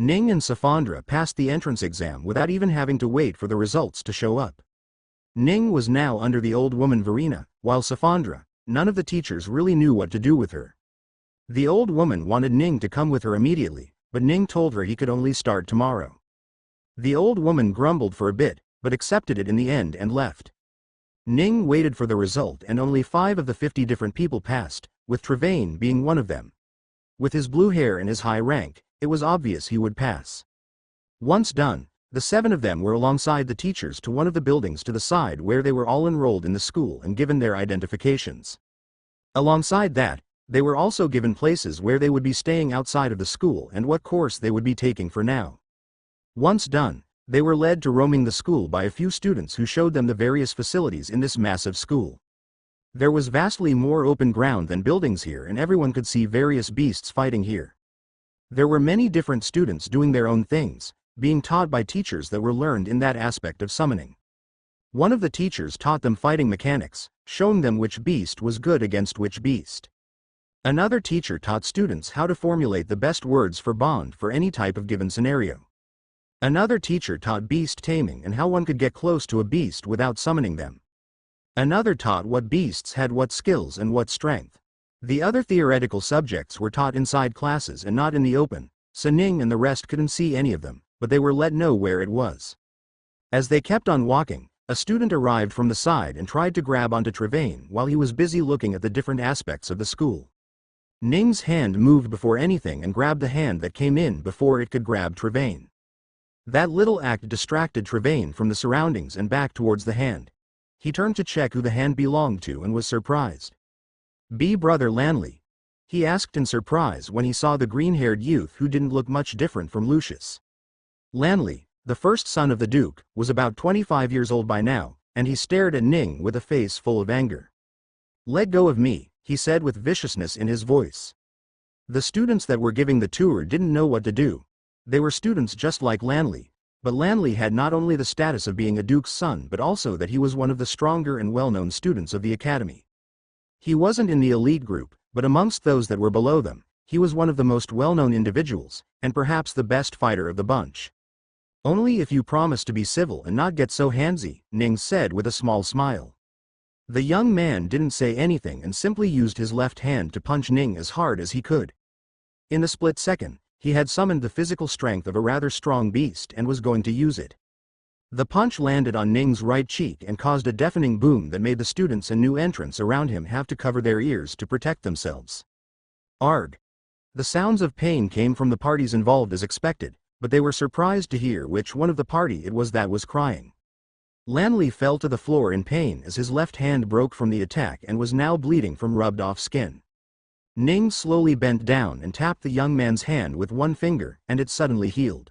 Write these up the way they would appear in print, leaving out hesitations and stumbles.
Ning and Safandra passed the entrance exam without even having to wait for the results to show up. Ning was now under the old woman Verena, while Safandra, none of the teachers really knew what to do with her. The old woman wanted Ning to come with her immediately, but Ning told her he could only start tomorrow. The old woman grumbled for a bit, but accepted it in the end and left. Ning waited for the result and only 5 of the 50 different people passed, with Travain being one of them. With his blue hair and his high rank, it was obvious he would pass. Once done, the 7 of them were alongside the teachers to one of the buildings to the side where they were all enrolled in the school and given their identifications. Alongside that, they were also given places where they would be staying outside of the school and what course they would be taking for now. Once done, they were led to roaming the school by a few students who showed them the various facilities in this massive school. There was vastly more open ground than buildings here, and everyone could see various beasts fighting here. There were many different students doing their own things, being taught by teachers that were learned in that aspect of summoning. One of the teachers taught them fighting mechanics, showing them which beast was good against which beast. Another teacher taught students how to formulate the best words for bond for any type of given scenario. Another teacher taught beast taming and how one could get close to a beast without summoning them. Another taught what beasts had what skills and what strength. The other theoretical subjects were taught inside classes and not in the open, so Ning and the rest couldn't see any of them, but they were let know where it was. As they kept on walking, a student arrived from the side and tried to grab onto Travain while he was busy looking at the different aspects of the school. Ning's hand moved before anything and grabbed the hand that came in before it could grab Travain. That little act distracted Travain from the surroundings and back towards the hand. He turned to check who the hand belonged to and was surprised. "Be Brother Lanley?" he asked in surprise when he saw the green-haired youth who didn't look much different from Lucius. Lanley, the first son of the Duke, was about 25 years old by now, and he stared at Ning with a face full of anger. "Let go of me," he said with viciousness in his voice. The students that were giving the tour didn't know what to do. They were students just like Lanley, but Lanley had not only the status of being a duke's son but also that he was one of the stronger and well-known students of the academy. He wasn't in the elite group, but amongst those that were below them, he was one of the most well-known individuals, and perhaps the best fighter of the bunch. "Only if you promise to be civil and not get so handsy," Ning said with a small smile. The young man didn't say anything and simply used his left hand to punch Ning as hard as he could. In the split second, he had summoned the physical strength of a rather strong beast and was going to use it. The punch landed on Ning's right cheek and caused a deafening boom that made the students and new entrants around him have to cover their ears to protect themselves. Arg! The sounds of pain came from the parties involved as expected, but they were surprised to hear which one of the party it was that was crying. Lanley fell to the floor in pain as his left hand broke from the attack and was now bleeding from rubbed-off skin. Ning slowly bent down and tapped the young man's hand with one finger, and it suddenly healed.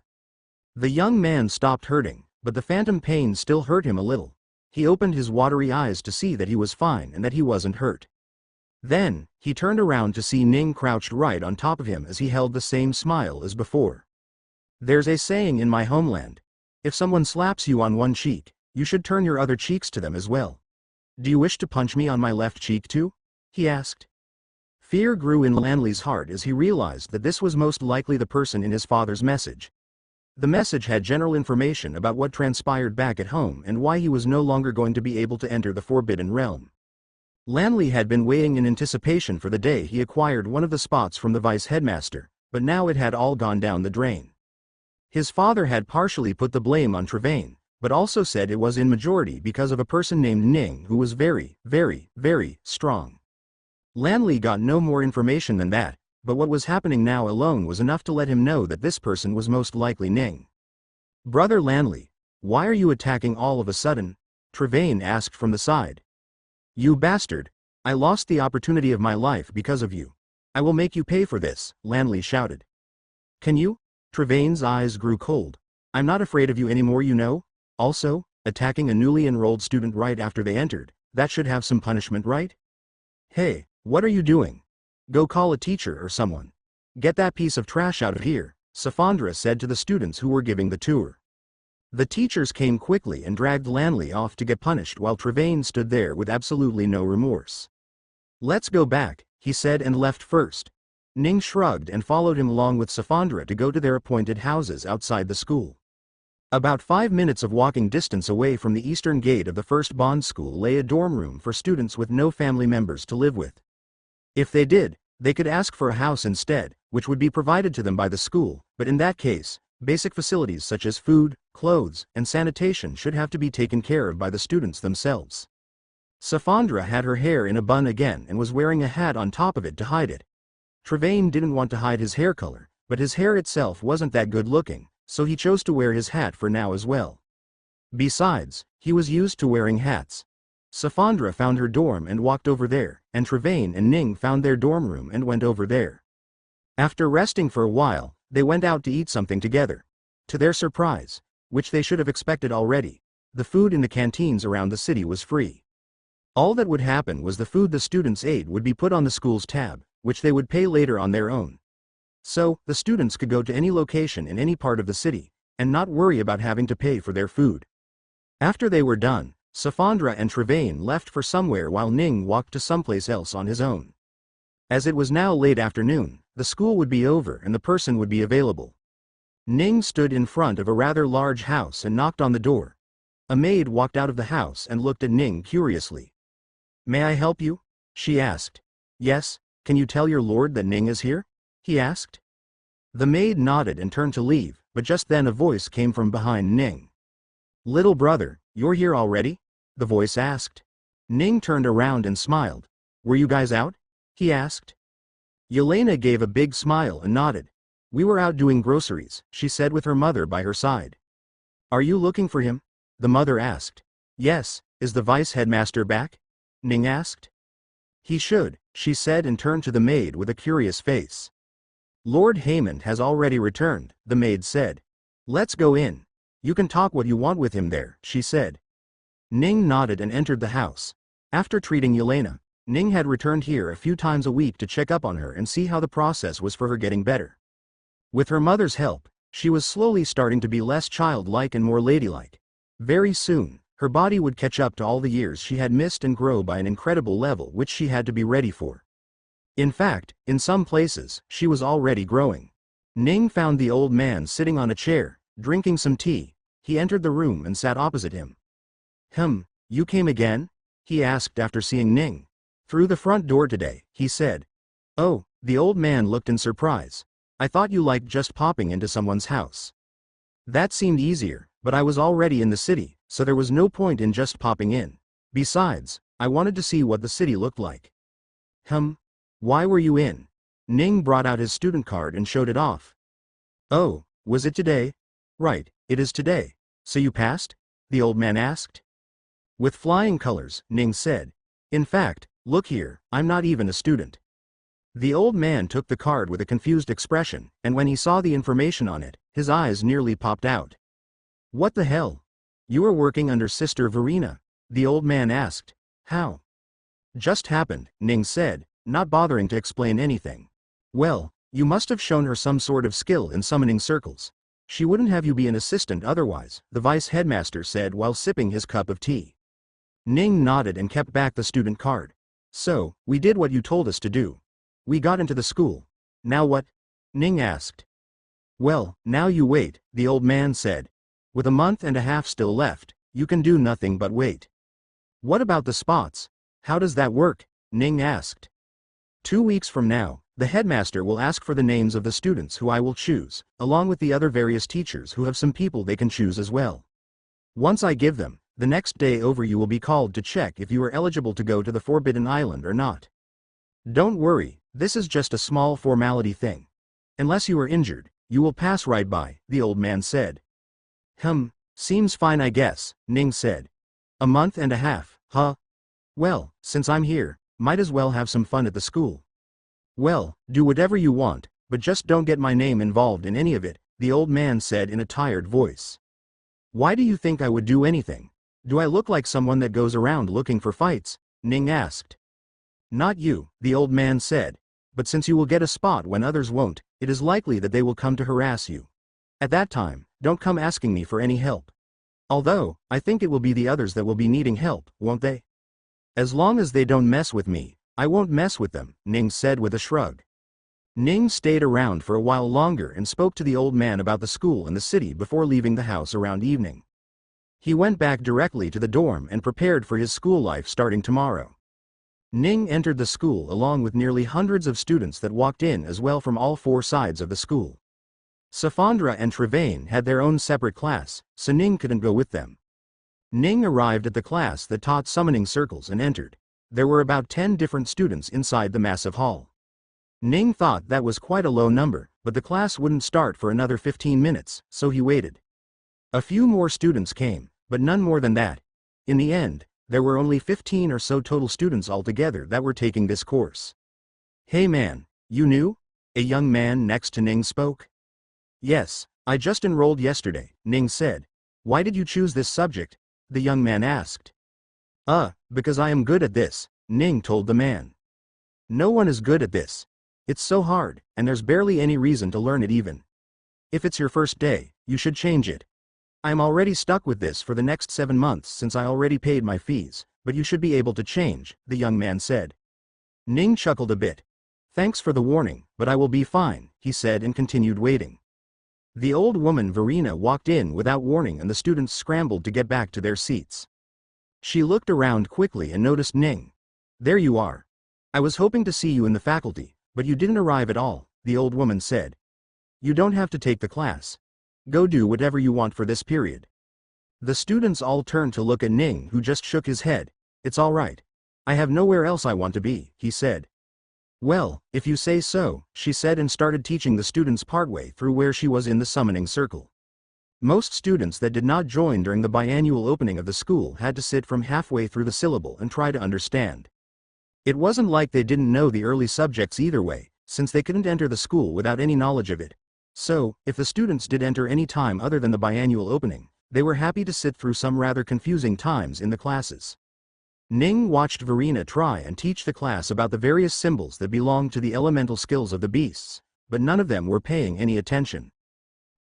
The young man stopped hurting, but the phantom pain still hurt him a little. He opened his watery eyes to see that he was fine and that he wasn't hurt. Then, he turned around to see Ning crouched right on top of him as he held the same smile as before. "There's a saying in my homeland. If someone slaps you on one cheek, you should turn your other cheeks to them as well. Do you wish to punch me on my left cheek too?" he asked. Fear grew in Lanley's heart as he realized that this was most likely the person in his father's message. The message had general information about what transpired back at home and why he was no longer going to be able to enter the Forbidden Realm. Lanley had been waiting in anticipation for the day he acquired one of the spots from the vice headmaster, but now it had all gone down the drain. His father had partially put the blame on Travain, but also said it was in majority because of a person named Ning who was very, very, very strong. Lanley got no more information than that, but what was happening now alone was enough to let him know that this person was most likely Ning. "Brother Lanley, why are you attacking all of a sudden?" Travain asked from the side. "You bastard! I lost the opportunity of my life because of you. I will make you pay for this," Lanley shouted. "Can you?" Travain's eyes grew cold. "I'm not afraid of you anymore, you know. Also, attacking a newly enrolled student right after they entered, that should have some punishment, right? Hey, what are you doing? Go call a teacher or someone. Get that piece of trash out of here," Safandra said to the students who were giving the tour. The teachers came quickly and dragged Lanley off to get punished while Travain stood there with absolutely no remorse. "Let's go back," he said and left first. Ning shrugged and followed him along with Safandra to go to their appointed houses outside the school. About 5 minutes of walking distance away from the eastern gate of the first bond school lay a dorm room for students with no family members to live with. If they did, they could ask for a house instead, which would be provided to them by the school, but in that case, basic facilities such as food, clothes, and sanitation should have to be taken care of by the students themselves. Safandra had her hair in a bun again and was wearing a hat on top of it to hide it. Trevane didn't want to hide his hair color, but his hair itself wasn't that good looking, so he chose to wear his hat for now as well. Besides, he was used to wearing hats. Safandra found her dorm and walked over there, and Trevane and Ning found their dorm room and went over there. After resting for a while, they went out to eat something together. To their surprise, which they should have expected already, the food in the canteens around the city was free. All that would happen was the food the students ate would be put on the school's tab, which they would pay later on their own. So, the students could go to any location in any part of the city, and not worry about having to pay for their food. After they were done, Safandra and Trevane left for somewhere while Ning walked to someplace else on his own. As it was now late afternoon, the school would be over and the person would be available. Ning stood in front of a rather large house and knocked on the door. A maid walked out of the house and looked at Ning curiously. "May I help you?" she asked. "Yes, can you tell your lord that Ning is here?" he asked. The maid nodded and turned to leave, but just then a voice came from behind Ning. "Little brother, you're here already?" the voice asked. Ning turned around and smiled. "Were you guys out?" he asked. Yelena gave a big smile and nodded. "We were out doing groceries," she said with her mother by her side. "Are you looking for him?" the mother asked. "Yes, is the vice headmaster back?" Ning asked. "He should," she said and turned to the maid with a curious face. "Lord Haymond has already returned," the maid said. "Let's go in. You can talk what you want with him there," she said. Ning nodded and entered the house. After treating Yelena, Ning had returned here a few times a week to check up on her and see how the process was for her getting better. With her mother's help, she was slowly starting to be less childlike and more ladylike. Very soon, her body would catch up to all the years she had missed and grow by an incredible level which she had to be ready for. In fact, in some places, she was already growing. Ning found the old man sitting on a chair, drinking some tea. He entered the room and sat opposite him. You came again?" he asked after seeing Ning. "Through the front door today," he said. "Oh," the old man looked in surprise. "I thought you liked just popping into someone's house." "That seemed easier, but I was already in the city, so there was no point in just popping in. Besides, I wanted to see what the city looked like." Why were you in?" Ning brought out his student card and showed it off. "Oh, was it today?" "Right, it is today. So you passed?" the old man asked. "With flying colors," Ning said. "In fact, look here, I'm not even a student." The old man took the card with a confused expression, and when he saw the information on it, his eyes nearly popped out. "What the hell? You are working under Sister Verena?" the old man asked. "How?" "Just happened," Ning said, not bothering to explain anything. "Well, you must have shown her some sort of skill in summoning circles. She wouldn't have you be an assistant otherwise," the vice headmaster said while sipping his cup of tea. Ning nodded and kept back the student card. "So, we did what you told us to do. We got into the school. Now what?" Ning asked. "Well, now you wait," the old man said. "With a month and a half still left, you can do nothing but wait." "What about the spots? How does that work?" Ning asked. 2 weeks from now, the headmaster will ask for the names of the students who I will choose, along with the other various teachers who have some people they can choose as well. Once I give them, the next day over you will be called to check if you are eligible to go to the Forbidden Island or not. Don't worry, this is just a small formality thing. Unless you are injured, you will pass right by, the old man said. Seems fine I guess, Ning said. A month and a half, huh? Well, since I'm here, might as well have some fun at the school. Well, do whatever you want, but just don't get my name involved in any of it, the old man said in a tired voice. Why do you think I would do anything? Do I look like someone that goes around looking for fights? Ning asked. Not you, the old man said, but since you will get a spot when others won't, it is likely that they will come to harass you. At that time, don't come asking me for any help. Although, I think it will be the others that will be needing help, won't they? As long as they don't mess with me, I won't mess with them, Ning said with a shrug. Ning stayed around for a while longer and spoke to the old man about the school and the city before leaving the house around evening. He went back directly to the dorm and prepared for his school life starting tomorrow. Ning entered the school along with nearly hundreds of students that walked in as well from all four sides of the school. Safandra and Travaine had their own separate class, so Ning couldn't go with them. Ning arrived at the class that taught summoning circles and entered. There were about 10 different students inside the massive hall. Ning thought that was quite a low number, but the class wouldn't start for another 15 minutes, so he waited. A few more students came, but none more than that. In the end, there were only 15 or so total students altogether that were taking this course. "Hey man, you new?" A young man next to Ning spoke. "Yes, I just enrolled yesterday," Ning said. "Why did you choose this subject?" the young man asked. Because I am good at this," Ning told the man. "No one is good at this. It's so hard, and there's barely any reason to learn it even. If it's your first day, you should change it. I'm already stuck with this for the next 7 months since I already paid my fees, but you should be able to change," the young man said. Ning chuckled a bit. "Thanks for the warning, but I will be fine," he said and continued waiting. The old woman Verena walked in without warning and the students scrambled to get back to their seats. She looked around quickly and noticed Ning. "There you are. I was hoping to see you in the faculty, but you didn't arrive at all," the old woman said. "You don't have to take the class. Go do whatever you want for this period." The students all turned to look at Ning, who just shook his head. "It's all right. I have nowhere else I want to be," he said. "Well, if you say so," she said and started teaching the students partway through where she was in the summoning circle. Most students that did not join during the biannual opening of the school had to sit from halfway through the syllable and try to understand. It wasn't like they didn't know the early subjects either way, since they couldn't enter the school without any knowledge of it. So, if the students did enter any time other than the biannual opening, they were happy to sit through some rather confusing times in the classes. Ning watched Verena try and teach the class about the various symbols that belonged to the elemental skills of the beasts, but none of them were paying any attention.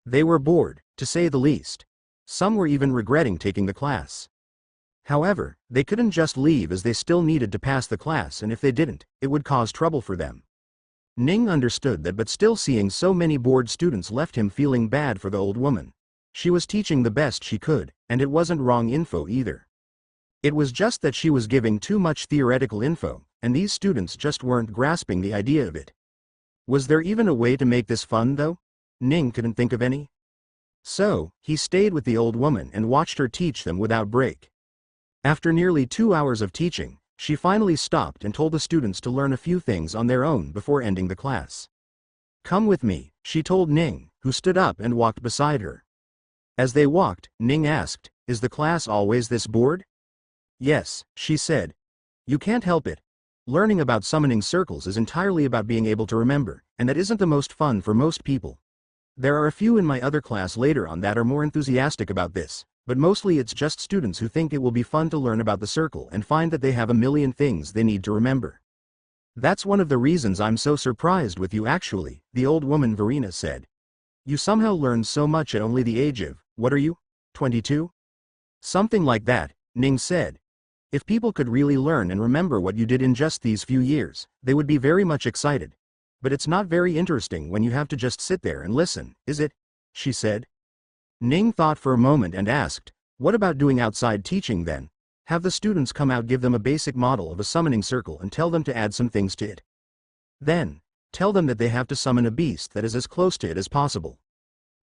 They were bored, to say the least. Some were even regretting taking the class. However, they couldn't just leave as they still needed to pass the class, and if they didn't, it would cause trouble for them. Ning understood that, but still seeing so many bored students left him feeling bad for the old woman. She was teaching the best she could, and it wasn't wrong info either. It was just that she was giving too much theoretical info, and these students just weren't grasping the idea of it. Was there even a way to make this fun though? Ning couldn't think of any. So, he stayed with the old woman and watched her teach them without break. After nearly 2 hours of teaching, she finally stopped and told the students to learn a few things on their own before ending the class. "Come with me," she told Ning, who stood up and walked beside her. As they walked, Ning asked, "Is the class always this bored?" "Yes," she said. "You can't help it. Learning about summoning circles is entirely about being able to remember, and that isn't the most fun for most people. There are a few in my other class later on that are more enthusiastic about this, but mostly it's just students who think it will be fun to learn about the circle and find that they have a million things they need to remember. That's one of the reasons I'm so surprised with you actually," the old woman Verena said. "You somehow learned so much at only the age of, what are you, 22? Something like that," Ning said. "If people could really learn and remember what you did in just these few years, they would be very much excited. But it's not very interesting when you have to just sit there and listen, is it?" she said. Ning thought for a moment and asked, "What about doing outside teaching then? Have the students come out, give them a basic model of a summoning circle and tell them to add some things to it. Then, tell them that they have to summon a beast that is as close to it as possible.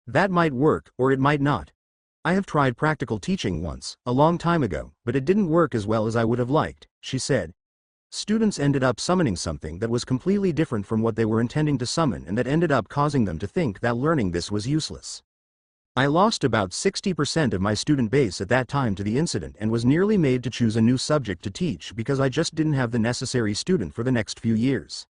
That might work, or it might not. I have tried practical teaching once, a long time ago, but it didn't work as well as I would have liked," she said. Students ended up summoning something that was completely different from what they were intending to summon, and that ended up causing them to think that learning this was useless. I lost about 60% of my student base at that time to the incident and was nearly made to choose a new subject to teach because I just didn't have the necessary student for the next few years.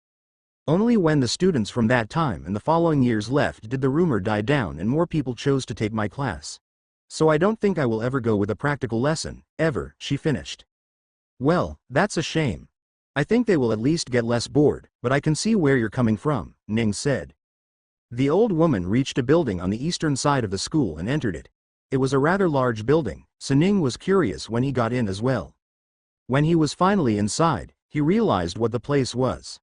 Only when the students from that time and the following years left did the rumor die down and more people chose to take my class. So I don't think I will ever go with a practical lesson, ever," she finished. "Well, that's a shame. I think they will at least get less bored, but I can see where you're coming from," Ning said. The old woman reached a building on the eastern side of the school and entered it. It was a rather large building, so Ning was curious when he got in as well. When he was finally inside, he realized what the place was.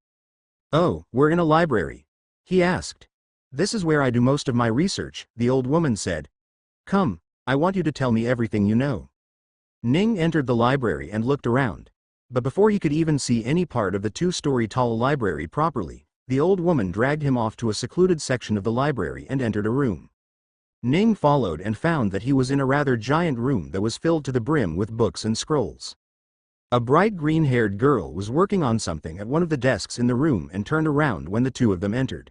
"Oh, we're in a library. He asked. This is where I do most of my research, the old woman said. Come, I want you to tell me everything you know. Ning entered the library and looked around. But before he could even see any part of the 2-story tall library properly, the old woman dragged him off to a secluded section of the library and entered a room. Ning followed and found that he was in a rather giant room that was filled to the brim with books and scrolls. A bright green-haired girl was working on something at one of the desks in the room and turned around when the two of them entered.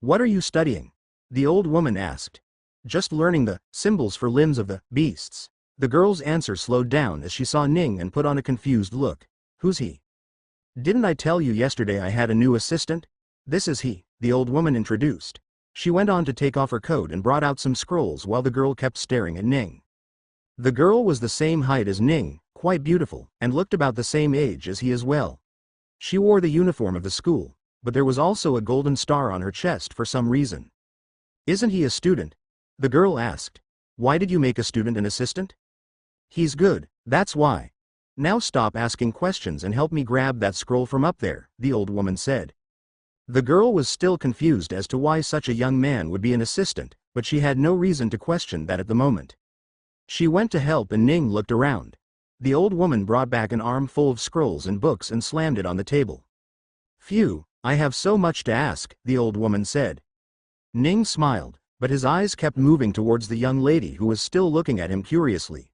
What are you studying? The old woman asked. Just learning the symbols for limbs of the beasts. The girl's answer slowed down as she saw Ning and put on a confused look. Who's he? Didn't I tell you yesterday I had a new assistant? This is he, the old woman introduced. She went on to take off her coat and brought out some scrolls while the girl kept staring at Ning. The girl was the same height as Ning, quite beautiful, and looked about the same age as he as well. She wore the uniform of the school, but there was also a golden star on her chest for some reason. Isn't he a student? The girl asked. Why did you make a student an assistant? He's good, that's why. Now stop asking questions and help me grab that scroll from up there, the old woman said. The girl was still confused as to why such a young man would be an assistant, but she had no reason to question that at the moment. She went to help and Ning looked around. The old woman brought back an armful of scrolls and books and slammed it on the table. Phew, I have so much to ask, the old woman said. Ning smiled, but his eyes kept moving towards the young lady who was still looking at him curiously.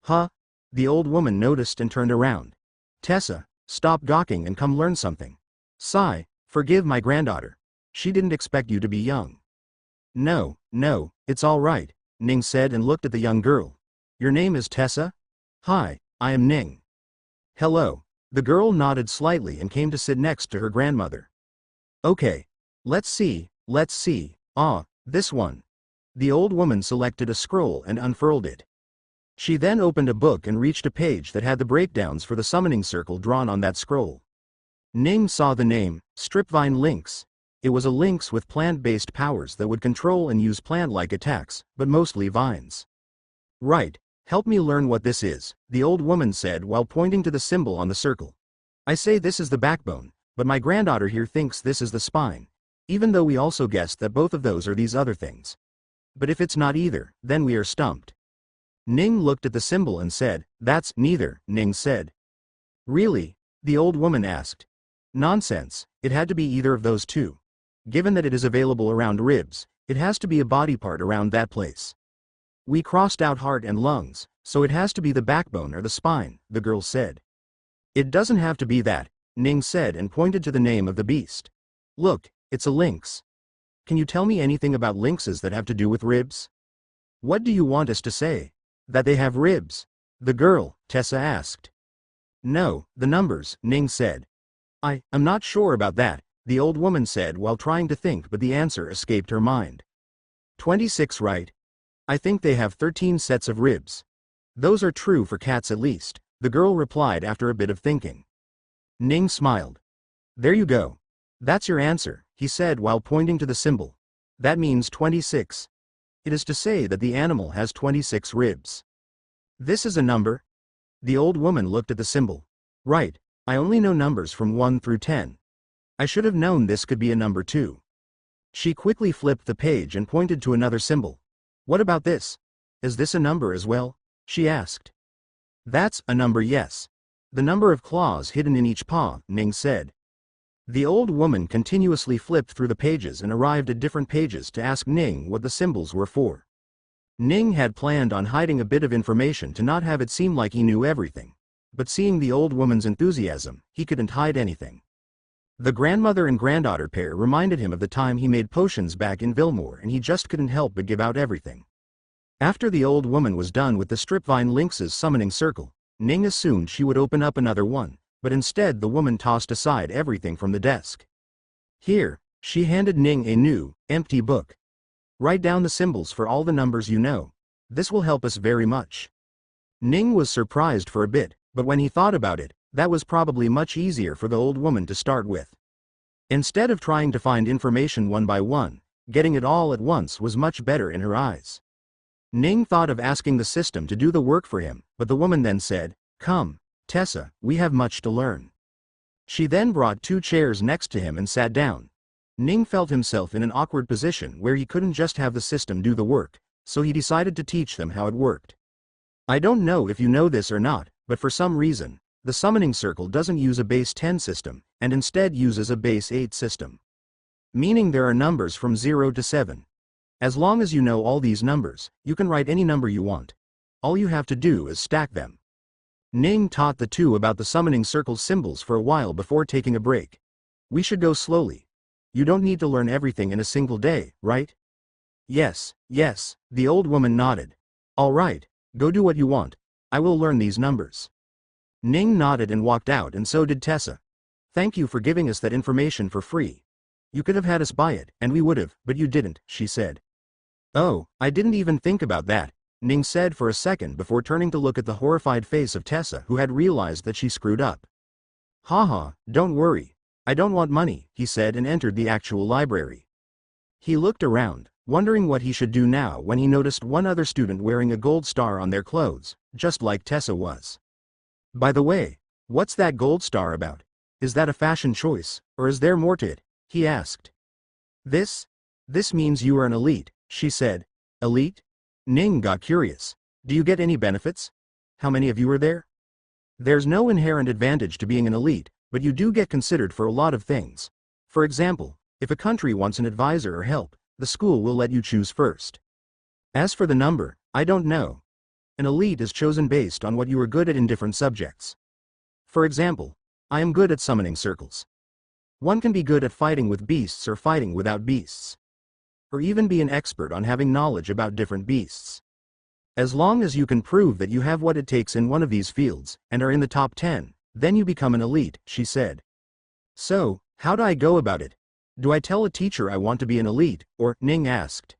Huh? The old woman noticed and turned around. Tessa, stop gawking and come learn something. Sigh, forgive my granddaughter. She didn't expect you to be young. No, it's all right, Ning said and looked at the young girl. Your name is Tessa? Hi, I am Ning. Hello. The girl nodded slightly and came to sit next to her grandmother. Okay. Let's see, this one. The old woman selected a scroll and unfurled it. She then opened a book and reached a page that had the breakdowns for the summoning circle drawn on that scroll. Ning saw the name, Stripvine Lynx. It was a lynx with plant-based powers that would control and use plant-like attacks, but mostly vines. Right, help me learn what this is, the old woman said while pointing to the symbol on the circle. I say this is the backbone, but my granddaughter here thinks this is the spine, even though we also guessed that both of those are these other things. But if it's not either, then we are stumped. Ning looked at the symbol and said, that's neither, Ning said. Really? The old woman asked. Nonsense, it had to be either of those two. Given that it is available around ribs, it has to be a body part around that place. We crossed out heart and lungs, so it has to be the backbone or the spine, the girl said. It doesn't have to be that, Ning said and pointed to the name of the beast. Look, it's a lynx. Can you tell me anything about lynxes that have to do with ribs? What do you want us to say? That they have ribs? The girl, Tessa asked. No, the numbers, Ning said. I'm not sure about that, the old woman said while trying to think, but the answer escaped her mind. 26, right? I think they have 13 sets of ribs. Those are true for cats at least, the girl replied after a bit of thinking. Ning smiled. There you go. That's your answer, he said while pointing to the symbol. That means 26. It is to say that the animal has 26 ribs. This is a number? The old woman looked at the symbol. Right, I only know numbers from 1 through 10. I should have known this could be a number too. She quickly flipped the page and pointed to another symbol. What about this? Is this a number as well? She asked. That's a number, yes. The number of claws hidden in each paw, Ning said. The old woman continuously flipped through the pages and arrived at different pages to ask Ning what the symbols were for. Ning had planned on hiding a bit of information to not have it seem like he knew everything, but seeing the old woman's enthusiasm, he couldn't hide anything. The grandmother and granddaughter pair reminded him of the time he made potions back in Vilmore and he just couldn't help but give out everything. After the old woman was done with the Stripvine Lynx's summoning circle, Ning assumed she would open up another one, but instead the woman tossed aside everything from the desk. Here, she handed Ning a new, empty book. Write down the symbols for all the numbers you know. This will help us very much. Ning was surprised for a bit, but when he thought about it, that was probably much easier for the old woman to start with. Instead of trying to find information one by one, getting it all at once was much better in her eyes. Ning thought of asking the system to do the work for him, but the woman then said, Come, Tessa, we have much to learn. She then brought 2 chairs next to him and sat down. Ning felt himself in an awkward position where he couldn't just have the system do the work, so he decided to teach them how it worked. I don't know if you know this or not, but for some reason, the summoning circle doesn't use a base 10 system, and instead uses a base 8 system. Meaning there are numbers from 0 to 7. As long as you know all these numbers, you can write any number you want. All you have to do is stack them. Ning taught the two about the summoning circle symbols for a while before taking a break. We should go slowly. You don't need to learn everything in a single day, right? Yes, the old woman nodded. All right, go do what you want. I will learn these numbers. Ning nodded and walked out, and so did Tessa. Thank you for giving us that information for free. You could have had us buy it, and we would have, but you didn't, she said. Oh, I didn't even think about that, Ning said for a second before turning to look at the horrified face of Tessa, who had realized that she screwed up. Haha, don't worry. I don't want money, he said, and entered the actual library. He looked around, wondering what he should do now, when he noticed one other student wearing a gold star on their clothes, just like Tessa was. By the way, what's that gold star about? Is that a fashion choice, or is there more to it? He asked. This means you are an elite, she said. Elite? Ning got curious. Do you get any benefits? How many of you are there? There's no inherent advantage to being an elite, but you do get considered for a lot of things. For example, if a country wants an advisor or help, the school will let you choose first. As for the number, I don't know. An elite is chosen based on what you are good at in different subjects. For example, I am good at summoning circles. One can be good at fighting with beasts or fighting without beasts. Or even be an expert on having knowledge about different beasts. As long as you can prove that you have what it takes in one of these fields, and are in the top 10, then you become an elite, she said. So, how do I go about it? Do I tell a teacher I want to be an elite, or, Ning asked.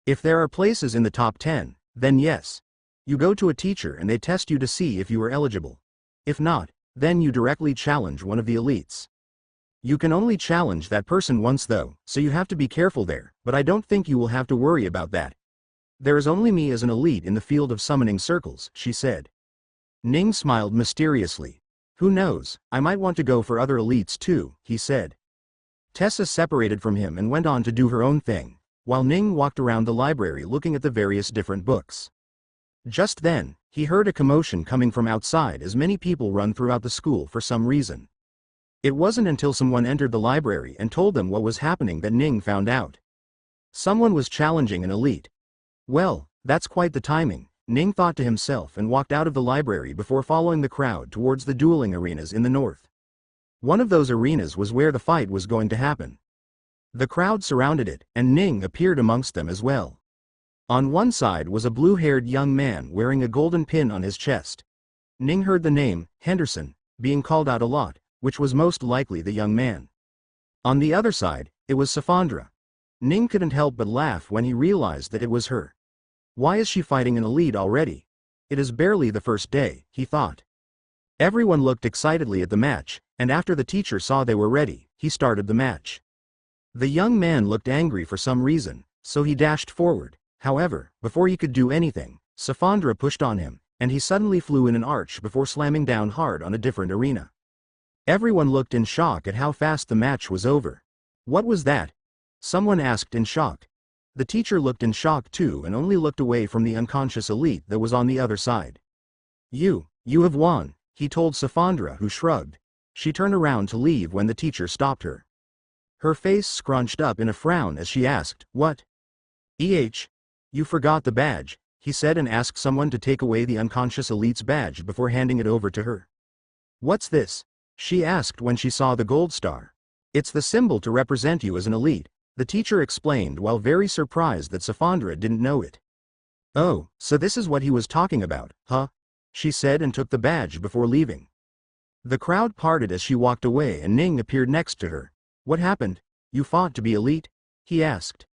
If there are places in the top 10, then yes. You go to a teacher and they test you to see if you are eligible. If not, then you directly challenge one of the elites. You can only challenge that person once though, so you have to be careful there, but I don't think you will have to worry about that. There is only me as an elite in the field of summoning circles, she said. Ning smiled mysteriously. Who knows, I might want to go for other elites too, he said. Tessa separated from him and went on to do her own thing, while Ning walked around the library looking at the various different books. Just then, he heard a commotion coming from outside as many people run throughout the school for some reason. It wasn't until someone entered the library and told them what was happening that Ning found out. Someone was challenging an elite. Well, that's quite the timing, Ning thought to himself, and walked out of the library before following the crowd towards the dueling arenas in the north. One of those arenas was where the fight was going to happen. The crowd surrounded it, and Ning appeared amongst them as well. On one side was a blue-haired young man wearing a golden pin on his chest. Ning heard the name, Henderson, being called out a lot, which was most likely the young man. On the other side, it was Safandra. Ning couldn't help but laugh when he realized that it was her. Why is she fighting an elite already? It is barely the first day, he thought. Everyone looked excitedly at the match, and after the teacher saw they were ready, he started the match. The young man looked angry for some reason, so he dashed forward. However, before he could do anything, Safandra pushed on him, and he suddenly flew in an arch before slamming down hard on a different arena. Everyone looked in shock at how fast the match was over. What was that? Someone asked in shock. The teacher looked in shock too and only looked away from the unconscious elite that was on the other side. You have won, he told Safandra, who shrugged. She turned around to leave when the teacher stopped her. Her face scrunched up in a frown as she asked, What? You forgot the badge, he said, and asked someone to take away the unconscious elite's badge before handing it over to her. What's this? She asked when she saw the gold star. It's the symbol to represent you as an elite, the teacher explained, while very surprised that Safandra didn't know it. Oh, so this is what he was talking about, huh? She said and took the badge before leaving. The crowd parted as she walked away and Ning appeared next to her. What happened? You fought to be elite? He asked.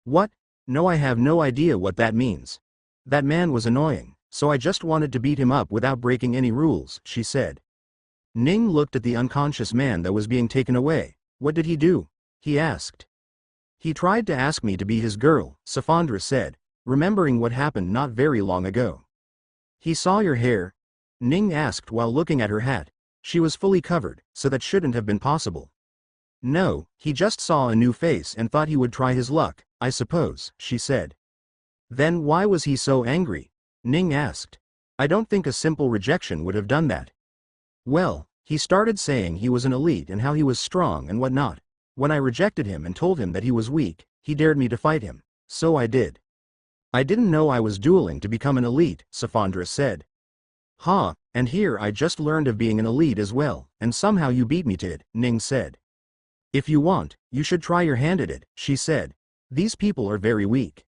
What? No, I have no idea what that means. That man was annoying, so I just wanted to beat him up without breaking any rules, she said. Ning looked at the unconscious man that was being taken away. What did he do? He asked. He tried to ask me to be his girl, Safandra said, remembering what happened not very long ago. He saw your hair? Ning asked while looking at her hat. She was fully covered, so that shouldn't have been possible. No, he just saw a new face and thought he would try his luck, I suppose, she said. Then why was he so angry? Ning asked. I don't think a simple rejection would have done that. Well, he started saying he was an elite and how he was strong and whatnot. When I rejected him and told him that he was weak, he dared me to fight him, so I did. I didn't know I was dueling to become an elite, Safandra said. Ha, and here I just learned of being an elite as well, and somehow you beat me to it, Ning said. If you want, you should try your hand at it, she said. These people are very weak.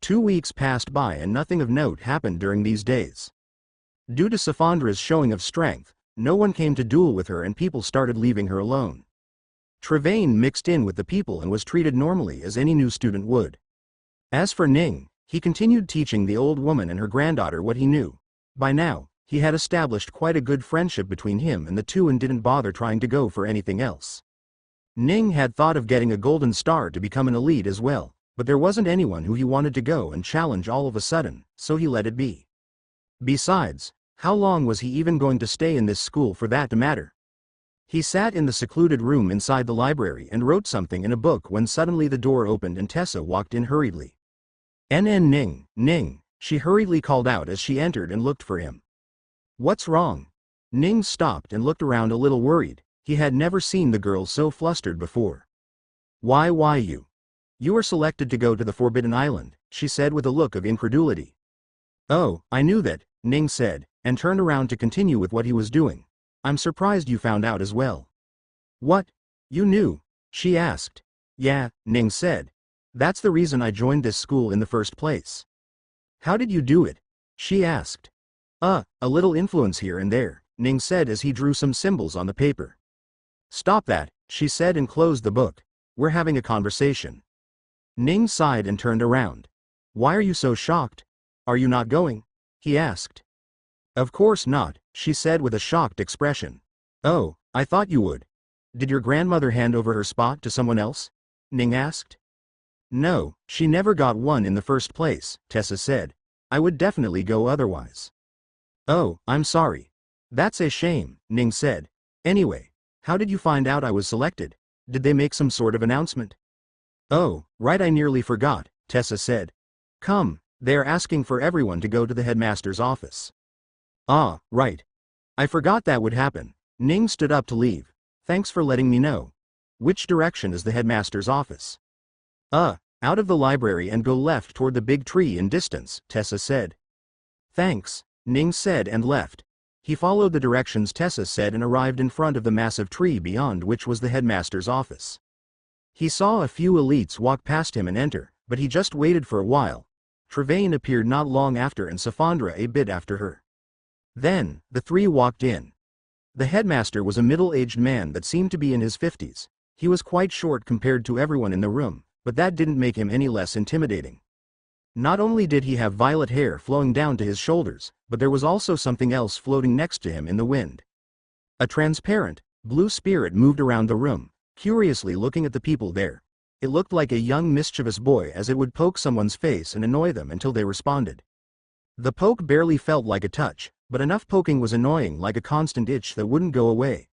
2 weeks passed by and nothing of note happened during these days. Due to Safandra's showing of strength, no one came to duel with her and people started leaving her alone. Travain mixed in with the people and was treated normally as any new student would. As for Ning, he continued teaching the old woman and her granddaughter what he knew. By now, he had established quite a good friendship between him and the two and didn't bother trying to go for anything else. Ning had thought of getting a golden star to become an elite as well, but there wasn't anyone who he wanted to go and challenge all of a sudden, so he let it be. Besides, how long was he even going to stay in this school for that to matter? He sat in the secluded room inside the library and wrote something in a book when suddenly the door opened and Tessa walked in hurriedly. Ning, Ning, she hurriedly called out as she entered and looked for him. What's wrong? Ning stopped and looked around a little worried. He had never seen the girl so flustered before. Why you? You were selected to go to the Forbidden Island, she said with a look of incredulity. Oh, I knew that, Ning said, and turned around to continue with what he was doing. I'm surprised you found out as well. What? You knew? She asked. Yeah, Ning said. That's the reason I joined this school in the first place. How did you do it? She asked. A little influence here and there, Ning said as he drew some symbols on the paper. Stop that, she said and closed the book. We're having a conversation. Ning sighed and turned around. Why are you so shocked? Are you not going? He asked. Of course not, she said with a shocked expression. Oh, I thought you would. Did your grandmother hand over her spot to someone else? Ning asked. No, she never got one in the first place, Tessa said. I would definitely go otherwise. Oh, I'm sorry. That's a shame, Ning said. Anyway, how did you find out I was selected? Did they make some sort of announcement? Oh, right, I nearly forgot, Tessa said. Come, they are asking for everyone to go to the headmaster's office. Ah, right. I forgot that would happen. Ning stood up to leave. Thanks for letting me know. Which direction is the headmaster's office? Out of the library and go left toward the big tree in distance, Tessa said. Thanks, Ning said and left. He followed the directions Tessa said and arrived in front of the massive tree beyond which was the headmaster's office. He saw a few elites walk past him and enter, but he just waited for a while. Travain appeared not long after and Safandra a bit after her. Then, the three walked in. The headmaster was a middle-aged man that seemed to be in his 50s. He was quite short compared to everyone in the room, but that didn't make him any less intimidating. Not only did he have violet hair flowing down to his shoulders, but there was also something else floating next to him in the wind. A transparent, blue spirit moved around the room, curiously looking at the people there. It looked like a young mischievous boy as it would poke someone's face and annoy them until they responded. The poke barely felt like a touch, but enough poking was annoying like a constant itch that wouldn't go away.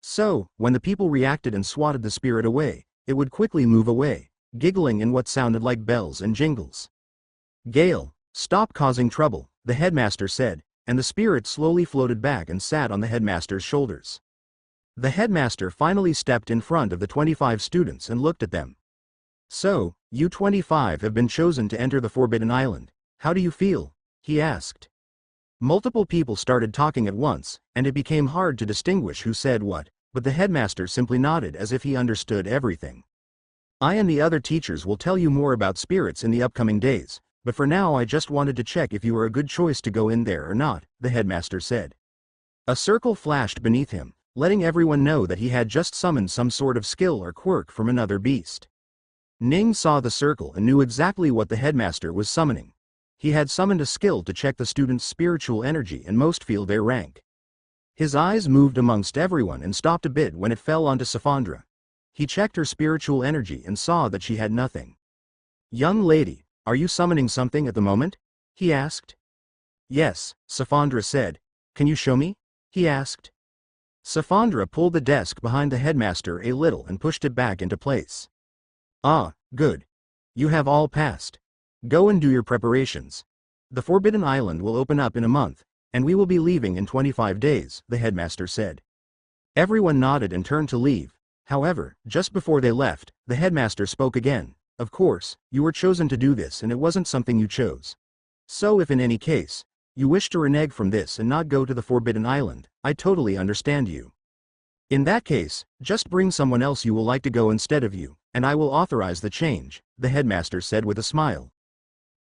So, when the people reacted and swatted the spirit away, it would quickly move away, giggling in what sounded like bells and jingles. Gale, stop causing trouble, the headmaster said, and the spirit slowly floated back and sat on the headmaster's shoulders. The headmaster finally stepped in front of the 25 students and looked at them. So, you 25 have been chosen to enter the Forbidden Island. How do you feel? He asked. Multiple people started talking at once, and it became hard to distinguish who said what, but the headmaster simply nodded as if he understood everything. I and the other teachers will tell you more about spirits in the upcoming days, but for now I just wanted to check if you were a good choice to go in there or not, the headmaster said. A circle flashed beneath him, letting everyone know that he had just summoned some sort of skill or quirk from another beast. Ning saw the circle and knew exactly what the headmaster was summoning. He had summoned a skill to check the students' spiritual energy and most feel their rank. His eyes moved amongst everyone and stopped a bit when it fell onto Safandra. He checked her spiritual energy and saw that she had nothing. Young lady, are you summoning something at the moment? He asked. Yes, Safandra said. Can you show me? He asked. Safandra pulled the desk behind the headmaster a little and pushed it back into place. Ah, good. You have all passed. Go and do your preparations. The Forbidden Island will open up in a month, and we will be leaving in 25 days, the headmaster said. Everyone nodded and turned to leave. However, just before they left, the headmaster spoke again. Of course, you were chosen to do this and it wasn't something you chose. So if in any case, you wish to renege from this and not go to the Forbidden Island, I totally understand you. In that case, just bring someone else you will like to go instead of you, and I will authorize the change, the headmaster said with a smile.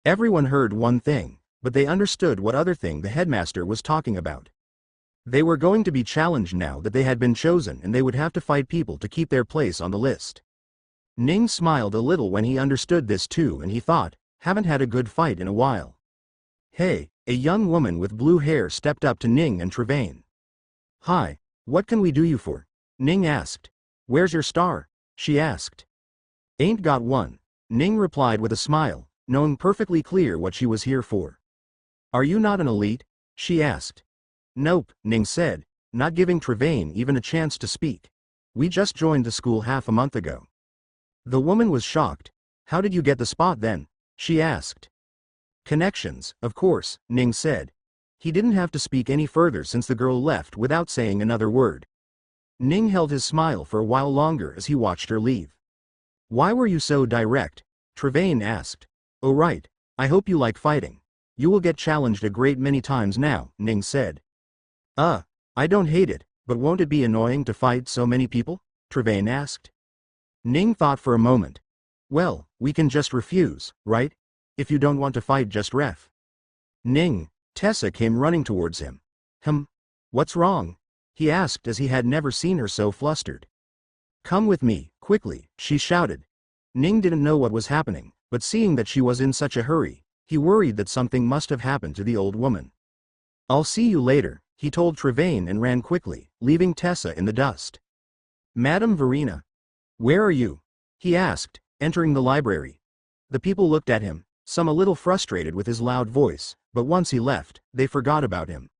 Everyone heard one thing, but they understood what other thing the headmaster was talking about. They were going to be challenged now that they had been chosen and they would have to fight people to keep their place on the list. Ning smiled a little when he understood this too and he thought, haven't had a good fight in a while. Hey, a young woman with blue hair stepped up to Ning and Travain. Hi, what can we do you for? Ning asked. Where's your star? She asked. Ain't got one, Ning replied with a smile, knowing perfectly clear what she was here for. Are you not an elite? She asked. Nope, Ning said, not giving Travain even a chance to speak. We just joined the school half a month ago. The woman was shocked. How did you get the spot then? She asked. Connections, of course, Ning said. He didn't have to speak any further since the girl left without saying another word. Ning held his smile for a while longer as he watched her leave. Why were you so direct? Travain asked. Oh right, I hope you like fighting. You will get challenged a great many times now, Ning said. I don't hate it, but won't it be annoying to fight so many people? Travain asked. Ning thought for a moment. Well, we can just refuse, right? If you don't want to fight, just ref. Ning, Tessa came running towards him. What's wrong? He asked as he had never seen her so flustered. Come with me, quickly, she shouted. Ning didn't know what was happening, but seeing that she was in such a hurry, he worried that something must have happened to the old woman. I'll see you later, he told Travain and ran quickly, leaving Tessa in the dust. Madame Verena. Where are you? He asked, entering the library. The people looked at him, some a little frustrated with his loud voice, but once he left, they forgot about him.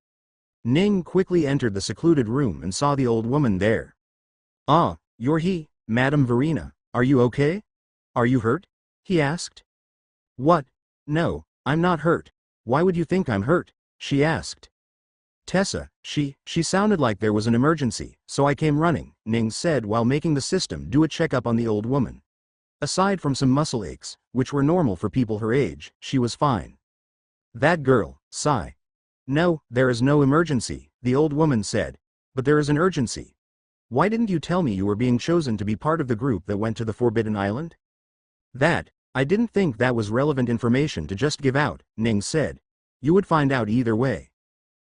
Ning quickly entered the secluded room and saw the old woman there. Ah, you're he, Madame Verena, are you okay? Are you hurt? He asked. What? No, I'm not hurt. Why would you think I'm hurt? She asked. Tessa, she sounded like there was an emergency, so I came running, Ning said while making the system do a checkup on the old woman. Aside from some muscle aches, which were normal for people her age, she was fine. That girl, sigh. No, there is no emergency, the old woman said, but there is an urgency. Why didn't you tell me you were being chosen to be part of the group that went to the Forbidden Island? I didn't think that was relevant information to just give out, Ning said. You would find out either way.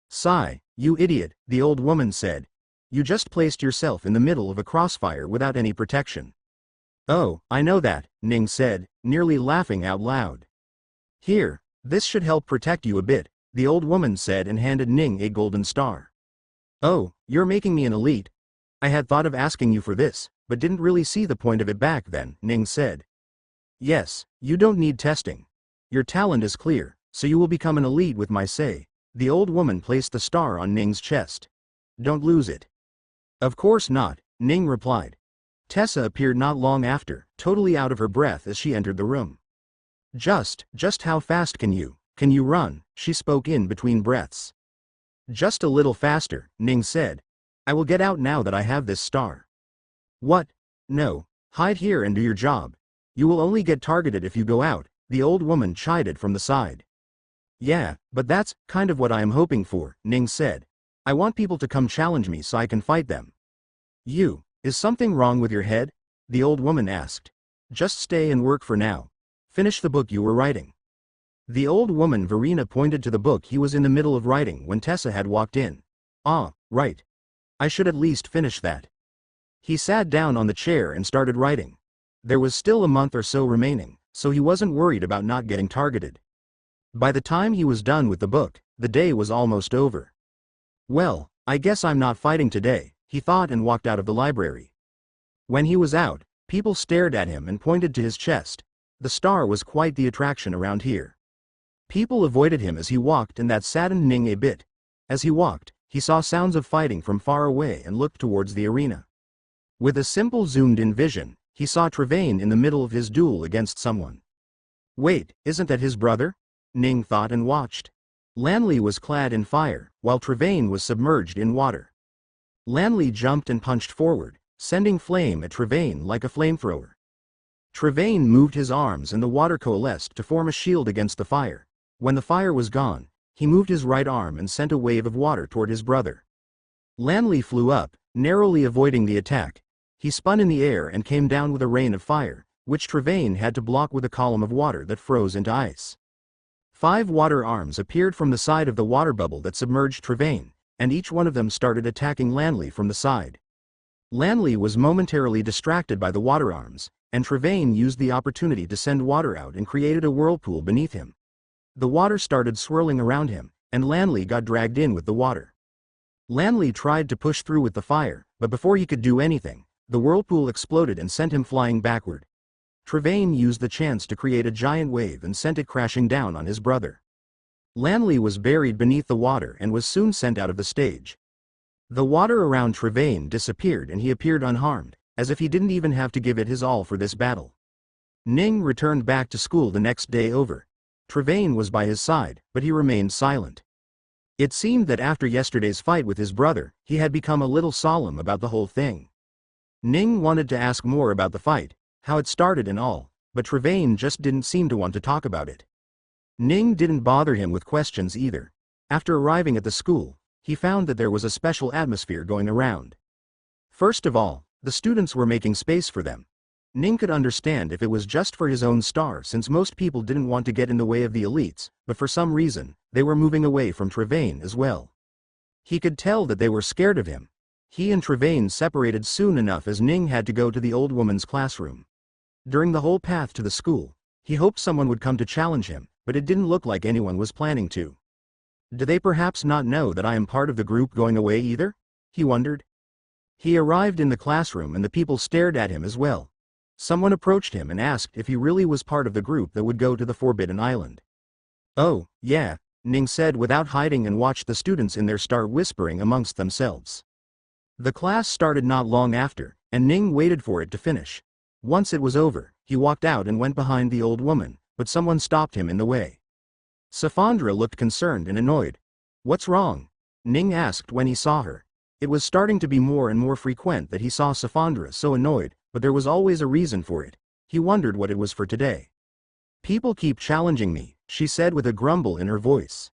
Sigh, you idiot, the old woman said. You just placed yourself in the middle of a crossfire without any protection. Oh, I know that, Ning said, nearly laughing out loud. Here, this should help protect you a bit, the old woman said and handed Ning a golden star. Oh, you're making me an elite. I had thought of asking you for this, but didn't really see the point of it back then, Ning said. Yes, you don't need testing. Your talent is clear, so you will become an elite with my say. The old woman placed the star on Ning's chest. Don't lose it. Of course not, Ning replied. Tessa appeared not long after, totally out of her breath as she entered the room. Just how fast can you run? She spoke in between breaths. Just a little faster, Ning said. I will get out now that I have this star. What? No, hide here and do your job. You will only get targeted if you go out, the old woman chided from the side. Yeah, but that's kind of what I am hoping for, Ning said. I want people to come challenge me so I can fight them. Is something wrong with your head? The old woman asked. Just stay and work for now. Finish the book you were writing. The old woman Verena pointed to the book he was in the middle of writing when Tessa had walked in. Ah, right. I should at least finish that. He sat down on the chair and started writing. There was still a month or so remaining, so he wasn't worried about not getting targeted. By the time he was done with the book, the day was almost over. Well, I guess I'm not fighting today, he thought and walked out of the library. When he was out, people stared at him and pointed to his chest. The star was quite the attraction around here. People avoided him as he walked and that saddened Ning a bit. As he walked, he saw sounds of fighting from far away and looked towards the arena. With a simple zoomed-in vision, he saw Travain in the middle of his duel against someone. Wait, isn't that his brother? Ning thought and watched. Lanley was clad in fire, while Travain was submerged in water. Lanley jumped and punched forward, sending flame at Travain like a flamethrower. Travain moved his arms and the water coalesced to form a shield against the fire. When the fire was gone, he moved his right arm and sent a wave of water toward his brother. Lanley flew up, narrowly avoiding the attack. He spun in the air and came down with a rain of fire, which Travain had to block with a column of water that froze into ice. 5 water arms appeared from the side of the water bubble that submerged Travain, and each one of them started attacking Lanley from the side. Lanley was momentarily distracted by the water arms, and Travain used the opportunity to send water out and created a whirlpool beneath him. The water started swirling around him, and Lanley got dragged in with the water. Lanley tried to push through with the fire, but before he could do anything, the whirlpool exploded and sent him flying backward. Travain used the chance to create a giant wave and sent it crashing down on his brother. Lanley was buried beneath the water and was soon sent out of the stage. The water around Travain disappeared and he appeared unharmed, as if he didn't even have to give it his all for this battle. Ning returned back to school the next day over. Travain was by his side, but he remained silent. It seemed that after yesterday's fight with his brother, he had become a little solemn about the whole thing. Ning wanted to ask more about the fight, how it started and all, but Travain just didn't seem to want to talk about it. Ning didn't bother him with questions either. After arriving at the school, he found that there was a special atmosphere going around. First of all, the students were making space for them. Ning could understand if it was just for his own star since most people didn't want to get in the way of the elites, but for some reason, they were moving away from Travain as well. He could tell that they were scared of him. He and Travain separated soon enough as Ning had to go to the old woman's classroom. During the whole path to the school, he hoped someone would come to challenge him, but it didn't look like anyone was planning to. Do they perhaps not know that I am part of the group going away either? He wondered. He arrived in the classroom and the people stared at him as well. Someone approached him and asked if he really was part of the group that would go to the Forbidden Island. Oh, yeah, Ning said without hiding and watched the students in there start whispering amongst themselves. The class started not long after, and Ning waited for it to finish. Once it was over, he walked out and went behind the old woman, but someone stopped him in the way. Safandra looked concerned and annoyed. What's wrong? Ning asked when he saw her. It was starting to be more and more frequent that he saw Safandra so annoyed, but there was always a reason for it. He wondered what it was for today. People keep challenging me, she said with a grumble in her voice.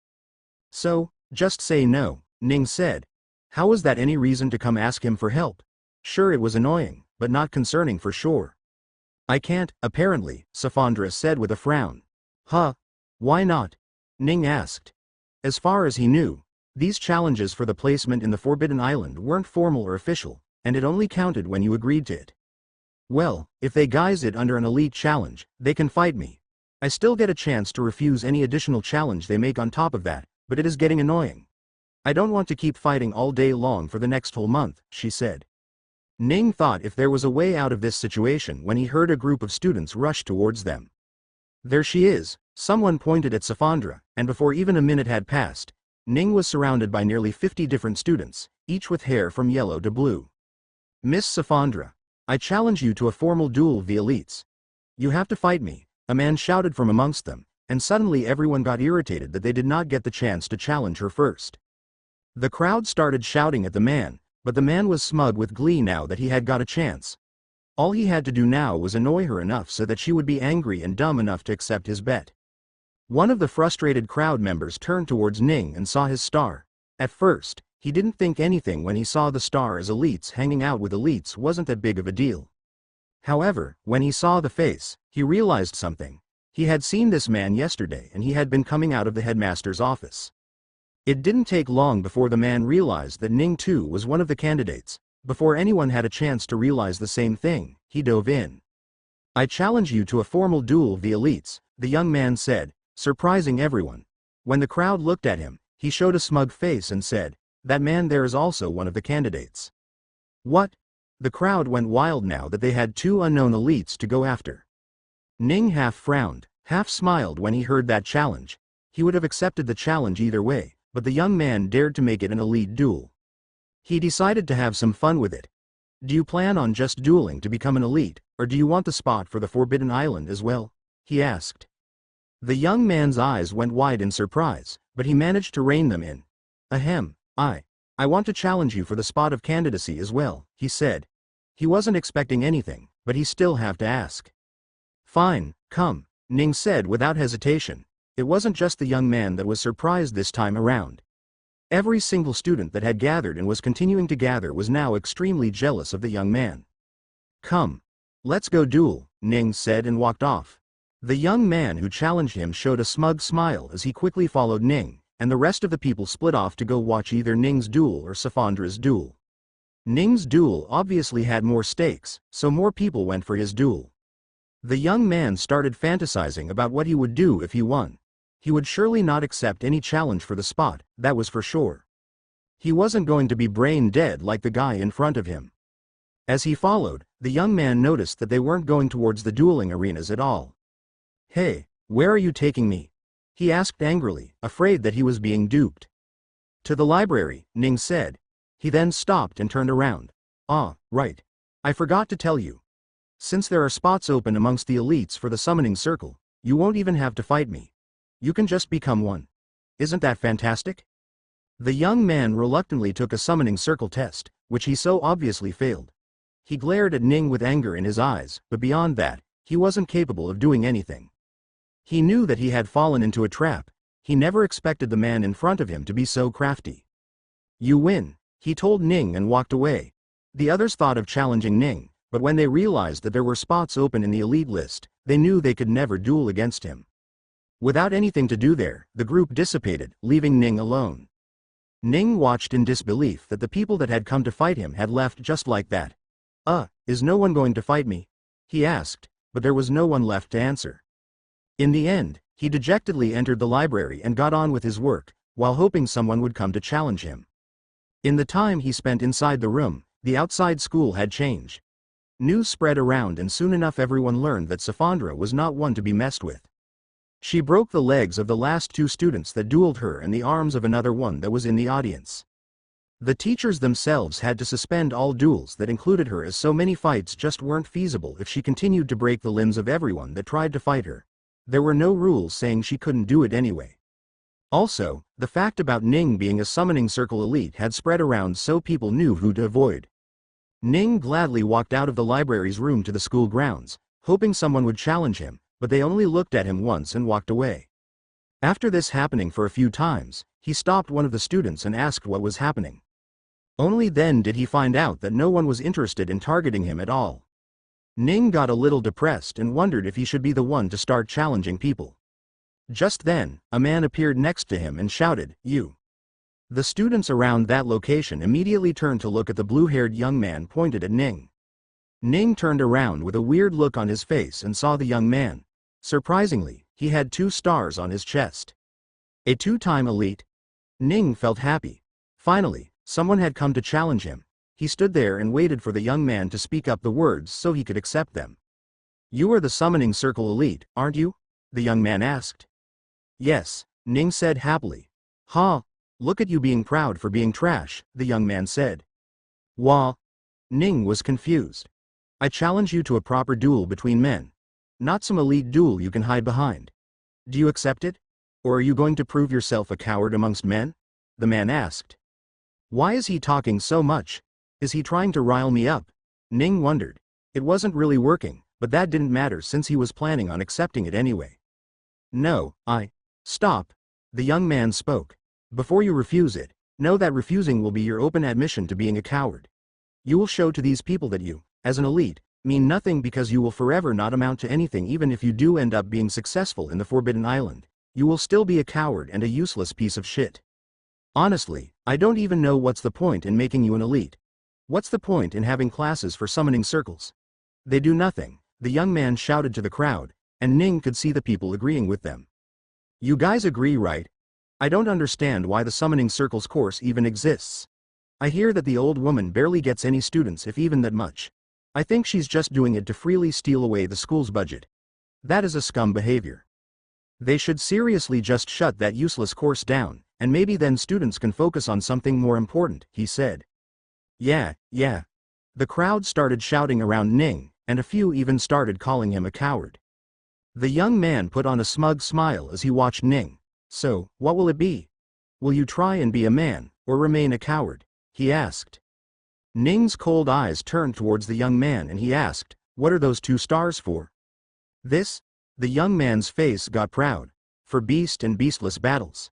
So, just say no, Ning said. How was that any reason to come ask him for help? Sure, it was annoying, but not concerning for sure. I can't, apparently, Safandra said with a frown. Huh? Why not? Ning asked. As far as he knew, these challenges for the placement in the Forbidden Island weren't formal or official, and it only counted when you agreed to it. Well, if they guise it under an elite challenge, they can fight me. I still get a chance to refuse any additional challenge they make on top of that, but it is getting annoying. I don't want to keep fighting all day long for the next whole month, she said. Ning thought if there was a way out of this situation when he heard a group of students rush towards them. There she is, someone pointed at Safandra, and before even a minute had passed, Ning was surrounded by nearly 50 different students, each with hair from yellow to blue. Miss Safandra, I challenge you to a formal duel of the elites. You have to fight me, a man shouted from amongst them, and suddenly everyone got irritated that they did not get the chance to challenge her first. The crowd started shouting at the man, but the man was smug with glee now that he had got a chance. All he had to do now was annoy her enough so that she would be angry and dumb enough to accept his bet. One of the frustrated crowd members turned towards Ning and saw his star. At first, he didn't think anything when he saw the star as elites hanging out with elites wasn't that big of a deal. However, when he saw the face, he realized something. He had seen this man yesterday and he had been coming out of the headmaster's office. It didn't take long before the man realized that Ning too was one of the candidates. Before anyone had a chance to realize the same thing, he dove in. I challenge you to a formal duel of the elites, the young man said, surprising everyone. When the crowd looked at him, he showed a smug face and said, that man there is also one of the candidates. What? The crowd went wild now that they had 2 unknown elites to go after. Ning half frowned, half smiled when he heard that challenge. He would have accepted the challenge either way, but the young man dared to make it an elite duel. He decided to have some fun with it. Do you plan on just dueling to become an elite, or do you want the spot for the Forbidden Island as well? He asked. The young man's eyes went wide in surprise, but he managed to rein them in. Ahem, I want to challenge you for the spot of candidacy as well, he said. He wasn't expecting anything, but he still have to ask. Fine, come, Ning said without hesitation. It wasn't just the young man that was surprised this time around. Every single student that had gathered and was continuing to gather was now extremely jealous of the young man. Come. Let's go duel, Ning said and walked off. The young man who challenged him showed a smug smile as he quickly followed Ning, and the rest of the people split off to go watch either Ning's duel or Safandra's duel. Ning's duel obviously had more stakes, so more people went for his duel. The young man started fantasizing about what he would do if he won. He would surely not accept any challenge for the spot, that was for sure. He wasn't going to be brain dead like the guy in front of him. As he followed, the young man noticed that they weren't going towards the dueling arenas at all. Hey, where are you taking me? He asked angrily, afraid that he was being duped. To the library, Ning said. He then stopped and turned around. Ah, right. I forgot to tell you. Since there are spots open amongst the elites for the summoning circle, you won't even have to fight me. You can just become one. Isn't that fantastic? The young man reluctantly took a summoning circle test, which he so obviously failed. He glared at Ning with anger in his eyes, but beyond that, he wasn't capable of doing anything. He knew that he had fallen into a trap. He never expected the man in front of him to be so crafty. You win, he told Ning and walked away. The others thought of challenging Ning, but when they realized that there were spots open in the elite list, they knew they could never duel against him. Without anything to do there, the group dissipated, leaving Ning alone. Ning watched in disbelief that the people that had come to fight him had left just like that. Is no one going to fight me? He asked, but there was no one left to answer. In the end, he dejectedly entered the library and got on with his work, while hoping someone would come to challenge him. In the time he spent inside the room, the outside school had changed. News spread around and soon enough everyone learned that Safandra was not one to be messed with. She broke the legs of the last two students that dueled her and the arms of another one that was in the audience. The teachers themselves had to suspend all duels that included her, as so many fights just weren't feasible if she continued to break the limbs of everyone that tried to fight her. There were no rules saying she couldn't do it anyway. Also, the fact about Ning being a summoning circle elite had spread around, so people knew who to avoid. Ning gladly walked out of the library's room to the school grounds, hoping someone would challenge him, but they only looked at him once and walked away. After this happening for a few times, he stopped one of the students and asked what was happening. Only then did he find out that no one was interested in targeting him at all. Ning got a little depressed and wondered if he should be the one to start challenging people. Just then, a man appeared next to him and shouted, "You!" The students around that location immediately turned to look at the blue-haired young man pointed at Ning. Ning turned around with a weird look on his face and saw the young man. Surprisingly, he had 2 stars on his chest. A 2-time elite? Ning felt happy. Finally, someone had come to challenge him. He stood there and waited for the young man to speak up the words so he could accept them. You are the summoning circle elite, aren't you? The young man asked. Yes, Ning said happily. Ha! Look at you being proud for being trash, the young man said. Wah! Ning was confused. I challenge you to a proper duel between men. Not some elite duel you can hide behind. Do you accept it? Or are you going to prove yourself a coward amongst men? The man asked. Why is he talking so much? Is he trying to rile me up? Ning wondered. It wasn't really working, but that didn't matter since he was planning on accepting it anyway. No, Stop. The young man spoke. Before you refuse it, know that refusing will be your open admission to being a coward. You will show to these people that you, as an elite, mean nothing, because you will forever not amount to anything. Even if you do end up being successful in the Forbidden Island, you will still be a coward and a useless piece of shit. Honestly, I don't even know what's the point in making you an elite. What's the point in having classes for summoning circles? They do nothing, the young man shouted to the crowd, and Ning could see the people agreeing with them. You guys agree, right? I don't understand why the summoning circles course even exists. I hear that the old woman barely gets any students, if even that much. I think she's just doing it to freely steal away the school's budget. That is a scum behavior. They should seriously just shut that useless course down, and maybe then students can focus on something more important, he said. Yeah. The crowd started shouting around Ning, and a few even started calling him a coward. The young man put on a smug smile as he watched Ning. So, what will it be? Will you try and be a man, or remain a coward? He asked. Ning's cold eyes turned towards the young man and he asked, what are those 2 stars for? This? The young man's face got proud. For beast and beastless battles.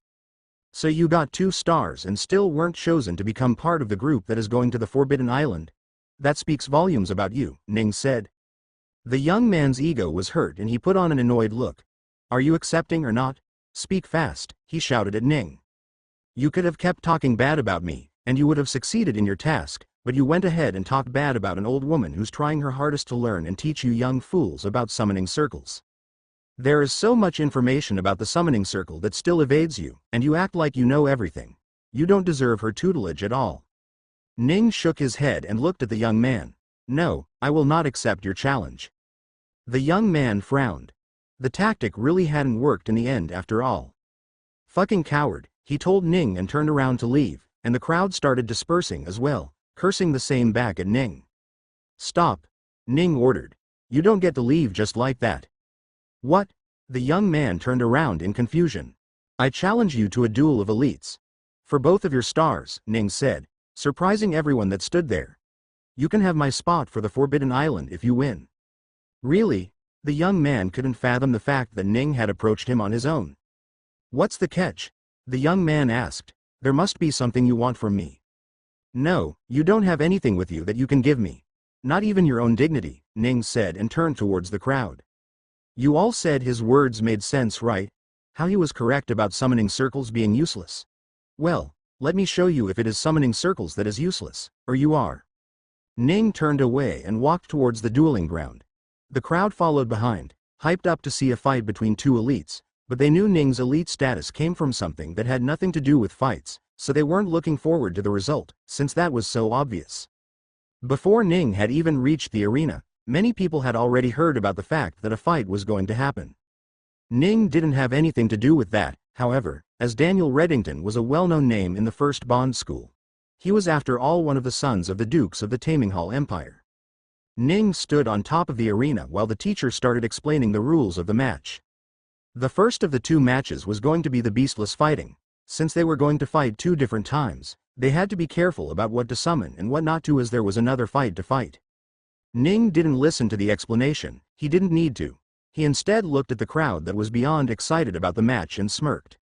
So you got 2 stars and still weren't chosen to become part of the group that is going to the Forbidden Island? That speaks volumes about you, Ning said. The young man's ego was hurt and he put on an annoyed look. Are you accepting or not? Speak fast, he shouted at Ning. You could have kept talking bad about me, and you would have succeeded in your task, but you went ahead and talked bad about an old woman who's trying her hardest to learn and teach you young fools about summoning circles. There is so much information about the summoning circle that still evades you, and you act like you know everything. You don't deserve her tutelage at all. Ning shook his head and looked at the young man. No, I will not accept your challenge. The young man frowned. The tactic really hadn't worked in the end after all. Fucking coward, he told Ning and turned around to leave, and the crowd started dispersing as well, cursing the same back at Ning. Stop, Ning ordered. You don't get to leave just like that. What? The young man turned around in confusion. I challenge you to a duel of elites. For both of your stars, Ning said, surprising everyone that stood there. You can have my spot for the Forbidden Island if you win. Really? The young man couldn't fathom the fact that Ning had approached him on his own. What's the catch? The young man asked. There must be something you want from me. No, you don't have anything with you that you can give me. Not even your own dignity, Ning said and turned towards the crowd. You all said his words made sense, right? How he was correct about summoning circles being useless. Well, let me show you if it is summoning circles that is useless, or you are. Ning turned away and walked towards the dueling ground. The crowd followed behind, hyped up to see a fight between 2 elites, but they knew Ning's elite status came from something that had nothing to do with fights, so they weren't looking forward to the result, since that was so obvious. Before Ning had even reached the arena, many people had already heard about the fact that a fight was going to happen. Ning didn't have anything to do with that, however, as Daniel Reddington was a well-known name in the First Bond School. He was after all one of the sons of the Dukes of the Taminghal Empire. Ning stood on top of the arena while the teacher started explaining the rules of the match. The first of the 2 matches was going to be the beastless fighting. Since they were going to fight 2 different times, they had to be careful about what to summon and what not to, as there was another fight to fight. Ning didn't listen to the explanation. He didn't need to. He instead looked at the crowd that was beyond excited about the match and smirked.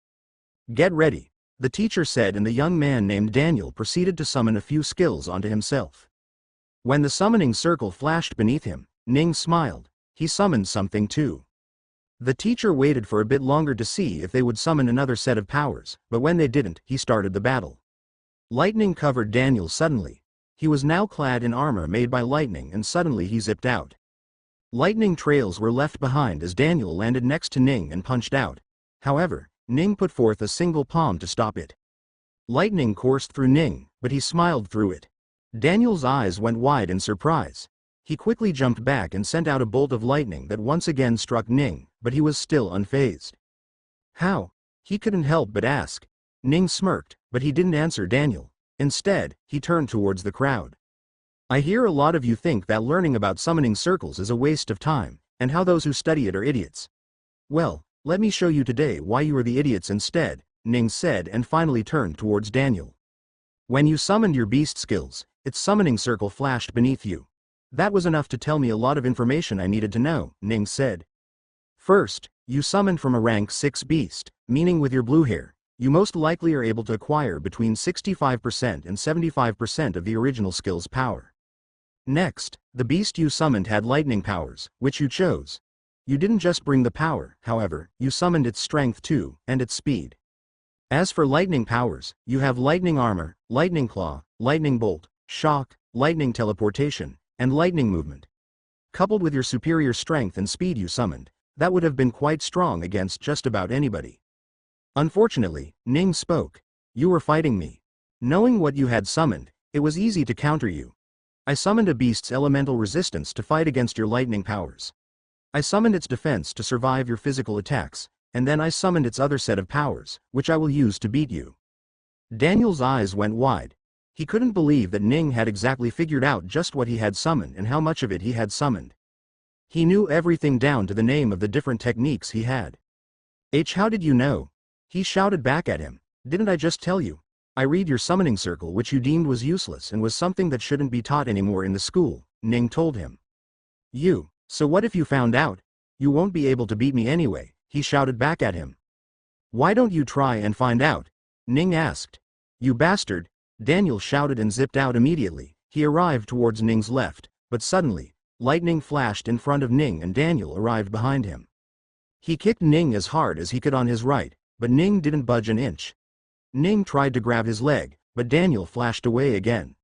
Get ready, the teacher said, and the young man named Daniel proceeded to summon a few skills onto himself. When the summoning circle flashed beneath him, Ning smiled. He summoned something too. The teacher waited for a bit longer to see if they would summon another set of powers, but when they didn't, he started the battle. Lightning covered Daniel suddenly. He was now clad in armor made by lightning, and suddenly he zipped out. Lightning trails were left behind as Daniel landed next to Ning and punched out. However, Ning put forth a single palm to stop it. Lightning coursed through Ning, but he smiled through it. Daniel's eyes went wide in surprise. He quickly jumped back and sent out a bolt of lightning that once again struck Ning, but he was still unfazed. How? He couldn't help but ask. Ning smirked, but he didn't answer Daniel. Instead, he turned towards the crowd. I hear a lot of you think that learning about summoning circles is a waste of time, and how those who study it are idiots. Well, let me show you today why you are the idiots instead, Ning said and finally turned towards Daniel. When you summoned your beast skills, its summoning circle flashed beneath you. That was enough to tell me a lot of information I needed to know, Ning said. First, you summoned from a rank 6 beast, meaning with your blue hair, you most likely are able to acquire between 65% and 75% of the original skill's power. Next, the beast you summoned had lightning powers, which you chose. You didn't just bring the power, however, you summoned its strength too, and its speed. As for lightning powers, you have lightning armor, lightning claw, lightning bolt, shock, lightning teleportation, and lightning movement. Coupled with your superior strength and speed you summoned, that would have been quite strong against just about anybody. Unfortunately, Ning spoke. You were fighting me. Knowing what you had summoned, it was easy to counter you. I summoned a beast's elemental resistance to fight against your lightning powers. I summoned its defense to survive your physical attacks, and then I summoned its other set of powers, which I will use to beat you. Daniel's eyes went wide. He couldn't believe that Ning had exactly figured out just what he had summoned and how much of it he had summoned. He knew everything down to the name of the different techniques he had. How did you know? He shouted back at him. Didn't I just tell you? I read your summoning circle, which you deemed was useless and was something that shouldn't be taught anymore in the school, Ning told him. So what if you found out? You won't be able to beat me anyway, he shouted back at him. Why don't you try and find out? Ning asked. You bastard, Daniel shouted and zipped out immediately. He arrived towards Ning's left, but suddenly, lightning flashed in front of Ning and Daniel arrived behind him. He kicked Ning as hard as he could on his right, but Ning didn't budge an inch. Ning tried to grab his leg, but Daniel flashed away again.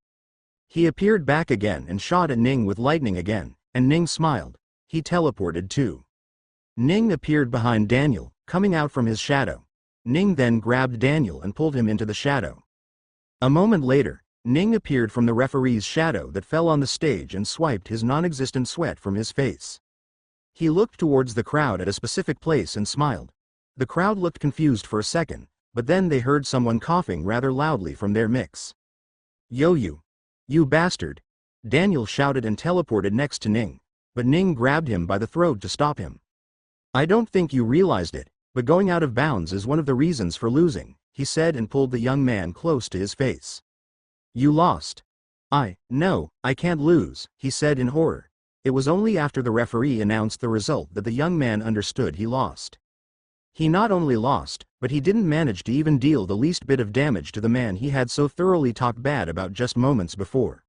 He appeared back again and shot at Ning with lightning again, and Ning smiled. He teleported too. Ning appeared behind Daniel, coming out from his shadow. Ning then grabbed Daniel and pulled him into the shadow. A moment later, Ning appeared from the referee's shadow that fell on the stage and swiped his non-existent sweat from his face. He looked towards the crowd at a specific place and smiled. The crowd looked confused for a second, but then they heard someone coughing rather loudly from their mix. Yo you bastard! Daniel shouted and teleported next to Ning, but Ning grabbed him by the throat to stop him. I don't think you realized it, but going out of bounds is one of the reasons for losing, he said and pulled the young man close to his face. You lost. No, I can't lose, he said in horror. It was only after the referee announced the result that the young man understood he lost. He not only lost, but he didn't manage to even deal the least bit of damage to the man he had so thoroughly talked bad about just moments before.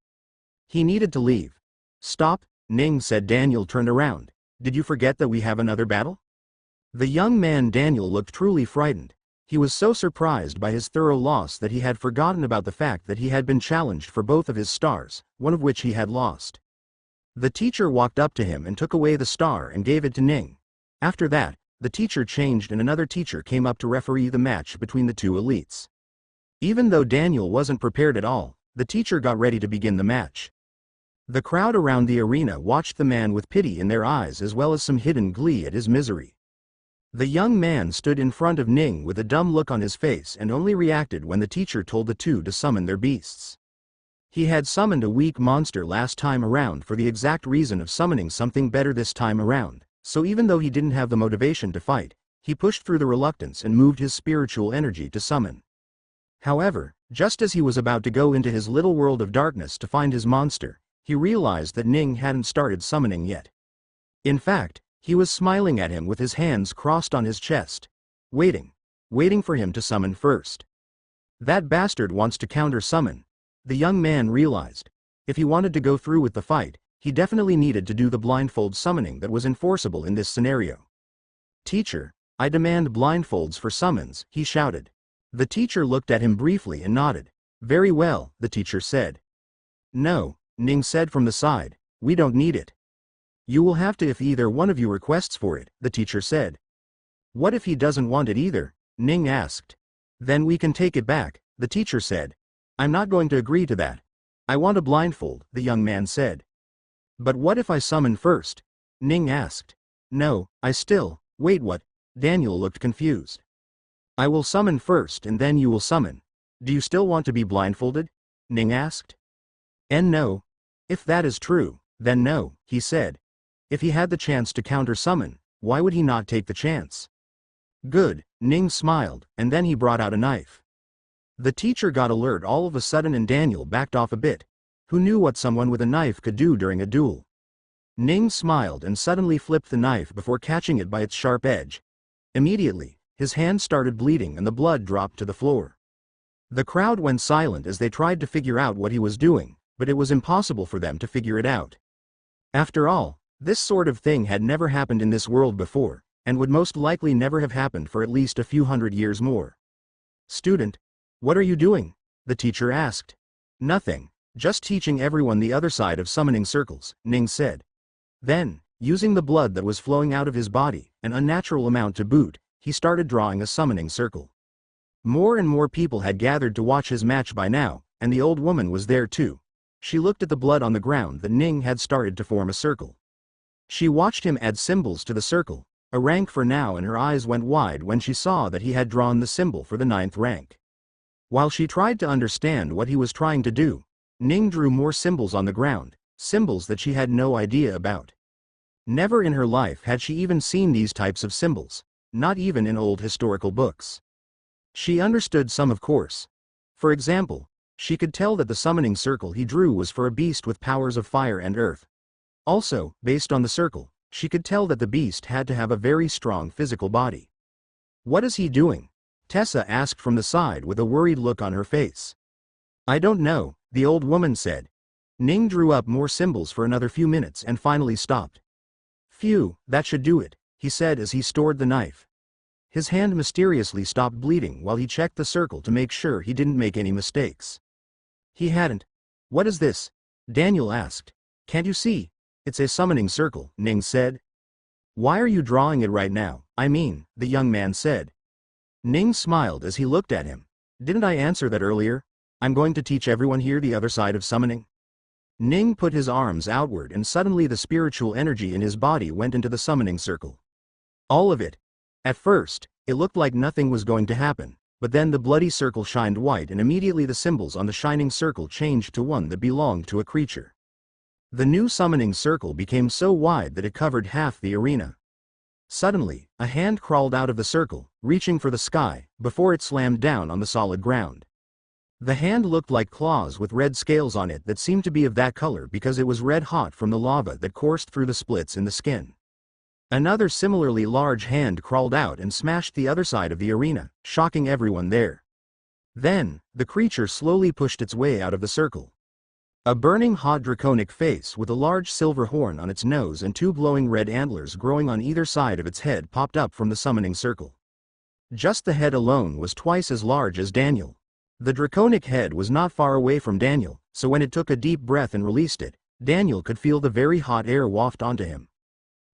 He needed to leave. Stop, Ning said. Daniel turned around. Did you forget that we have another battle? The young man Daniel looked truly frightened. He was so surprised by his thorough loss that he had forgotten about the fact that he had been challenged for both of his stars, one of which he had lost. The teacher walked up to him and took away the star and gave it to Ning. After that, the teacher changed and another teacher came up to referee the match between the two elites. Even though Daniel wasn't prepared at all, the teacher got ready to begin the match. The crowd around the arena watched the man with pity in their eyes as well as some hidden glee at his misery. The young man stood in front of Ning with a dumb look on his face and only reacted when the teacher told the two to summon their beasts. He had summoned a weak monster last time around for the exact reason of summoning something better this time around, so even though he didn't have the motivation to fight, he pushed through the reluctance and moved his spiritual energy to summon. However, just as he was about to go into his little world of darkness to find his monster, he realized that Ning hadn't started summoning yet. In fact, he was smiling at him with his hands crossed on his chest, waiting for him to summon first. That bastard wants to counter-summon. The young man realized. If he wanted to go through with the fight, he definitely needed to do the blindfold summoning that was enforceable in this scenario. Teacher, I demand blindfolds for summons, he shouted. The teacher looked at him briefly and nodded. Very well, the teacher said. No, Ning said from the side, we don't need it. You will have to if either one of you requests for it, the teacher said. What if he doesn't want it either? Ning asked. Then we can take it back, the teacher said. I'm not going to agree to that. I want a blindfold, the young man said. But what if I summon first? Ning asked. No, wait what? Daniel looked confused. I will summon first and then you will summon. Do you still want to be blindfolded? Ning asked. And no. If that is true, then no, he said. If he had the chance to counter-summon, why would he not take the chance? Good, Ning smiled, and then he brought out a knife. The teacher got alert all of a sudden and Daniel backed off a bit. Who knew what someone with a knife could do during a duel? Ning smiled and suddenly flipped the knife before catching it by its sharp edge. Immediately, his hand started bleeding and the blood dropped to the floor. The crowd went silent as they tried to figure out what he was doing, but it was impossible for them to figure it out. After all, this sort of thing had never happened in this world before, and would most likely never have happened for at least a few hundred years more. Student, what are you doing? The teacher asked. Nothing, just teaching everyone the other side of summoning circles, Ning said. Then, using the blood that was flowing out of his body, an unnatural amount to boot, he started drawing a summoning circle. More and more people had gathered to watch his match by now, and the old woman was there too. She looked at the blood on the ground that Ning had started to form a circle. She watched him add symbols to the circle, A rank for now, and her eyes went wide when she saw that he had drawn the symbol for the 9th rank. While she tried to understand what he was trying to do, Ning drew more symbols on the ground, symbols that she had no idea about. Never in her life had she even seen these types of symbols, not even in old historical books. She understood some, of course. For example, she could tell that the summoning circle he drew was for a beast with powers of fire and earth. Also, based on the circle, she could tell that the beast had to have a very strong physical body. "What is he doing?" Tessa asked from the side with a worried look on her face. "I don't know," the old woman said. Ning drew up more symbols for another few minutes and finally stopped. "Phew, that should do it," he said as he stored the knife. His hand mysteriously stopped bleeding while he checked the circle to make sure he didn't make any mistakes. He hadn't. "What is this?" Daniel asked. "Can't you see? It's a summoning circle," Ning said. "Why are you drawing it right now? I mean," the young man said. Ning smiled as he looked at him. "Didn't I answer that earlier? I'm going to teach everyone here the other side of summoning." Ning put his arms outward and suddenly the spiritual energy in his body went into the summoning circle. All of it. At first, it looked like nothing was going to happen, but then the bloody circle shined white and immediately the symbols on the shining circle changed to one that belonged to a creature. The new summoning circle became so wide that it covered half the arena. Suddenly, a hand crawled out of the circle, reaching for the sky, before it slammed down on the solid ground. The hand looked like claws with red scales on it that seemed to be of that color because it was red hot from the lava that coursed through the splits in the skin. Another similarly large hand crawled out and smashed the other side of the arena, shocking everyone there. Then, the creature slowly pushed its way out of the circle. A burning hot draconic face with a large silver horn on its nose and two glowing red antlers growing on either side of its head popped up from the summoning circle. Just the head alone was twice as large as Daniel. The draconic head was not far away from Daniel, so when it took a deep breath and released it, Daniel could feel the very hot air waft onto him.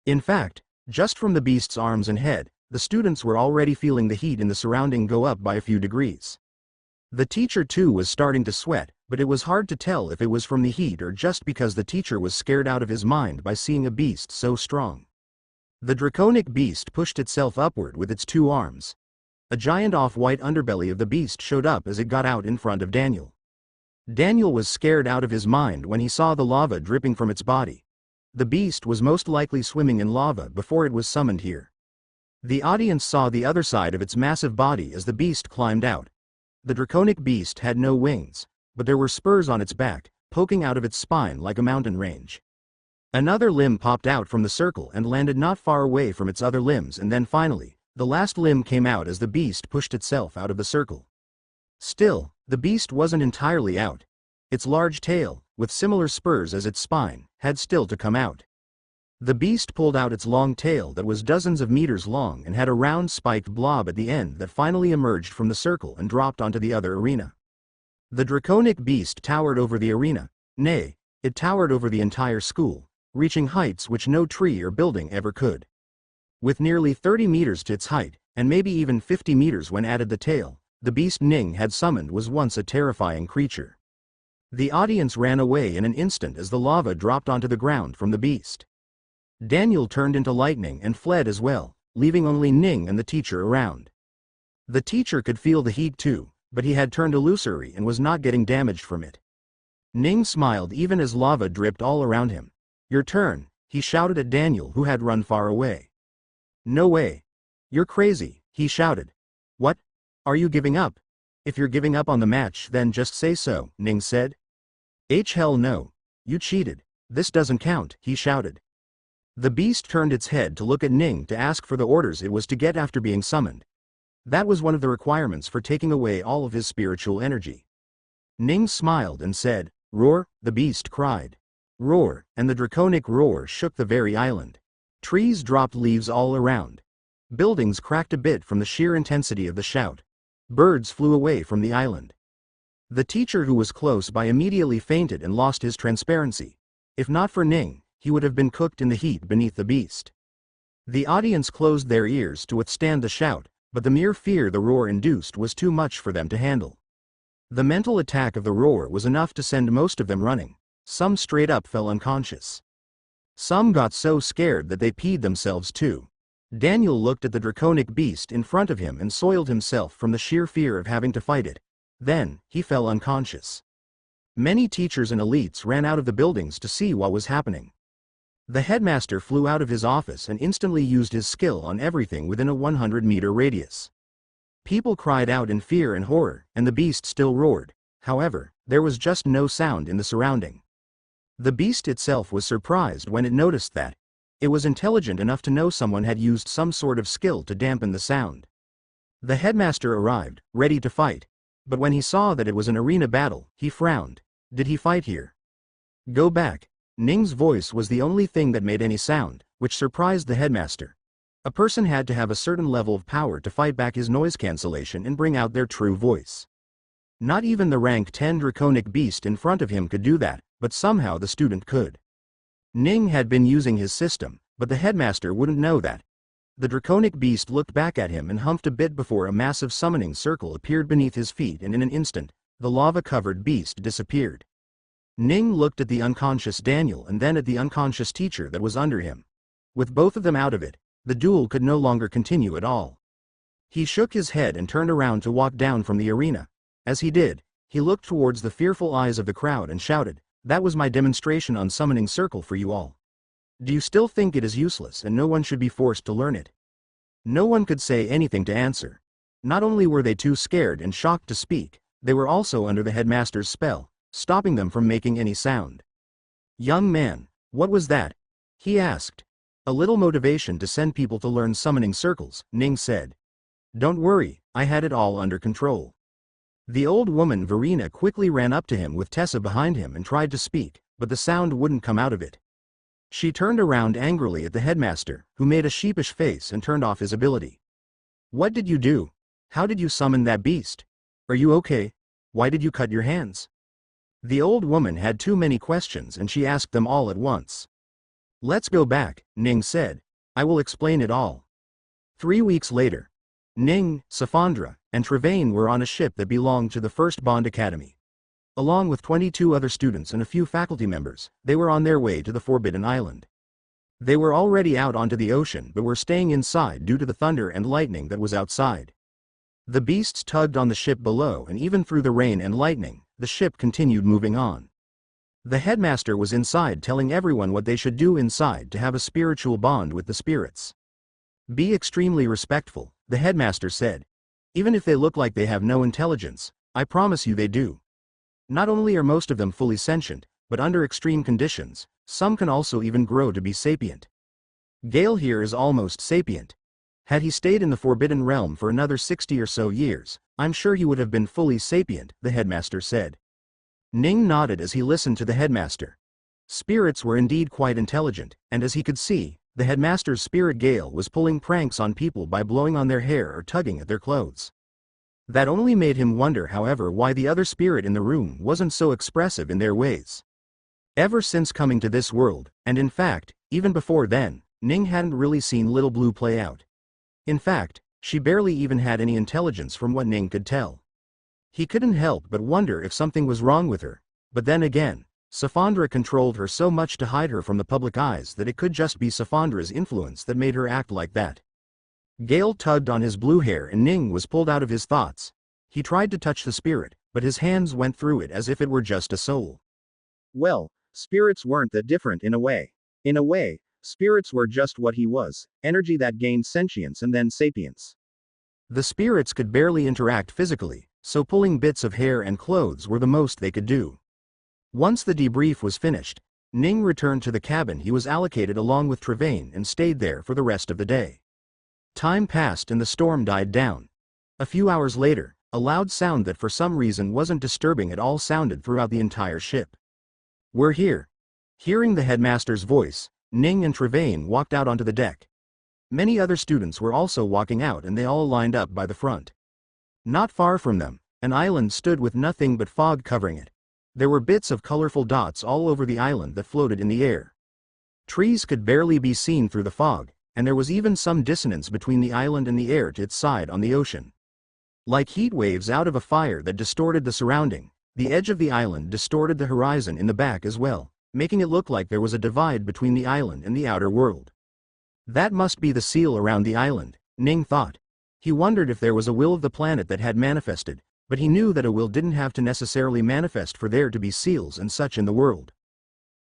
In fact, just from the beast's arms and head, the students were already feeling the heat in the surrounding go up by a few degrees. The teacher too was starting to sweat, but it was hard to tell if it was from the heat or just because the teacher was scared out of his mind by seeing a beast so strong. The draconic beast pushed itself upward with its two arms. A giant off-white underbelly of the beast showed up as it got out in front of Daniel. Daniel was scared out of his mind when he saw the lava dripping from its body. The beast was most likely swimming in lava before it was summoned here. The audience saw the other side of its massive body as the beast climbed out. The draconic beast had no wings, but there were spurs on its back, poking out of its spine like a mountain range. Another limb popped out from the circle and landed not far away from its other limbs, and then finally, the last limb came out as the beast pushed itself out of the circle. Still, the beast wasn't entirely out. Its large tail, with similar spurs as its spine, had still to come out. The beast pulled out its long tail that was dozens of meters long and had a round spiked blob at the end that finally emerged from the circle and dropped onto the other arena. The draconic beast towered over the arena, nay, it towered over the entire school, reaching heights which no tree or building ever could. With nearly 30 meters to its height, and maybe even 50 meters when added the tail, the beast Ning had summoned was once a terrifying creature. The audience ran away in an instant as the lava dropped onto the ground from the beast. Daniel turned into lightning and fled as well, leaving only Ning and the teacher around. The teacher could feel the heat too, but he had turned illusory and was not getting damaged from it. Ning smiled even as lava dripped all around him. "Your turn," he shouted at Daniel who had run far away. "No way. You're crazy," he shouted. "What? Are you giving up? If you're giving up on the match then just say so," Ning said. Hell no. You cheated. This doesn't count," he shouted. The beast turned its head to look at Ning to ask for the orders it was to get after being summoned. That was one of the requirements for taking away all of his spiritual energy. Ning smiled and said, "Roar," the beast cried. Roar, and the draconic roar shook the very island. Trees dropped leaves all around. Buildings cracked a bit from the sheer intensity of the shout. Birds flew away from the island. The teacher who was close by immediately fainted and lost his transparency. If not for Ning, he would have been cooked in the heat beneath the beast. The audience closed their ears to withstand the shout, but the mere fear the roar induced was too much for them to handle. The mental attack of the roar was enough to send most of them running. Some straight up fell unconscious. Some got so scared that they peed themselves too. Daniel looked at the draconic beast in front of him and soiled himself from the sheer fear of having to fight it. Then, he fell unconscious. Many teachers and elites ran out of the buildings to see what was happening. The headmaster flew out of his office and instantly used his skill on everything within a 100-meter radius. People cried out in fear and horror, and the beast still roared. However, there was just no sound in the surrounding. The beast itself was surprised when it noticed that it was intelligent enough to know someone had used some sort of skill to dampen the sound. The headmaster arrived, ready to fight. But when he saw that it was an arena battle, he frowned. Did he fight here? Go back. Ning's voice was the only thing that made any sound, which surprised the headmaster. A person had to have a certain level of power to fight back his noise cancellation and bring out their true voice. Not even the rank 10 draconic beast in front of him could do that, but somehow the student could. Ning had been using his system, but the headmaster wouldn't know that. The draconic beast looked back at him and humped a bit before a massive summoning circle appeared beneath his feet, and in an instant, the lava-covered beast disappeared. Ning looked at the unconscious Daniel and then at the unconscious teacher that was under him. With both of them out of it, the duel could no longer continue at all. He shook his head and turned around to walk down from the arena. As he did, he looked towards the fearful eyes of the crowd and shouted, "That was my demonstration on summoning circle for you all. Do you still think it is useless and no one should be forced to learn it?" No one could say anything to answer. Not only were they too scared and shocked to speak, they were also under the headmaster's spell, stopping them from making any sound. "Young man, what was that?" he asked. "A little motivation to send people to learn summoning circles," Ning said. "Don't worry, I had it all under control." The old woman Verena quickly ran up to him with Tessa behind him and tried to speak, but the sound wouldn't come out of it. She turned around angrily at the headmaster, who made a sheepish face and turned off his ability. "What did you do? How did you summon that beast? Are you okay? Why did you cut your hands?" The old woman had too many questions and she asked them all at once. "Let's go back," Ning said. "I will explain it all." 3 weeks later, Ning, Safandra, and Trevain were on a ship that belonged to the First Bond Academy. Along with 22 other students and a few faculty members, they were on their way to the Forbidden Island. They were already out onto the ocean but were staying inside due to the thunder and lightning that was outside. The beasts tugged on the ship below, and even through the rain and lightning, the ship continued moving on. The headmaster was inside telling everyone what they should do inside to have a spiritual bond with the spirits. "Be extremely respectful," the headmaster said. "Even if they look like they have no intelligence, I promise you they do. Not only are most of them fully sentient, but under extreme conditions, some can also even grow to be sapient. Gale here is almost sapient. Had he stayed in the Forbidden Realm for another 60 or so years, I'm sure he would have been fully sapient," the headmaster said. Ning nodded as he listened to the headmaster. Spirits were indeed quite intelligent, and as he could see, the headmaster's spirit Gale was pulling pranks on people by blowing on their hair or tugging at their clothes. That only made him wonder, however, why the other spirit in the room wasn't so expressive in their ways. Ever since coming to this world, and in fact, even before then, Ning hadn't really seen Little Blue play out. In fact, she barely even had any intelligence from what Ning could tell. He couldn't help but wonder if something was wrong with her, but then again, Safandra controlled her so much to hide her from the public eyes that it could just be Safandra's influence that made her act like that. Gale tugged on his blue hair and Ning was pulled out of his thoughts. He tried to touch the spirit, but his hands went through it as if it were just a soul. Well, spirits weren't that different in a way. In a way, spirits were just what he was, energy that gained sentience and then sapience. The spirits could barely interact physically, so pulling bits of hair and clothes were the most they could do. Once the debrief was finished, Ning returned to the cabin he was allocated along with Trevain and stayed there for the rest of the day. Time passed and the storm died down. A few hours later, a loud sound that for some reason wasn't disturbing at all sounded throughout the entire ship. "We're here." Hearing the headmaster's voice, Ning and Trevain walked out onto the deck. Many other students were also walking out and they all lined up by the front. Not far from them, an island stood with nothing but fog covering it. There were bits of colorful dots all over the island that floated in the air. Trees could barely be seen through the fog, and there was even some dissonance between the island and the air to its side on the ocean. Like heat waves out of a fire that distorted the surrounding, the edge of the island distorted the horizon in the back as well, making it look like there was a divide between the island and the outer world. That must be the seal around the island, Ning thought. He wondered if there was a will of the planet that had manifested, but he knew that a will didn't have to necessarily manifest for there to be seals and such in the world.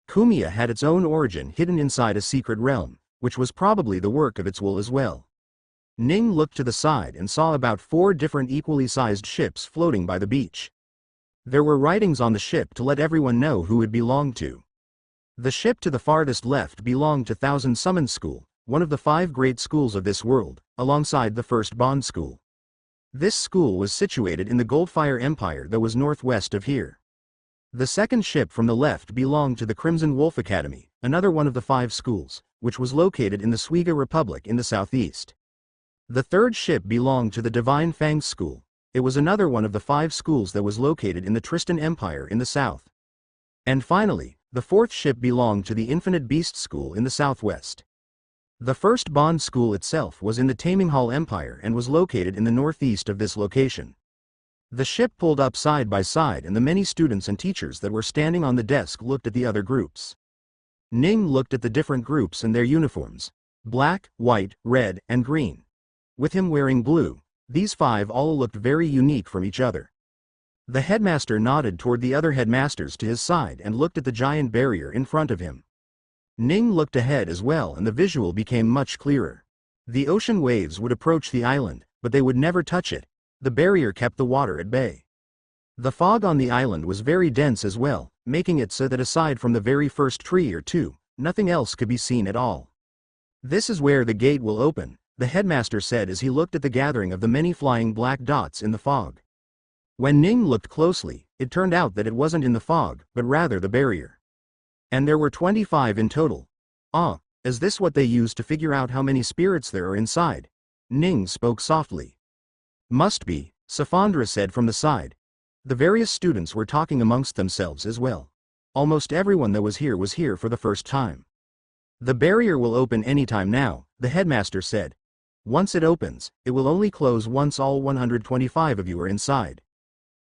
Kumiya had its own origin hidden inside a secret realm, which was probably the work of its will as well. Ning looked to the side and saw about 4 different equally sized ships floating by the beach. There were writings on the ship to let everyone know who it belonged to. The ship to the farthest left belonged to Thousand Summon School, one of the 5 great schools of this world, alongside the first Bond School. This school was situated in the Goldfire Empire that was northwest of here. The second ship from the left belonged to the Crimson Wolf Academy, another one of the 5 schools, which was located in the Suiga Republic in the southeast. The third ship belonged to the Divine Fangs School. It was another one of the 5 schools that was located in the Tristan Empire in the south. And finally, the fourth ship belonged to the Infinite Beast School in the southwest. The first Bond School itself was in the Taming Hall Empire and was located in the northeast of this location. The ship pulled up side by side and the many students and teachers that were standing on the desk looked at the other groups. Ning looked at the different groups and their uniforms. Black, white, red, and green. With him wearing blue, these 5 all looked very unique from each other. The headmaster nodded toward the other headmasters to his side and looked at the giant barrier in front of him. Ning looked ahead as well and the visual became much clearer. The ocean waves would approach the island, but they would never touch it. The barrier kept the water at bay. The fog on the island was very dense as well, making it so that aside from the very first tree or 2, nothing else could be seen at all. This is where the gate will open, the headmaster said as he looked at the gathering of the many flying black dots in the fog. When Ning looked closely, it turned out that it wasn't in the fog, but rather the barrier. And there were 25 in total. Ah, is this what they use to figure out how many spirits there are inside? Ning spoke softly. Must be, Safandra said from the side. The various students were talking amongst themselves as well. Almost everyone that was here for the first time. The barrier will open anytime now, the headmaster said. Once it opens, it will only close once all 125 of you are inside.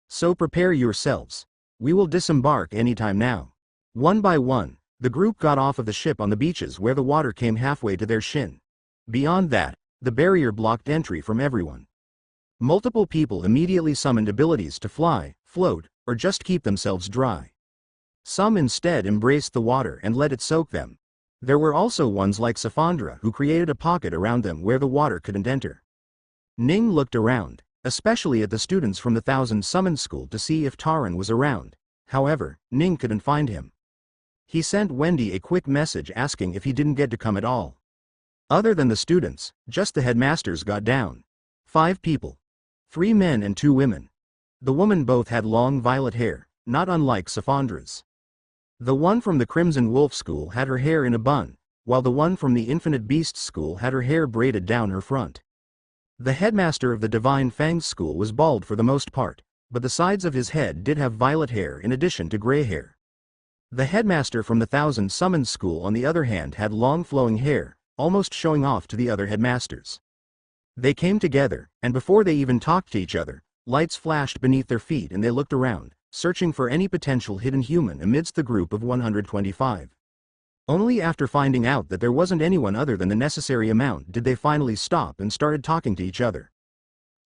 So prepare yourselves. We will disembark anytime now. One by one, the group got off of the ship on the beaches where the water came halfway to their shin. Beyond that, the barrier blocked entry from everyone. Multiple people immediately summoned abilities to fly, float, or just keep themselves dry. Some instead embraced the water and let it soak them. There were also ones like Safandra who created a pocket around them where the water couldn't enter. Ning looked around, especially at the students from the Thousand Summon School to see if Taran was around. However, Ning couldn't find him. He sent Wendy a quick message asking if he didn't get to come at all. Other than the students, just the headmasters got down. 5 people. 3 men and 2 women. The women both had long violet hair, not unlike Safandra's. The one from the Crimson Wolf School had her hair in a bun, while the one from the Infinite Beast School had her hair braided down her front. The headmaster of the Divine Fangs School was bald for the most part, but the sides of his head did have violet hair in addition to gray hair. The headmaster from the Thousand Summon School on the other hand had long flowing hair, almost showing off to the other headmasters. They came together, and before they even talked to each other, lights flashed beneath their feet and they looked around, searching for any potential hidden human amidst the group of 125. Only after finding out that there wasn't anyone other than the necessary amount did they finally stop and started talking to each other.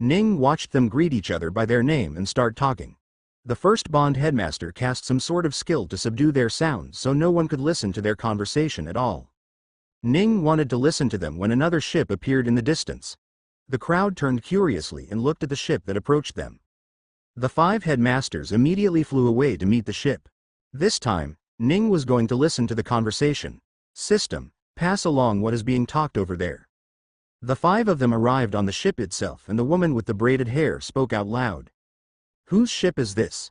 Ning watched them greet each other by their name and start talking. The first Bond headmaster cast some sort of skill to subdue their sounds so no one could listen to their conversation at all. Ning wanted to listen to them when another ship appeared in the distance. The crowd turned curiously and looked at the ship that approached them. The 5 headmasters immediately flew away to meet the ship. This time, Ning was going to listen to the conversation. System, pass along what is being talked over there. The 5 of them arrived on the ship itself and the woman with the braided hair spoke out loud. Whose ship is this?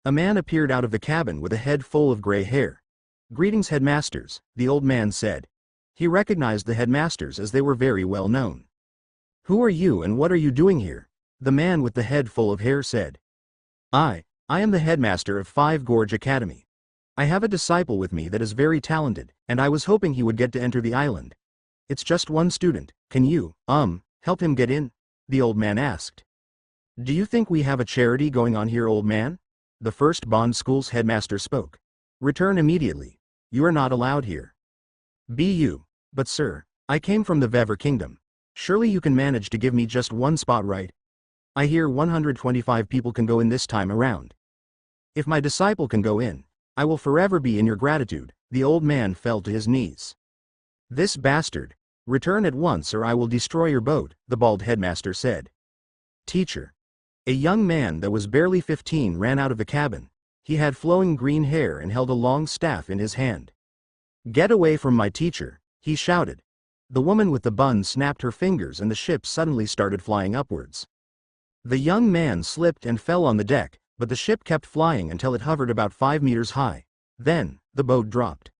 A man appeared out of the cabin with a head full of gray hair. Greetings headmasters, the old man said. He recognized the headmasters as they were very well known. Who are you and what are you doing here? The man with the head full of hair said. I am the headmaster of 5 Gorge Academy. I have a disciple with me that is very talented, and I was hoping he would get to enter the island. It's just one student, can you, help him get in? The old man asked. Do you think we have a charity going on here, old man? The first Bond School's headmaster spoke. Return immediately. You are not allowed here. Be you. But sir, I came from the Vever Kingdom. Surely you can manage to give me just one spot, right? I hear 125 people can go in this time around. If my disciple can go in, I will forever be in your gratitude." The old man fell to his knees. "This bastard! Return at once or I will destroy your boat," the bald headmaster said. "Teacher." A young man that was barely 15 ran out of the cabin. He had flowing green hair and held a long staff in his hand. "Get away from my teacher," he shouted. The woman with the bun snapped her fingers and the ship suddenly started flying upwards. The young man slipped and fell on the deck, but the ship kept flying until it hovered about 5 meters high. Then, the boat dropped.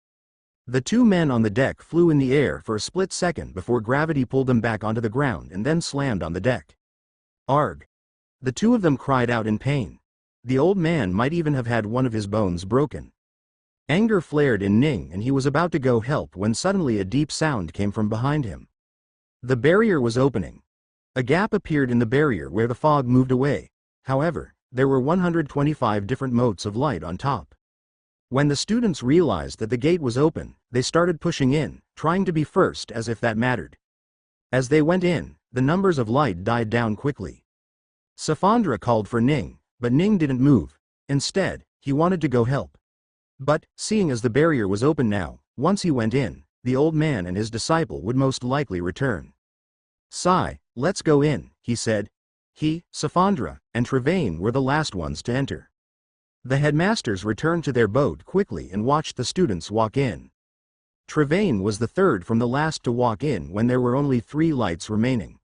The two men on the deck flew in the air for a split second before gravity pulled them back onto the ground and then slammed on the deck. Arg! The two of them cried out in pain. The old man might even have had one of his bones broken. Anger flared in Ning and he was about to go help when suddenly a deep sound came from behind him. The barrier was opening. A gap appeared in the barrier where the fog moved away. However, there were 125 different motes of light on top. When the students realized that the gate was open, they started pushing in, trying to be first as if that mattered. As they went in, the numbers of light died down quickly. Safandra called for Ning, but Ning didn't move. Instead, he wanted to go help. But, seeing as the barrier was open now, once he went in, the old man and his disciple would most likely return. "Sai, let's go in," he said. He, Safandra, and Trevain were the last ones to enter. The headmasters returned to their boat quickly and watched the students walk in. Trevain was the third from the last to walk in when there were only 3 lights remaining.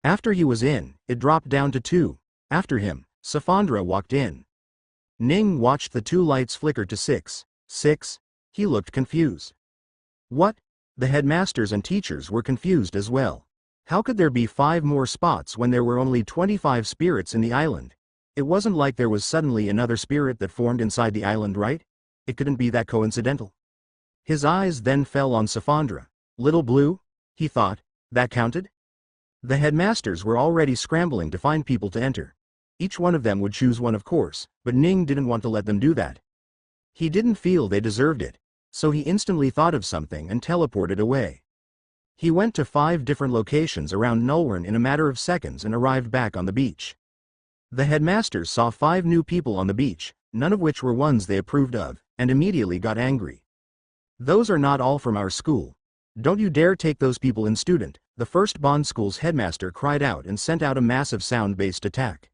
After he was in, it dropped down to 2. After him, Safandra walked in. Ning watched the 2 lights flicker to 6. 6? He looked confused. What? The headmasters and teachers were confused as well. How could there be 5 more spots when there were only 25 spirits in the island? It wasn't like there was suddenly another spirit that formed inside the island, right? It couldn't be that coincidental. His eyes then fell on Safandra. Little Blue? He thought. That counted? The headmasters were already scrambling to find people to enter. Each one of them would choose one, of course, but Ning didn't want to let them do that. He didn't feel they deserved it, so he instantly thought of something and teleported away. He went to 5 different locations around Nulwern in a matter of seconds and arrived back on the beach. The headmasters saw 5 new people on the beach, none of which were ones they approved of, and immediately got angry. "Those are not all from our school. Don't you dare take those people in, student," the first Bond School's headmaster cried out and sent out a massive sound-based attack.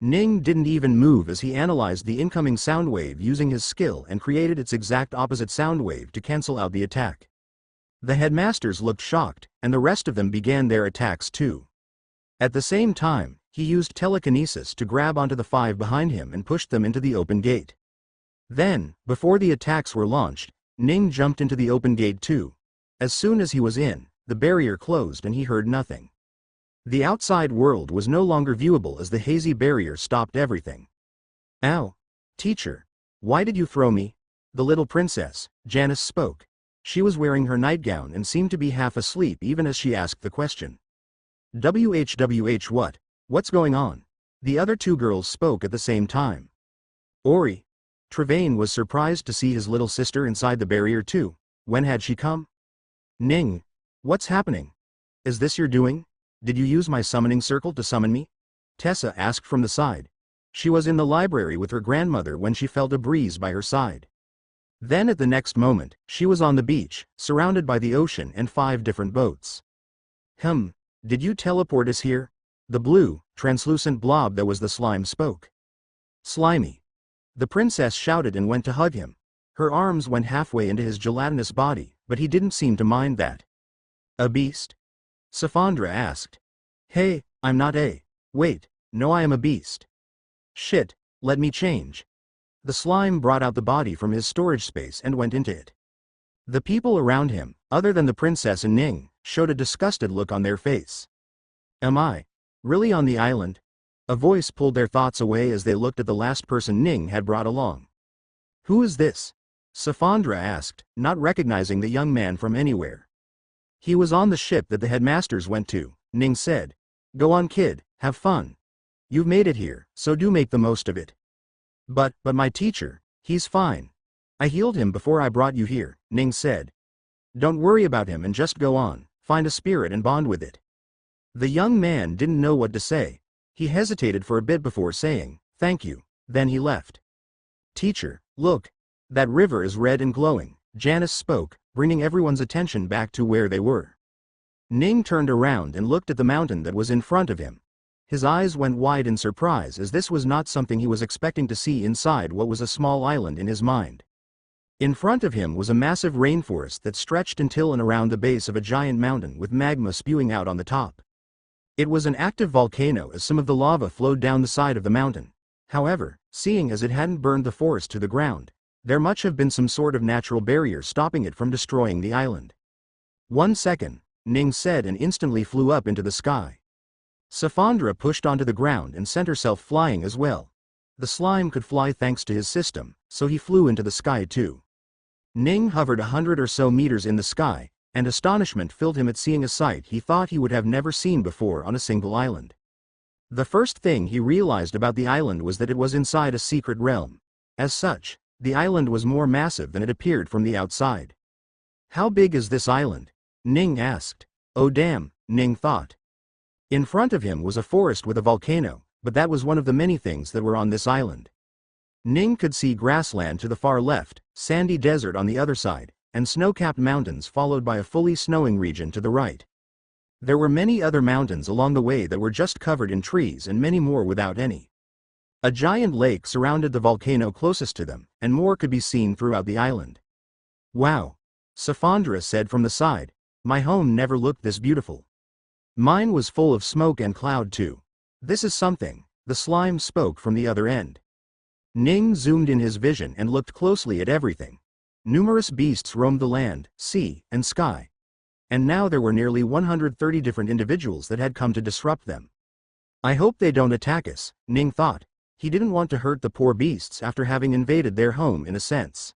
Ning didn't even move as he analyzed the incoming sound wave using his skill and created its exact opposite sound wave to cancel out the attack. The headmasters looked shocked, and the rest of them began their attacks too. At the same time, he used telekinesis to grab onto the 5 behind him and pushed them into the open gate. Then, before the attacks were launched, Ning jumped into the open gate too. As soon as he was in, the barrier closed and he heard nothing. The outside world was no longer viewable as the hazy barrier stopped everything. "Ow! Teacher! Why did you throw me?" The little princess, Janice, spoke. She was wearing her nightgown and seemed to be half asleep even as she asked the question. "WHWH what? What's going on?" The other 2 girls spoke at the same time. "Ori." Trevain was surprised to see his little sister inside the barrier too. When had she come? "Ning. What's happening? Is this your doing? Did you use my summoning circle to summon me?" Tessa asked from the side. She was in the library with her grandmother when she felt a breeze by her side. Then at the next moment, she was on the beach, surrounded by the ocean and 5 different boats. Did you teleport us here?" The blue, translucent blob that was the slime spoke. "Slimy." The princess shouted and went to hug him. Her arms went halfway into his gelatinous body, but he didn't seem to mind that. "A beast?" Safandra asked. "Hey, I'm not a. Wait, no, I am a beast." "Shit, let me change." The slime brought out the body from his storage space and went into it. The people around him, other than the princess and Ning, showed a disgusted look on their face. "Am I really on the island?" A voice pulled their thoughts away as they looked at the last person Ning had brought along. "Who is this?" Safandra asked, not recognizing the young man from anywhere. "He was on the ship that the headmasters went to," Ning said. "Go on, kid, have fun. You've made it here, so do make the most of it." But my teacher, he's fine. I healed him before I brought you here," Ning said. Don't worry about him and just go on, find a spirit and bond with it. The young man didn't know what to say. He hesitated for a bit before saying, thank you, then he left. Teacher, look. That river is red and glowing, Janice spoke, bringing everyone's attention back to where they were. Ning turned around and looked at the mountain that was in front of him. His eyes went wide in surprise as this was not something he was expecting to see inside what was a small island in his mind. In front of him was a massive rainforest that stretched until and around the base of a giant mountain with magma spewing out on the top. It was an active volcano as some of the lava flowed down the side of the mountain. However, seeing as it hadn't burned the forest to the ground, there must have been some sort of natural barrier stopping it from destroying the island. 1 second, Ning said and instantly flew up into the sky. Safandra pushed onto the ground and sent herself flying as well. The slime could fly thanks to his system, so he flew into the sky too. Ning hovered 100 or so meters in the sky, and astonishment filled him at seeing a sight he thought he would have never seen before on a single island. The first thing he realized about the island was that it was inside a secret realm. As such, the island was more massive than it appeared from the outside. How big is this island? Ning asked. Oh damn, Ning thought. In front of him was a forest with a volcano, but that was one of the many things that were on this island. Ning could see grassland to the far left, sandy desert on the other side, and snow-capped mountains followed by a fully snowing region to the right. There were many other mountains along the way that were just covered in trees and many more without any. A giant lake surrounded the volcano closest to them, and more could be seen throughout the island. Wow! Safandra said from the side, my home never looked this beautiful. Mine was full of smoke and cloud too. This is something, the slime spoke from the other end. Ning zoomed in his vision and looked closely at everything. Numerous beasts roamed the land, sea, and sky. And now there were nearly 130 different individuals that had come to disrupt them. I hope they don't attack us, Ning thought. He didn't want to hurt the poor beasts after having invaded their home in a sense.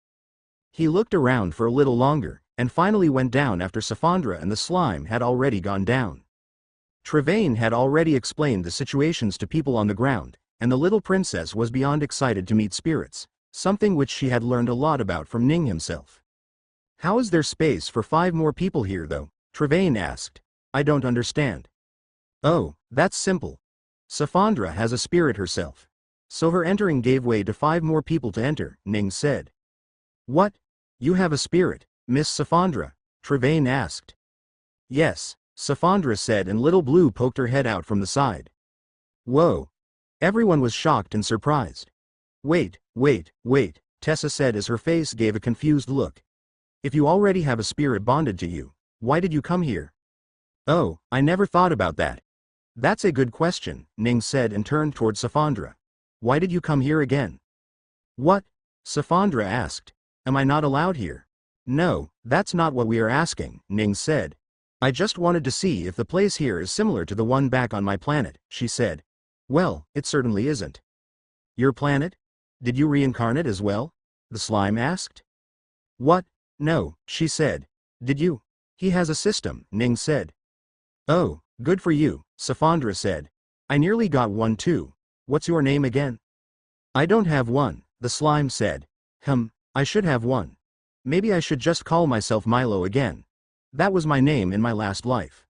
He looked around for a little longer, and finally went down after Safandra and the slime had already gone down. Trevane had already explained the situations to people on the ground, and the little princess was beyond excited to meet spirits, something which she had learned a lot about from Ning himself. How is there space for 5 more people here though? Trevane asked. I don't understand. Oh, that's simple. Safandra has a spirit herself. So her entering gave way to 5 more people to enter, Ning said. What? You have a spirit, Miss Safandra? Trevane asked. Yes, Safandra said, and Little Blue poked her head out from the side. Whoa. Everyone was shocked and surprised. Wait, Tessa said as her face gave a confused look. If you already have a spirit bonded to you, why did you come here? Oh, I never thought about that. That's a good question, Ning said and turned toward Safandra. Why did you come here again? What? Safandra asked. Am I not allowed here? No, that's not what we are asking, Ning said. I just wanted to see if the place here is similar to the one back on my planet, she said. Well, it certainly isn't. Your planet? Did you reincarnate as well? The slime asked. What? No, she said. Did you? He has a system, Ning said. Oh, good for you, Safandra said. I nearly got one too. What's your name again? I don't have one, the slime said. I should have one. Maybe I should just call myself Milo again. That was my name in my last life.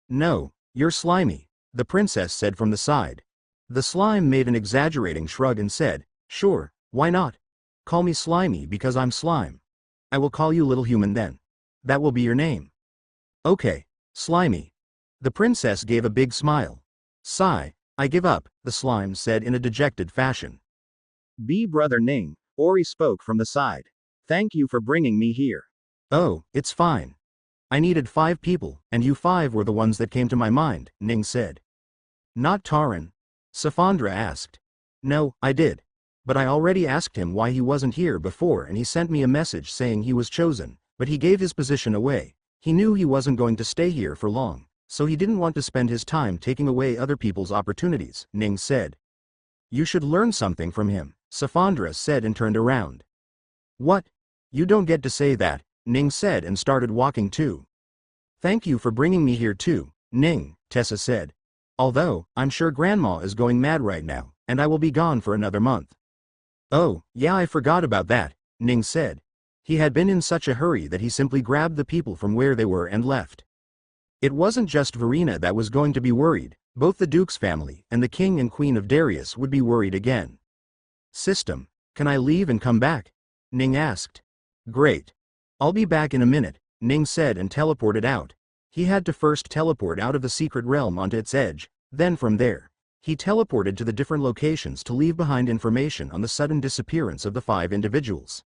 No, you're slimy, the princess said from the side. The slime made an exaggerating shrug and said, sure, why not? Call me Slimy because I'm slime. I will call you Little Human then. That will be your name. Okay, Slimy. The princess gave a big smile. Sigh, I give up, the slime said in a dejected fashion. Brother Ning, Ori spoke from the side. Thank you for bringing me here. Oh, it's fine. I needed 5 people, and you 5 were the ones that came to my mind, Ning said. Not Taran? Safandra asked. No, I did. But I already asked him why he wasn't here before and he sent me a message saying he was chosen, but he gave his position away. He knew he wasn't going to stay here for long, so he didn't want to spend his time taking away other people's opportunities, Ning said. You should learn something from him, Safandra said and turned around. What? You don't get to say that, Ning said and started walking too. Thank you for bringing me here too, Ning, Tessa said. Although, I'm sure Grandma is going mad right now, and I will be gone for another month. Oh, yeah, I forgot about that, Ning said. He had been in such a hurry that he simply grabbed the people from where they were and left. It wasn't just Verena that was going to be worried, both the Duke's family and the King and Queen of Darius would be worried again. System, can I leave and come back? Ning asked. Great. I'll be back in a minute, Ning said and teleported out. He had to first teleport out of the secret realm onto its edge, then from there, he teleported to the different locations to leave behind information on the sudden disappearance of the 5 individuals.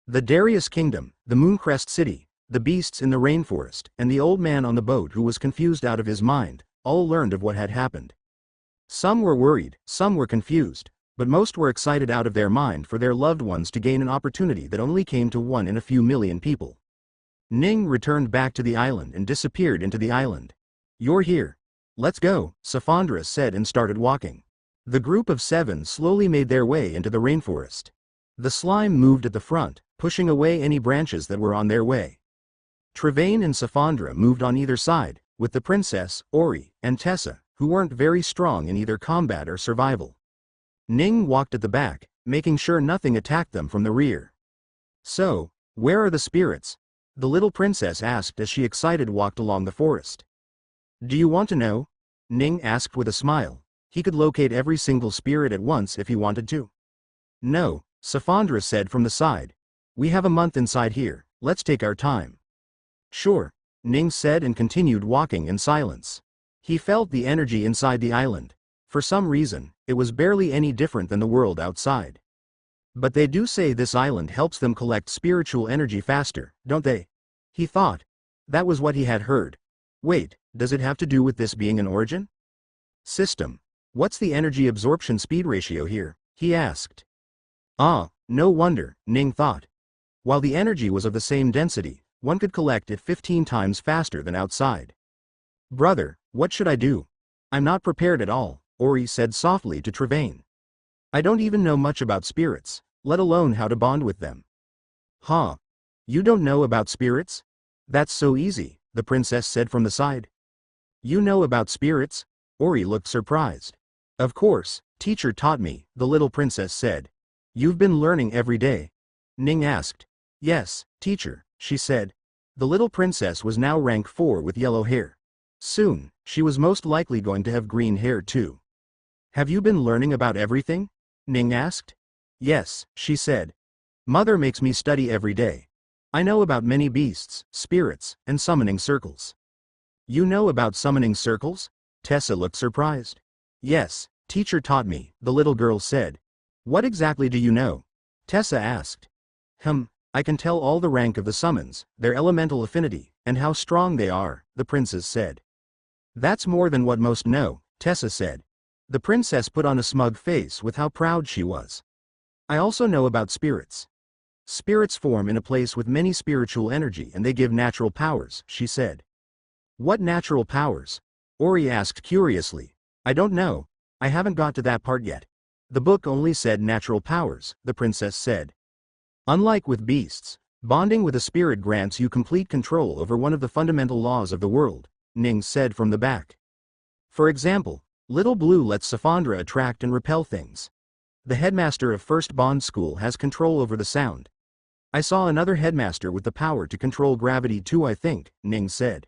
The Darius Kingdom, the Mooncrest City, the beasts in the rainforest, and the old man on the boat who was confused out of his mind, all learned of what had happened. Some were worried, some were confused, but most were excited out of their mind for their loved ones to gain an opportunity that only came to one in a few million people. Ning returned back to the island and disappeared into the island. You're here. Let's go, Safandra said and started walking. The group of 7 slowly made their way into the rainforest. The slime moved at the front, pushing away any branches that were on their way. Trevane and Safandra moved on either side, with the princess, Ori, and Tessa, who weren't very strong in either combat or survival. Ning walked at the back, making sure nothing attacked them from the rear. So, where are the spirits? The little princess asked as she excited walked along the forest. Do you want to know? Ning asked with a smile. He could locate every single spirit at once if he wanted to. No, Safandra said from the side. We have a month inside here, let's take our time. Sure, Ning said and continued walking in silence. He felt the energy inside the island. For some reason, it was barely any different than the world outside. But they do say this island helps them collect spiritual energy faster, don't they? He thought. That was what he had heard. Wait, does it have to do with this being an origin? System. What's the energy absorption speed ratio here? He asked. Ah, no wonder, Ning thought. While the energy was of the same density, one could collect it 15 times faster than outside. Brother, what should I do? I'm not prepared at all, Ori said softly to Trevane. I don't even know much about spirits, let alone how to bond with them. Huh? You don't know about spirits? That's so easy, the princess said from the side. You know about spirits? Ori looked surprised. Of course, teacher taught me, the little princess said. You've been learning every day? Ning asked. Yes, teacher, she said. The little princess was now rank 4 with yellow hair. Soon, she was most likely going to have green hair too. Have you been learning about everything? Ning asked. Yes, she said. Mother makes me study every day. I know about many beasts, spirits, and summoning circles. You know about summoning circles? Tessa looked surprised. Yes, teacher taught me, the little girl said. What exactly do you know? Tessa asked. I can tell all the rank of the summons, their elemental affinity, and how strong they are, the princess said. That's more than what most know, Tessa said. The princess put on a smug face with how proud she was. I also know about spirits. Spirits form in a place with many spiritual energy and they give natural powers, she said. What natural powers? Ori asked curiously. I don't know. I haven't got to that part yet. The book only said natural powers, the princess said. Unlike with beasts, bonding with a spirit grants you complete control over one of the fundamental laws of the world, Ning said from the back. For example, Little Blue lets Safandra attract and repel things. The headmaster of First Bond School has control over the sound. I saw another headmaster with the power to control gravity too, I think, Ning said.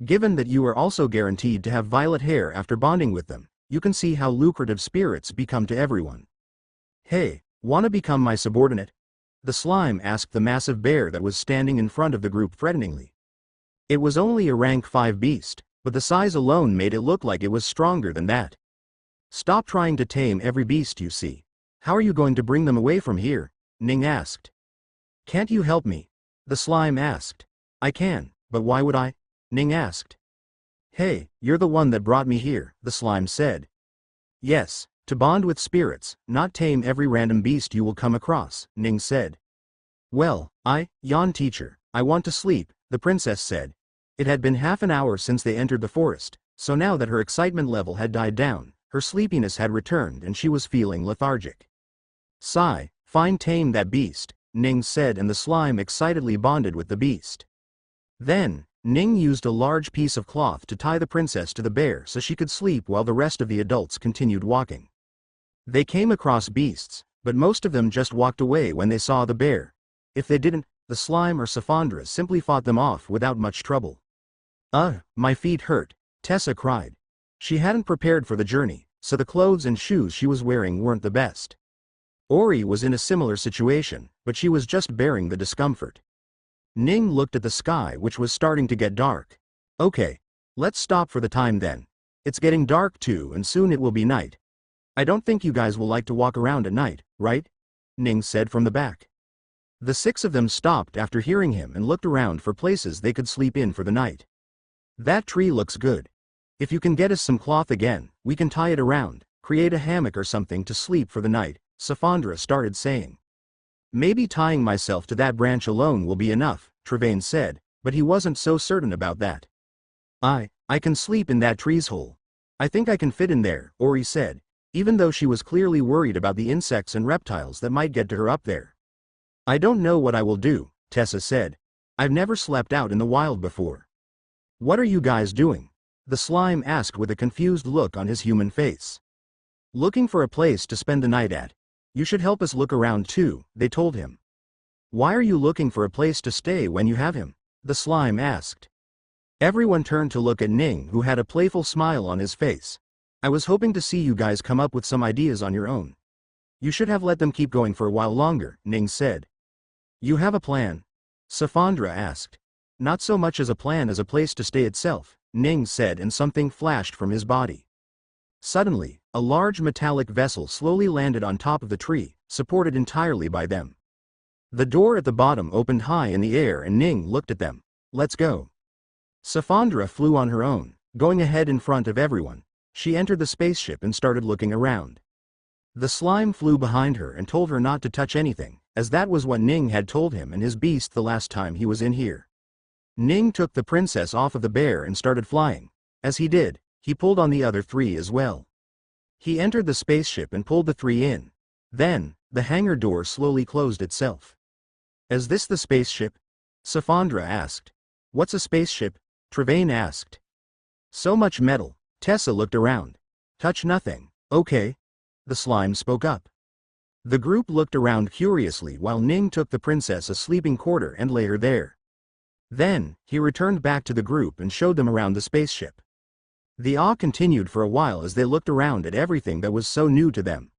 Given that you are also guaranteed to have violet hair after bonding with them, you can see how lucrative spirits become to everyone. Hey, wanna become my subordinate? The slime asked the massive bear that was standing in front of the group threateningly. It was only a rank 5 beast, but the size alone made it look like it was stronger than that. Stop trying to tame every beast you see. How are you going to bring them away from here? Ning asked. Can't you help me? The slime asked. I can, but why would I? Ning asked. Hey, you're the one that brought me here, the slime said. Yes, to bond with spirits, not tame every random beast you will come across, Ning said. Well, yawn teacher, I want to sleep, the princess said. It had been half an hour since they entered the forest, so now that her excitement level had died down, her sleepiness had returned and she was feeling lethargic. Sigh, fine, tame that beast, Ning said, and the slime excitedly bonded with the beast. Then, Ning used a large piece of cloth to tie the princess to the bear so she could sleep while the rest of the adults continued walking. They came across beasts, but most of them just walked away when they saw the bear. If they didn't, the slime or Safandra simply fought them off without much trouble. My feet hurt, Tessa cried. She hadn't prepared for the journey, so the clothes and shoes she was wearing weren't the best. Ori was in a similar situation, but she was just bearing the discomfort. Ning looked at the sky, which was starting to get dark. Okay. Let's stop for the time then. It's getting dark too, and soon it will be night. I don't think you guys will like to walk around at night, right? Ning said from the back. The 6 of them stopped after hearing him and looked around for places they could sleep in for the night. That tree looks good. If you can get us some cloth again, we can tie it around, create a hammock or something to sleep for the night, Safandra started saying. Maybe tying myself to that branch alone will be enough, Trevane said, but he wasn't so certain about that. I can sleep in that tree's hole. I think I can fit in there, Ori said, even though she was clearly worried about the insects and reptiles that might get to her up there. I don't know what I will do, Tessa said. I've never slept out in the wild before. What are you guys doing? The slime asked with a confused look on his human face. Looking for a place to spend the night at. You should help us look around too, they told him. Why are you looking for a place to stay when you have him? The slime asked. Everyone turned to look at Ning, who had a playful smile on his face. I was hoping to see you guys come up with some ideas on your own. You should have let them keep going for a while longer, Ning said. You have a plan? Safandra asked. Not so much as a plan as a place to stay itself, Ning said, and something flashed from his body. Suddenly, a large metallic vessel slowly landed on top of the tree, supported entirely by them. The door at the bottom opened high in the air and Ning looked at them. Let's go. Safandra flew on her own, going ahead in front of everyone. She entered the spaceship and started looking around. The slime flew behind her and told her not to touch anything, as that was what Ning had told him and his beast the last time he was in here. Ning took the princess off of the bear and started flying. As he did, he pulled on the other 3 as well. He entered the spaceship and pulled the 3 in. Then, the hangar door slowly closed itself. Is this the spaceship? Safandra asked. What's a spaceship? Trevane asked. So much metal. Tessa looked around. Touch nothing. Okay. The slime spoke up. The group looked around curiously while Ning took the princess a sleeping quarter and lay her there. Then, he returned back to the group and showed them around the spaceship. The awe continued for a while as they looked around at everything that was so new to them.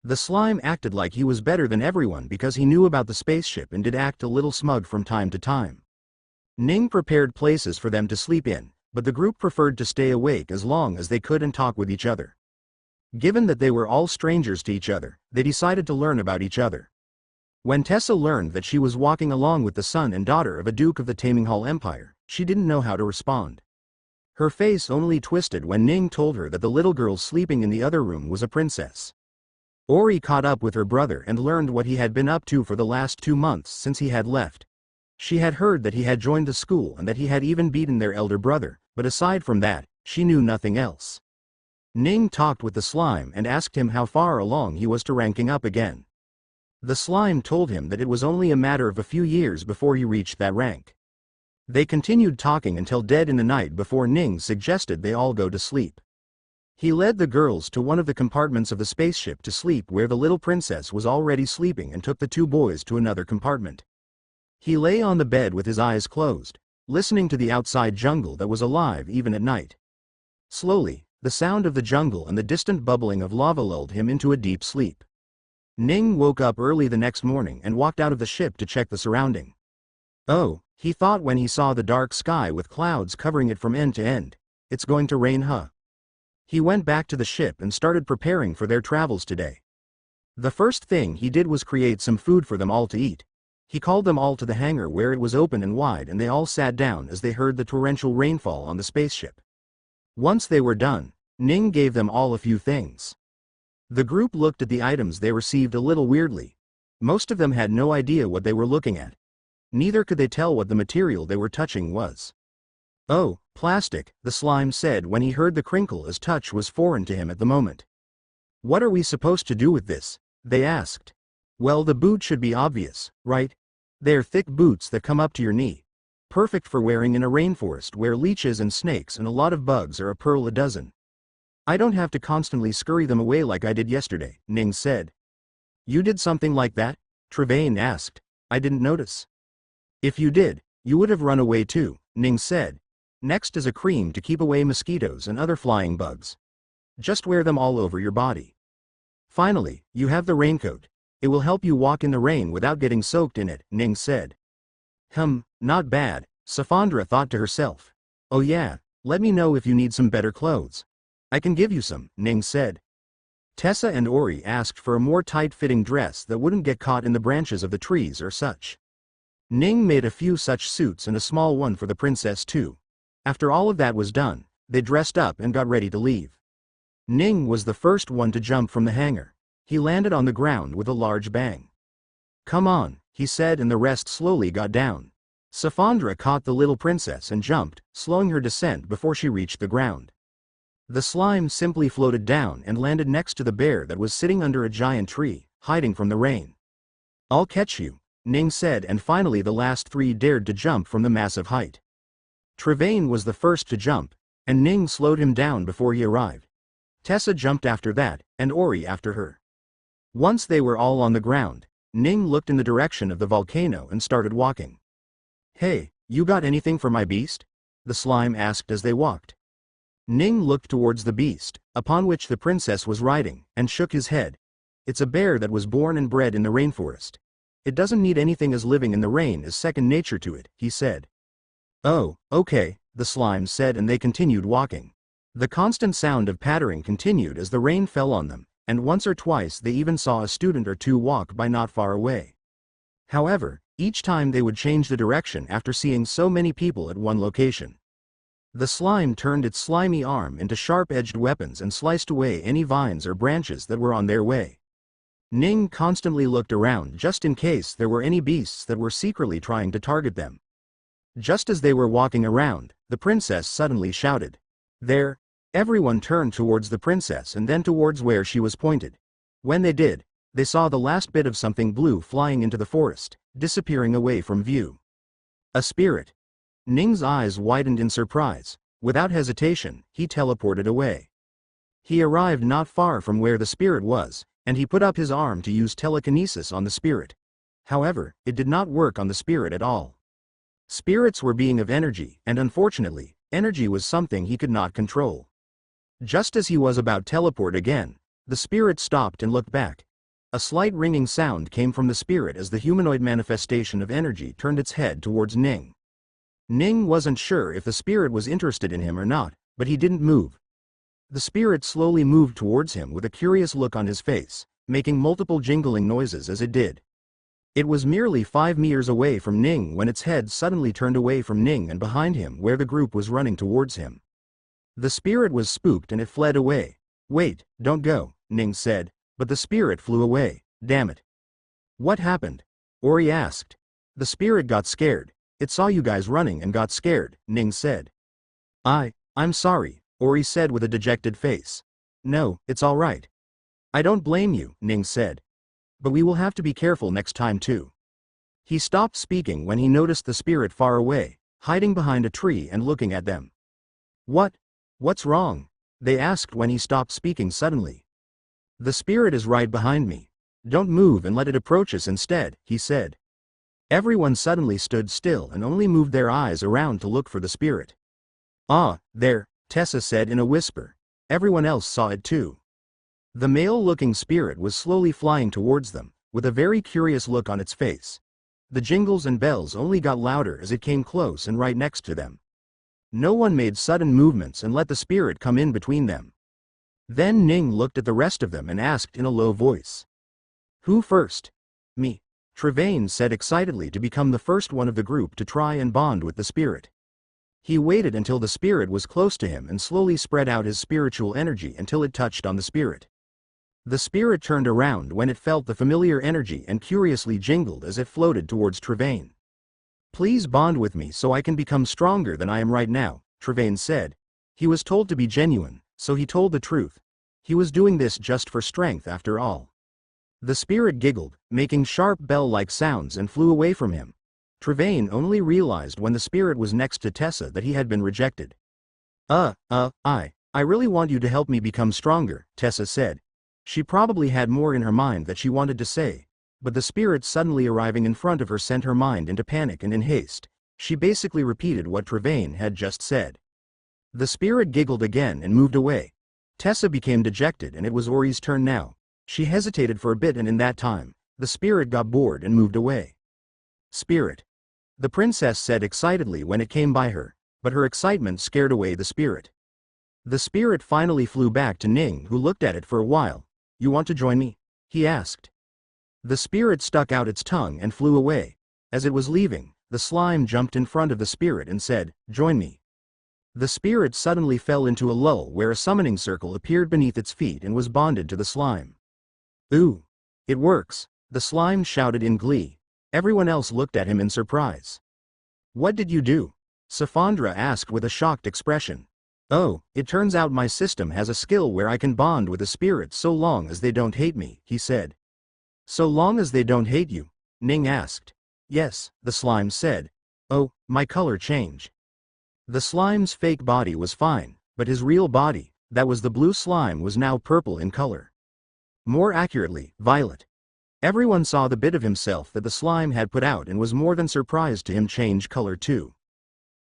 The slime acted like he was better than everyone because he knew about the spaceship and did act a little smug from time to time. Ning prepared places for them to sleep in, but the group preferred to stay awake as long as they could and talk with each other. Given that they were all strangers to each other, they decided to learn about each other. When Tessa learned that she was walking along with the son and daughter of a duke of the Taming Hall Empire, she didn't know how to respond. Her face only twisted when Ning told her that the little girl sleeping in the other room was a princess. Ori caught up with her brother and learned what he had been up to for the last 2 months since he had left. She had heard that he had joined the school and that he had even beaten their elder brother, but aside from that, she knew nothing else. Ning talked with the slime and asked him how far along he was to ranking up again. The slime told him that it was only a matter of a few years before he reached that rank. They continued talking until dead in the night before Ning suggested they all go to sleep. He led the girls to one of the compartments of the spaceship to sleep where the little princess was already sleeping and took the 2 boys to another compartment. He lay on the bed with his eyes closed, listening to the outside jungle that was alive even at night. Slowly, the sound of the jungle and the distant bubbling of lava lulled him into a deep sleep. Ning woke up early the next morning and walked out of the ship to check the surrounding. Oh, he thought when he saw the dark sky with clouds covering it from end to end. It's going to rain, huh? He went back to the ship and started preparing for their travels today. The first thing he did was create some food for them all to eat. He called them all to the hangar where it was open and wide and they all sat down as they heard the torrential rainfall on the spaceship. Once they were done, Ning gave them all a few things. The group looked at the items they received a little weirdly. Most of them had no idea what they were looking at. Neither could they tell what the material they were touching was. Oh, plastic, the slime said when he heard the crinkle as touch was foreign to him at the moment. What are we supposed to do with this? They asked. Well, the boot should be obvious, right? They're thick boots that come up to your knee. Perfect for wearing in a rainforest where leeches and snakes and a lot of bugs are a pearl a dozen. I don't have to constantly scurry them away like I did yesterday, Ning said. You did something like that? Trevane asked. I didn't notice. If you did, you would have run away too, Ning said. Next is a cream to keep away mosquitoes and other flying bugs. Just wear them all over your body. Finally, you have the raincoat. It will help you walk in the rain without getting soaked in it, Ning said. Not bad, Safandra thought to herself. Oh yeah, let me know if you need some better clothes. I can give you some, Ning said. Tessa and Ori asked for a more tight-fitting dress that wouldn't get caught in the branches of the trees or such. Ning made a few such suits and a small one for the princess too. After all of that was done, they dressed up and got ready to leave. Ning was the first one to jump from the hangar. He landed on the ground with a large bang. Come on, he said, and the rest slowly got down. Safandra caught the little princess and jumped, slowing her descent before she reached the ground. The slime simply floated down and landed next to the bear that was sitting under a giant tree, hiding from the rain. I'll catch you, Ning said, and finally the last three dared to jump from the massive height. Trevain was the first to jump, and Ning slowed him down before he arrived. Tessa jumped after that, and Ori after her. Once they were all on the ground, Ning looked in the direction of the volcano and started walking. Hey, you got anything for my beast? The slime asked as they walked. Ning looked towards the beast, upon which the princess was riding, and shook his head. It's a bear that was born and bred in the rainforest. It doesn't need anything, as living in the rain is second nature to it, he said. Oh, okay, the slime said, and they continued walking. The constant sound of pattering continued as the rain fell on them, and once or twice they even saw a student or two walk by not far away. However, each time they would change the direction after seeing so many people at one location. The slime turned its slimy arm into sharp-edged weapons and sliced away any vines or branches that were on their way. Ning constantly looked around just in case there were any beasts that were secretly trying to target them. Just as they were walking around, the princess suddenly shouted. There! Everyone turned towards the princess and then towards where she was pointed. When they did, they saw the last bit of something blue flying into the forest, disappearing away from view. A spirit. Ning's eyes widened in surprise. Without hesitation, he teleported away. He arrived not far from where the spirit was, and he put up his arm to use telekinesis on the spirit. However, it did not work on the spirit at all. Spirits were being of energy, and unfortunately, energy was something he could not control. Just as he was about to teleport again, the spirit stopped and looked back. A slight ringing sound came from the spirit as the humanoid manifestation of energy turned its head towards Ning. Ning wasn't sure if the spirit was interested in him or not, but he didn't move. The spirit slowly moved towards him with a curious look on his face, making multiple jingling noises as it did. It was merely 5 meters away from Ning when its head suddenly turned away from Ning and behind him where the group was running towards him. The spirit was spooked and it fled away. Wait, don't go, Ning said, but the spirit flew away. Damn it. What happened? Ori asked. The spirit got scared. It saw you guys running and got scared, Ning said. I'm sorry, Ori said with a dejected face. No, it's all right. I don't blame you, Ning said. But we will have to be careful next time too. He stopped speaking when he noticed the spirit far away, hiding behind a tree and looking at them. What's wrong? They asked when he stopped speaking suddenly. The spirit is right behind me. Don't move and let it approach us instead, he said. Everyone suddenly stood still and only moved their eyes around to look for the spirit. Ah, there, Tessa said in a whisper. Everyone else saw it too. The male-looking spirit was slowly flying towards them, with a very curious look on its face. The jingles and bells only got louder as it came close and right next to them. No one made sudden movements and let the spirit come in between them. Then Ning looked at the rest of them and asked in a low voice. Who first? Me. Trevain said excitedly to become the first one of the group to try and bond with the spirit. He waited until the spirit was close to him and slowly spread out his spiritual energy until it touched on the spirit. The spirit turned around when it felt the familiar energy and curiously jingled as it floated towards Trevain. Please bond with me so I can become stronger than I am right now, Trevain said. He was told to be genuine, so he told the truth. He was doing this just for strength after all. The spirit giggled, making sharp bell-like sounds and flew away from him. Trevain only realized when the spirit was next to Tessa that he had been rejected. I really want you to help me become stronger, Tessa said. She probably had more in her mind that she wanted to say. but the spirit suddenly arriving in front of her sent her mind into panic, and in haste, she basically repeated what Trevane had just said. The spirit giggled again and moved away. Tessa became dejected, and it was Ori's turn now. She hesitated for a bit, and in that time, the spirit got bored and moved away. Spirit. The princess said excitedly when it came by her, but her excitement scared away the spirit. The spirit finally flew back to Ning, who looked at it for a while. You want to join me? He asked. The spirit stuck out its tongue and flew away. As it was leaving, the slime jumped in front of the spirit and said, Join me. The spirit suddenly fell into a lull where a summoning circle appeared beneath its feet and was bonded to the slime. Ooh! It works! The slime shouted in glee. Everyone else looked at him in surprise. What did you do? Safandra asked with a shocked expression. Oh, it turns out my system has a skill where I can bond with a spirit so long as they don't hate me, he said. So long as they don't hate you? Ning asked. Yes, the slime said. Oh, my color change. The slime's fake body was fine, but his real body, that was the blue slime, was now purple in color. More accurately, violet. Everyone saw the bit of himself that the slime had put out and was more than surprised to him change color too.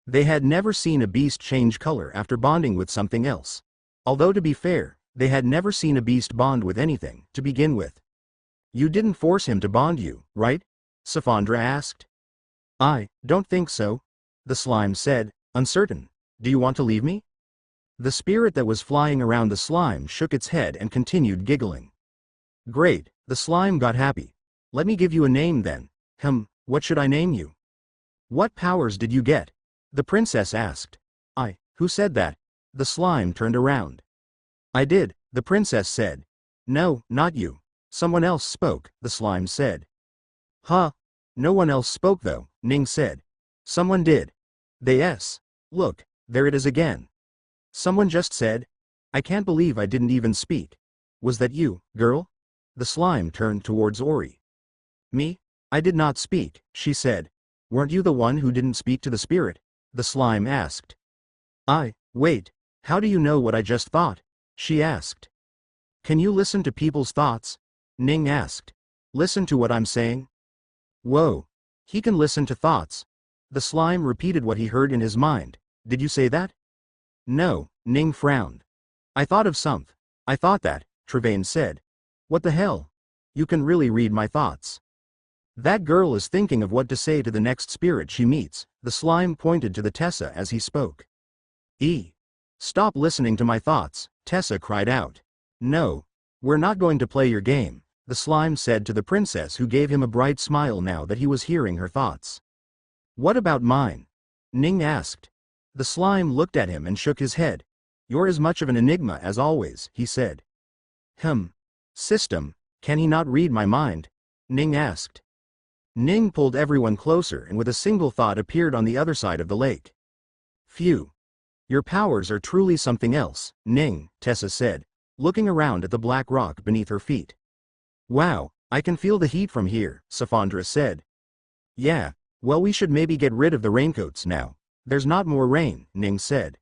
They had never seen a beast change color after bonding with something else. Although to be fair, they had never seen a beast bond with anything, to begin with. You didn't force him to bond you, right? Safandra asked. I don't think so, the slime said, uncertain. Do you want to leave me? The spirit that was flying around the slime shook its head and continued giggling. Great, the slime got happy. Let me give you a name then. What should I name you? What powers did you get? The princess asked. Who said that? The slime turned around. I did, the princess said. No, not you. Someone else spoke, the slime said. Huh? No one else spoke though, Ning said. Someone did. Look, there it is again. Someone just said. I can't believe I didn't even speak. Was that you, girl? The slime turned towards Ori. Me? I did not speak, she said. Weren't you the one who didn't speak to the spirit? The slime asked. Wait, how do you know what I just thought? She asked. Can you listen to people's thoughts? Ning asked. Listen to what I'm saying? Whoa. He can listen to thoughts. The slime repeated what he heard in his mind. Did you say that? No, Ning frowned. I thought that, Trevane said. What the hell? You can really read my thoughts. That girl is thinking of what to say to the next spirit she meets. The slime pointed to the Tessa as he spoke. Stop listening to my thoughts, Tessa cried out. No. We're not going to play your game, the slime said to the princess, who gave him a bright smile now that he was hearing her thoughts. What about mine? Ning asked. The slime looked at him and shook his head. You're as much of an enigma as always, he said. System, can he not read my mind? Ning asked. Ning pulled everyone closer and with a single thought appeared on the other side of the lake. Phew. Your powers are truly something else, Ning, Tessa said, looking around at the black rock beneath her feet. Wow, I can feel the heat from here, Safandra said. Yeah, well, we should maybe get rid of the raincoats now. There's not more rain, Ning said.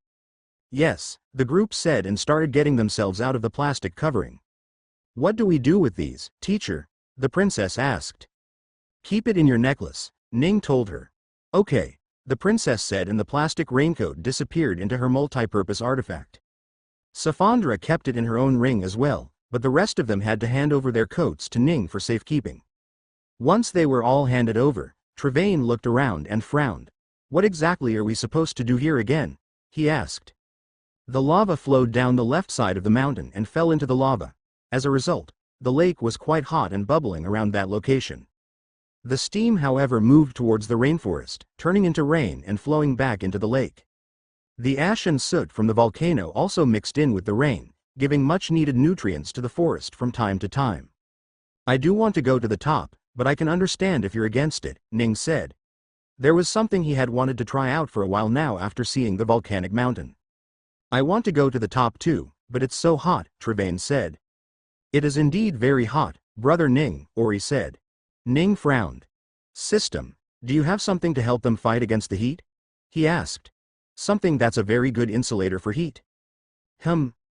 Yes, the group said and started getting themselves out of the plastic covering. What do we do with these, teacher? The princess asked. Keep it in your necklace, Ning told her. Okay, the princess said, and the plastic raincoat disappeared into her multi-purpose artifact. Safandra kept it in her own ring as well, but the rest of them had to hand over their coats to Ning for safekeeping. Once they were all handed over, Trevane looked around and frowned. What exactly are we supposed to do here again? He asked. The lava flowed down the left side of the mountain and fell into the lava. As a result, the lake was quite hot and bubbling around that location. The steam, however, moved towards the rainforest, turning into rain and flowing back into the lake. The ash and soot from the volcano also mixed in with the rain, giving much-needed nutrients to the forest from time to time. I do want to go to the top, but I can understand if you're against it, Ning said. There was something he had wanted to try out for a while now after seeing the volcanic mountain. I want to go to the top too, but it's so hot, Trevane said. It is indeed very hot, brother Ning, Ori said. Ning frowned. System, do you have something to help them fight against the heat? He asked. Something that's a very good insulator for heat.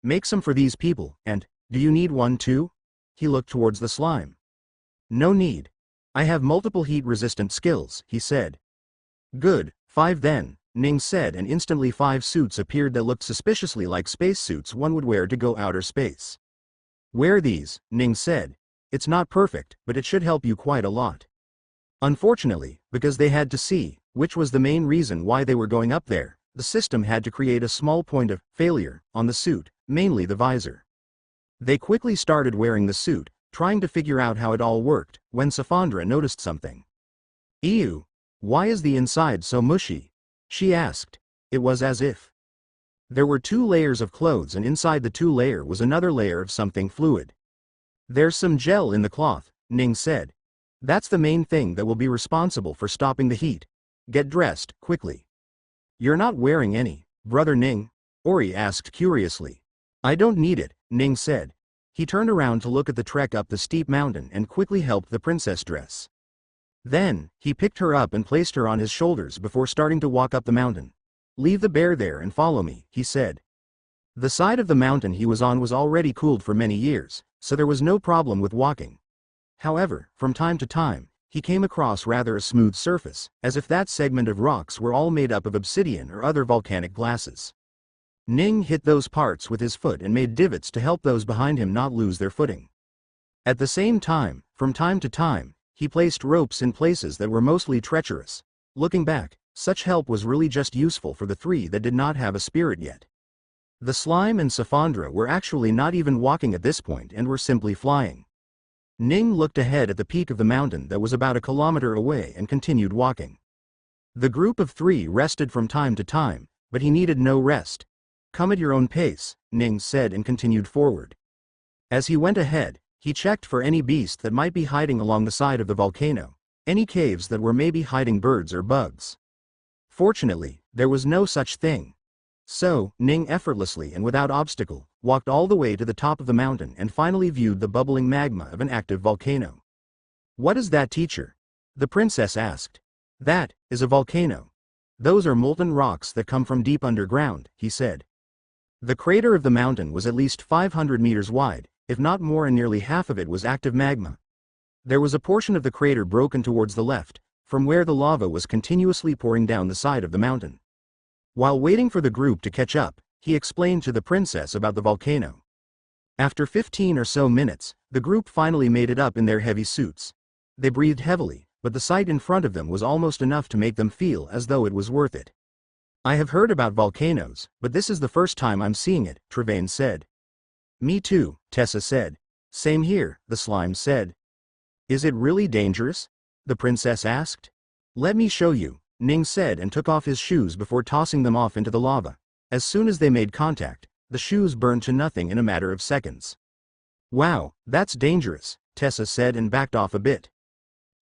Make some for these people, and, do you need one too? He looked towards the slime. No need. I have multiple heat-resistant skills, he said. Good, 5 then, Ning said, and instantly 5 suits appeared that looked suspiciously like spacesuits one would wear to go outer space. Wear these, Ning said. It's not perfect, but it should help you quite a lot. Unfortunately, because they had to see, which was the main reason why they were going up there, the system had to create a small point of failure on the suit, mainly the visor. They quickly started wearing the suit, trying to figure out how it all worked, when Safandra noticed something. Ew! Why is the inside so mushy? She asked. It was as if there were 2 layers of clothes, and inside the 2 layer was another layer of something fluid. There's some gel in the cloth, Ning said. That's the main thing that will be responsible for stopping the heat. Get dressed, quickly. You're not wearing any, brother Ning? Ori asked curiously. I don't need it, Ning said. He turned around to look at the trek up the steep mountain and quickly helped the princess dress. Then, he picked her up and placed her on his shoulders before starting to walk up the mountain. Leave the bear there and follow me, he said. The side of the mountain he was on was already cooled for many years, so there was no problem with walking. However, from time to time, he came across rather a smooth surface, as if that segment of rocks were all made up of obsidian or other volcanic glasses. Ning hit those parts with his foot and made divots to help those behind him not lose their footing. At the same time, from time to time, he placed ropes in places that were mostly treacherous. Looking back, such help was really just useful for the 3 that did not have a spirit yet. The slime and Safandra were actually not even walking at this point and were simply flying. Ning looked ahead at the peak of the mountain that was about a kilometer away and continued walking. The group of 3 rested from time to time, but he needed no rest. Come at your own pace, Ning said, and continued forward. As he went ahead, he checked for any beast that might be hiding along the side of the volcano, any caves that were maybe hiding birds or bugs. Fortunately, there was no such thing. So, Ning effortlessly and without obstacle, walked all the way to the top of the mountain and finally viewed the bubbling magma of an active volcano. What is that, teacher? The princess asked. That is a volcano. Those are molten rocks that come from deep underground, he said. The crater of the mountain was at least 500 meters wide, if not more, and nearly half of it was active magma. There was a portion of the crater broken towards the left, from where the lava was continuously pouring down the side of the mountain. While waiting for the group to catch up, he explained to the princess about the volcano. After 15 or so minutes, the group finally made it up in their heavy suits. They breathed heavily, but the sight in front of them was almost enough to make them feel as though it was worth it. I have heard about volcanoes, but this is the first time I'm seeing it, Travain said. Me too, Tessa said. Same here, the slime said. Is it really dangerous? The princess asked. Let me show you, Ning said, and took off his shoes before tossing them off into the lava. As soon as they made contact, the shoes burned to nothing in a matter of seconds. Wow, that's dangerous, Tessa said, and backed off a bit.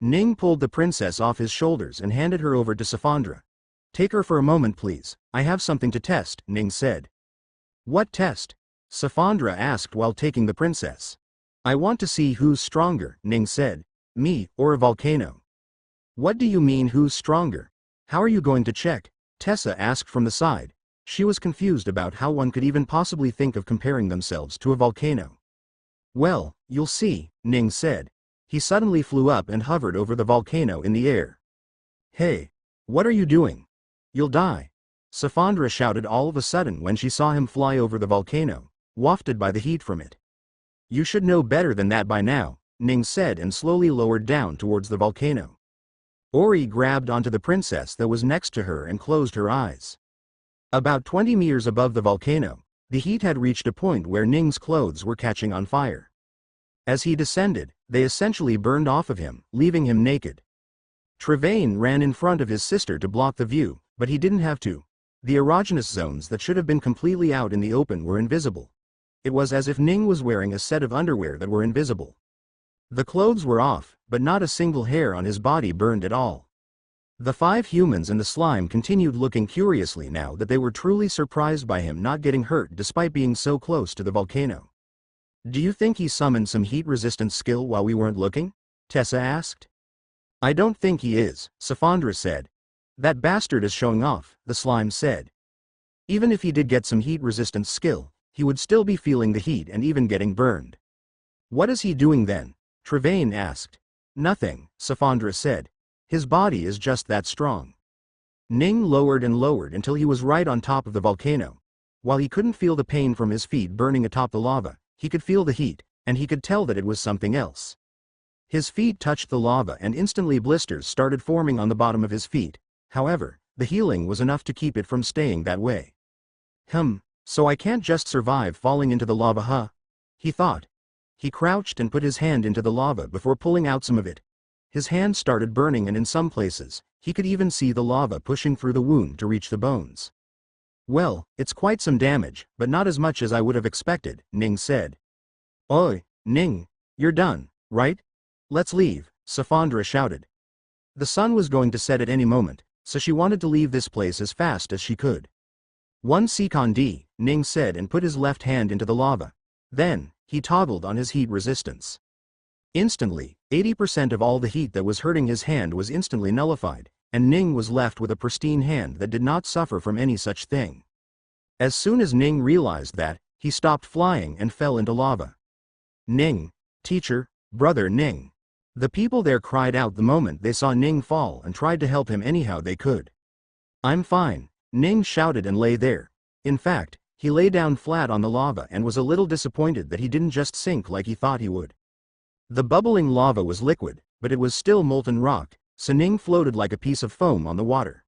Ning pulled the princess off his shoulders and handed her over to Safandra. Take her for a moment, please. I have something to test, Ning said. What test? Safandra asked while taking the princess. I want to see who's stronger, Ning said. Me, or a volcano? What do you mean, who's stronger? How are you going to check? Tessa asked from the side. She was confused about how one could even possibly think of comparing themselves to a volcano. Well, you'll see, Ning said. He suddenly flew up and hovered over the volcano in the air. Hey! What are you doing? You'll die! Safandra shouted all of a sudden when she saw him fly over the volcano, wafted by the heat from it. You should know better than that by now, Ning said, and slowly lowered down towards the volcano. Ori grabbed onto the princess that was next to her and closed her eyes. About 20 meters above the volcano, the heat had reached a point where Ning's clothes were catching on fire. As he descended, they essentially burned off of him, leaving him naked. Travain ran in front of his sister to block the view, but he didn't have to. The erogenous zones that should have been completely out in the open were invisible. It was as if Ning was wearing a set of underwear that were invisible. The clothes were off, but not a single hair on his body burned at all. The 5 humans and the slime continued looking curiously now that they were truly surprised by him not getting hurt despite being so close to the volcano. Do you think he summoned some heat-resistant skill while we weren't looking? Tessa asked. I don't think he is, Safandra said. That bastard is showing off, the slime said. Even if he did get some heat-resistant skill, he would still be feeling the heat and even getting burned. What is he doing then? Travain asked. Nothing, Safandra said. His body is just that strong. Ning lowered and lowered until he was right on top of the volcano. While he couldn't feel the pain from his feet burning atop the lava, he could feel the heat, and he could tell that it was something else. His feet touched the lava and instantly blisters started forming on the bottom of his feet. However, the healing was enough to keep it from staying that way. So I can't just survive falling into the lava, huh? He thought. He crouched and put his hand into the lava before pulling out some of it. His hand started burning and in some places, he could even see the lava pushing through the wound to reach the bones. Well, it's quite some damage, but not as much as I would have expected, Ning said. Oi, Ning, you're done, right? Let's leave, Safandra shouted. The sun was going to set at any moment, so she wanted to leave this place as fast as she could. One second, Ning said and put his left hand into the lava. Then, he toggled on his heat resistance. Instantly, 80% of all the heat that was hurting his hand was instantly nullified, and Ning was left with a pristine hand that did not suffer from any such thing. As soon as Ning realized that, he stopped flying and fell into lava. Ning, teacher, brother Ning. The people there cried out the moment they saw Ning fall and tried to help him anyhow they could. I'm fine, Ning shouted and lay there. In fact, he lay down flat on the lava and was a little disappointed that he didn't just sink like he thought he would. The bubbling lava was liquid, but it was still molten rock, so Ning floated like a piece of foam on the water.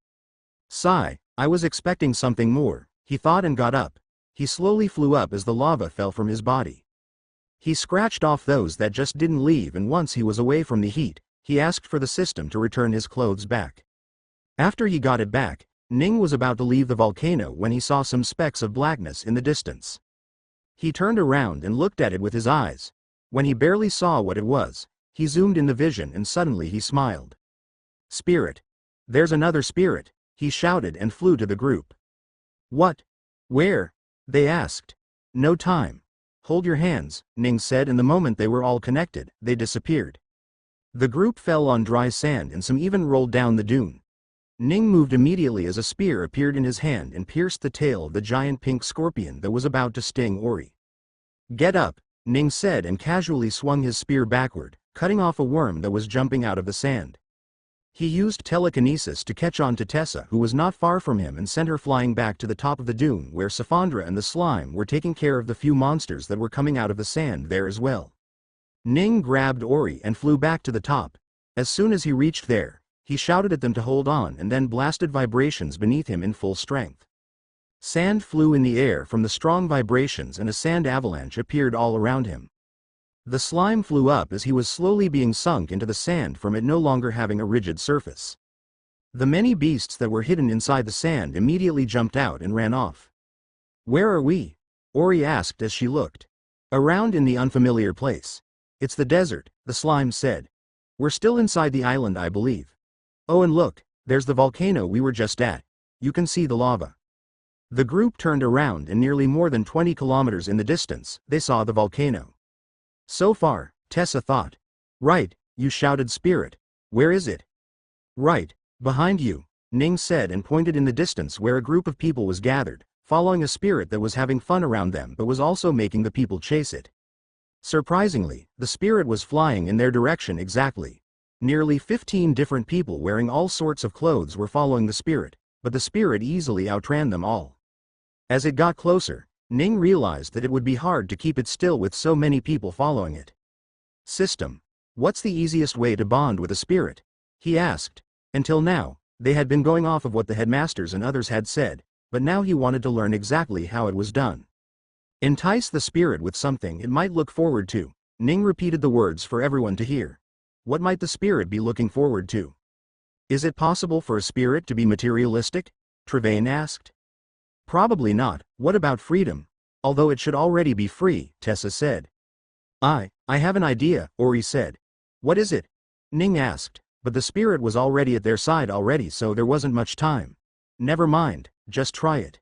Sigh, I was expecting something more, he thought and got up. He slowly flew up as the lava fell from his body. He scratched off those that just didn't leave, and once he was away from the heat, he asked for the system to return his clothes back. After he got it back, Ning was about to leave the volcano when he saw some specks of blackness in the distance. He turned around and looked at it with his eyes. When he barely saw what it was, he zoomed in the vision and suddenly he smiled. Spirit. There's another spirit, he shouted and flew to the group. What? Where? They asked. No time. Hold your hands, Ning said, and the moment they were all connected, they disappeared. The group fell on dry sand and some even rolled down the dune. Ning moved immediately as a spear appeared in his hand and pierced the tail of the giant pink scorpion that was about to sting Ori. Get up, Ning said and casually swung his spear backward, cutting off a worm that was jumping out of the sand. He used telekinesis to catch on to Tessa, who was not far from him, and sent her flying back to the top of the dune where Safandra and the slime were taking care of the few monsters that were coming out of the sand there as well. Ning grabbed Ori and flew back to the top. As soon as he reached there, he shouted at them to hold on and then blasted vibrations beneath him in full strength. Sand flew in the air from the strong vibrations and a sand avalanche appeared all around him. The slime flew up as he was slowly being sunk into the sand from it no longer having a rigid surface. The many beasts that were hidden inside the sand immediately jumped out and ran off. Where are we? Ori asked as she looked around in the unfamiliar place. It's the desert, the slime said. We're still inside the island, I believe. Oh, and look, there's the volcano we were just at. You can see the lava. The group turned around and nearly more than 20 kilometers in the distance, they saw the volcano. So far, Tessa thought. Right, you shouted, Spirit. Where is it? Right, behind you, Ning said and pointed in the distance where a group of people was gathered, following a spirit that was having fun around them but was also making the people chase it. Surprisingly, the spirit was flying in their direction exactly. Nearly 15 different people wearing all sorts of clothes were following the spirit, but the spirit easily outran them all. As it got closer, Ning realized that it would be hard to keep it still with so many people following it. System. What's the easiest way to bond with a spirit? He asked. Until now, they had been going off of what the headmasters and others had said, but now he wanted to learn exactly how it was done. Entice the spirit with something it might look forward to. Ning repeated the words for everyone to hear. What might the spirit be looking forward to? Is it possible for a spirit to be materialistic? Trevain asked. Probably not. What about freedom? Although it should already be free, Tessa said. I have an idea, Ori said. What is it? Ning asked, but the spirit was already at their side already, so there wasn't much time. Never mind, just try it.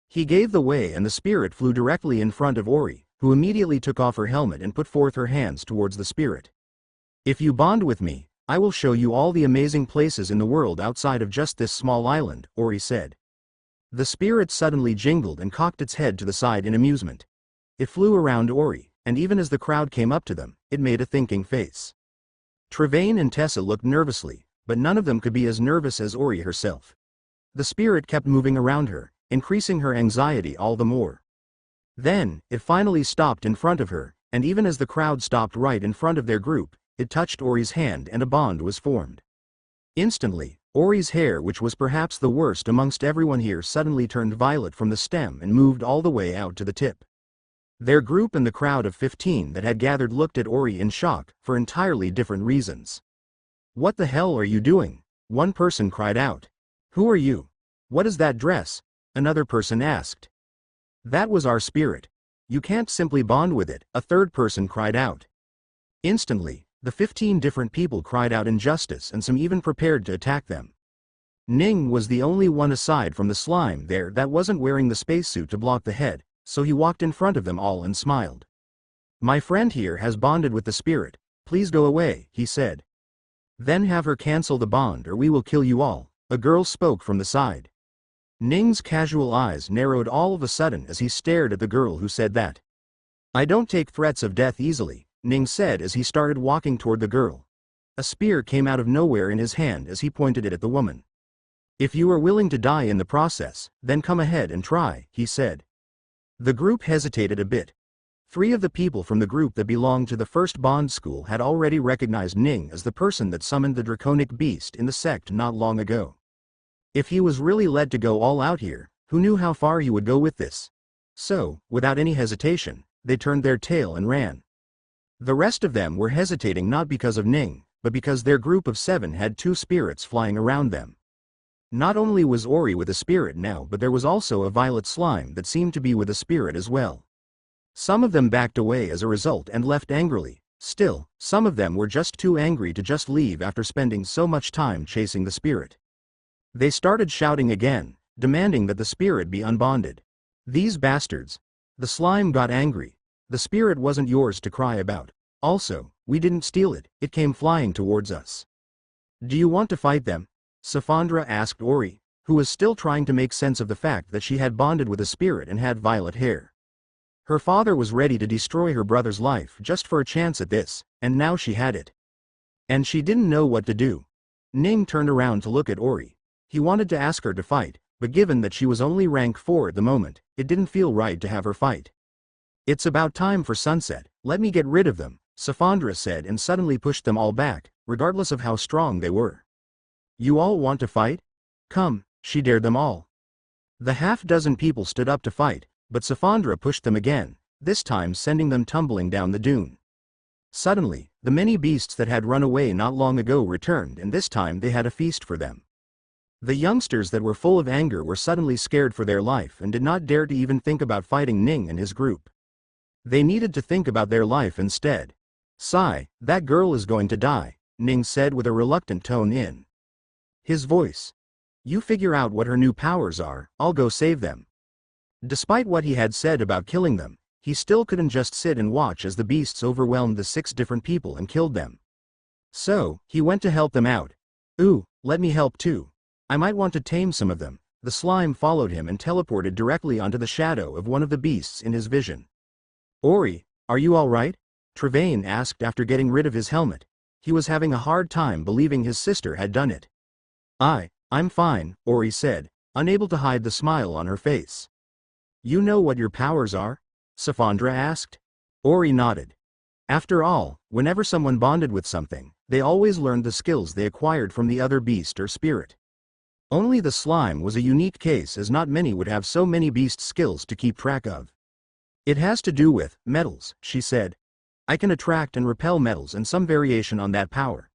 He gave the way and the spirit flew directly in front of Ori, who immediately took off her helmet and put forth her hands towards the spirit. If you bond with me, I will show you all the amazing places in the world outside of just this small island, Ori said. The spirit suddenly jingled and cocked its head to the side in amusement. It flew around Ori, and even as the crowd came up to them, it made a thinking face. Trevane and Tessa looked nervously, but none of them could be as nervous as Ori herself. The spirit kept moving around her, increasing her anxiety all the more. Then, it finally stopped in front of her, and even as the crowd stopped right in front of their group, it touched Ori's hand and a bond was formed. Instantly, Ori's hair, which was perhaps the worst amongst everyone here, suddenly turned violet from the stem and moved all the way out to the tip. Their group and the crowd of 15 that had gathered looked at Ori in shock, for entirely different reasons. "What the hell are you doing?" one person cried out. "Who are you? What is that dress?" another person asked. "That was our spirit. You can't simply bond with it," a third person cried out. Instantly, the 15 different people cried out injustice, and some even prepared to attack them. Ning was the only one aside from the slime there that wasn't wearing the spacesuit to block the head, so he walked in front of them all and smiled. "My friend here has bonded with the spirit. Please go away," he said. "Then have her cancel the bond or we will kill you all," a girl spoke from the side. Ning's casual eyes narrowed all of a sudden as he stared at the girl who said that. "I don't take threats of death easily," Ning said as he started walking toward the girl. A spear came out of nowhere in his hand as he pointed it at the woman. "If you are willing to die in the process, then come ahead and try," he said. The group hesitated a bit. 3 of the people from the group that belonged to the first bond school had already recognized Ning as the person that summoned the draconic beast in the sect not long ago. If he was really led to go all out here, who knew how far he would go with this? So, without any hesitation, they turned their tail and ran. The rest of them were hesitating not because of Ning, but because their group of 7 had 2 spirits flying around them. Not only was Ori with a spirit now, but there was also a violet slime that seemed to be with a spirit as well. Some of them backed away as a result and left angrily. Still, some of them were just too angry to just leave after spending so much time chasing the spirit. They started shouting again, demanding that the spirit be unbonded. "These bastards!" The slime got angry. "The spirit wasn't yours to cry about. Also, we didn't steal it, it came flying towards us. Do you want to fight them?" Safandra asked Ori, who was still trying to make sense of the fact that she had bonded with a spirit and had violet hair. Her father was ready to destroy her brother's life just for a chance at this, and now she had it. And she didn't know what to do. Ning turned around to look at Ori. He wanted to ask her to fight, but given that she was only rank 4 at the moment, it didn't feel right to have her fight. "It's about time for sunset, let me get rid of them," Safandra said and suddenly pushed them all back, regardless of how strong they were. "You all want to fight? Come," she dared them all. The half-dozen people stood up to fight, but Safandra pushed them again, this time sending them tumbling down the dune. Suddenly, the many beasts that had run away not long ago returned, and this time they had a feast for them. The youngsters that were full of anger were suddenly scared for their life and did not dare to even think about fighting Ning and his group. They needed to think about their life instead. "Sigh, that girl is going to die," Ning said with a reluctant tone in his voice. "You figure out what her new powers are, I'll go save them." Despite what he had said about killing them, he still couldn't just sit and watch as the beasts overwhelmed the 6 different people and killed them. So, he went to help them out. "Ooh, let me help too. I might want to tame some of them." The slime followed him and teleported directly onto the shadow of one of the beasts in his vision. "Ori, are you all right?" Trevane asked after getting rid of his helmet. He was having a hard time believing his sister had done it. I'm fine," Ori said, unable to hide the smile on her face. "You know what your powers are?" Safandra asked. Ori nodded. After all, whenever someone bonded with something, they always learned the skills they acquired from the other beast or spirit. Only the slime was a unique case, as not many would have so many beast skills to keep track of. "It has to do with metals," she said. "I can attract and repel metals and some variation on that power.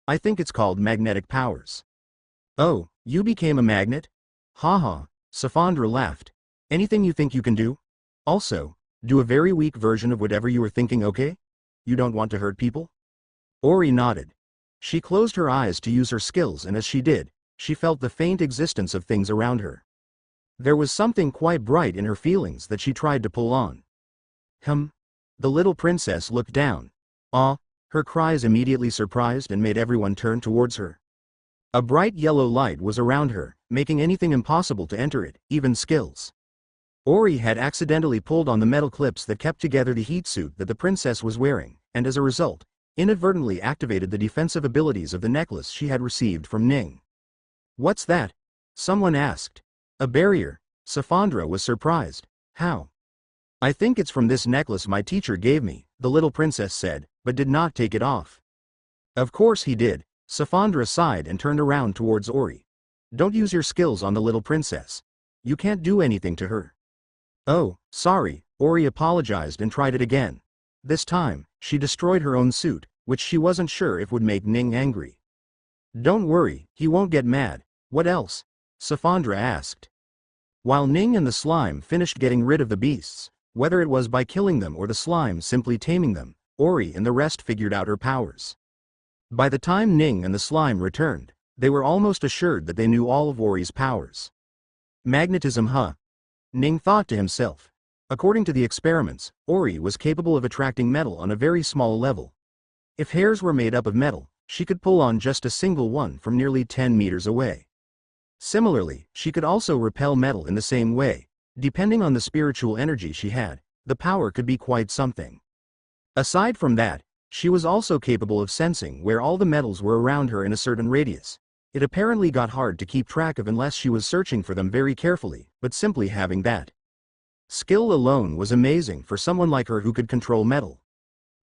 I think it's called magnetic powers." "Oh, you became a magnet?" "Haha," Safandra laughed. "Anything you think you can do? Also, do a very weak version of whatever you were thinking, okay? You don't want to hurt people?" Ori nodded. She closed her eyes to use her skills, and as she did, she felt the faint existence of things around her. There was something quite bright in her feelings that she tried to pull on. The little princess looked down. "Aw," her cries immediately surprised and made everyone turn towards her. A bright yellow light was around her, making anything impossible to enter it, even skills. Ori had accidentally pulled on the metal clips that kept together the heat suit that the princess was wearing, and as a result, inadvertently activated the defensive abilities of the necklace she had received from Ning. "What's that?" someone asked. "A barrier." Safandra was surprised. "How?" "I think it's from this necklace my teacher gave me," the little princess said, but did not take it off. "Of course he did." Safandra sighed and turned around towards Ori. "Don't use your skills on the little princess. You can't do anything to her." "Oh, sorry," Ori apologized and tried it again. This time, she destroyed her own suit, which she wasn't sure if would make Ning angry. "Don't worry, he won't get mad." "What else?" Safandra asked. While Ning and the slime finished getting rid of the beasts, whether it was by killing them or the slime simply taming them, Ori and the rest figured out her powers. By the time Ning and the slime returned, they were almost assured that they knew all of Ori's powers. Magnetism, huh? Ning thought to himself. According to the experiments, Ori was capable of attracting metal on a very small level. If hairs were made up of metal, she could pull on just a single one from nearly 10 meters away. Similarly, she could also repel metal in the same way. Depending on the spiritual energy she had, the power could be quite something. Aside from that, she was also capable of sensing where all the metals were around her in a certain radius. It apparently got hard to keep track of unless she was searching for them very carefully, but simply having that skill alone was amazing for someone like her who could control metal.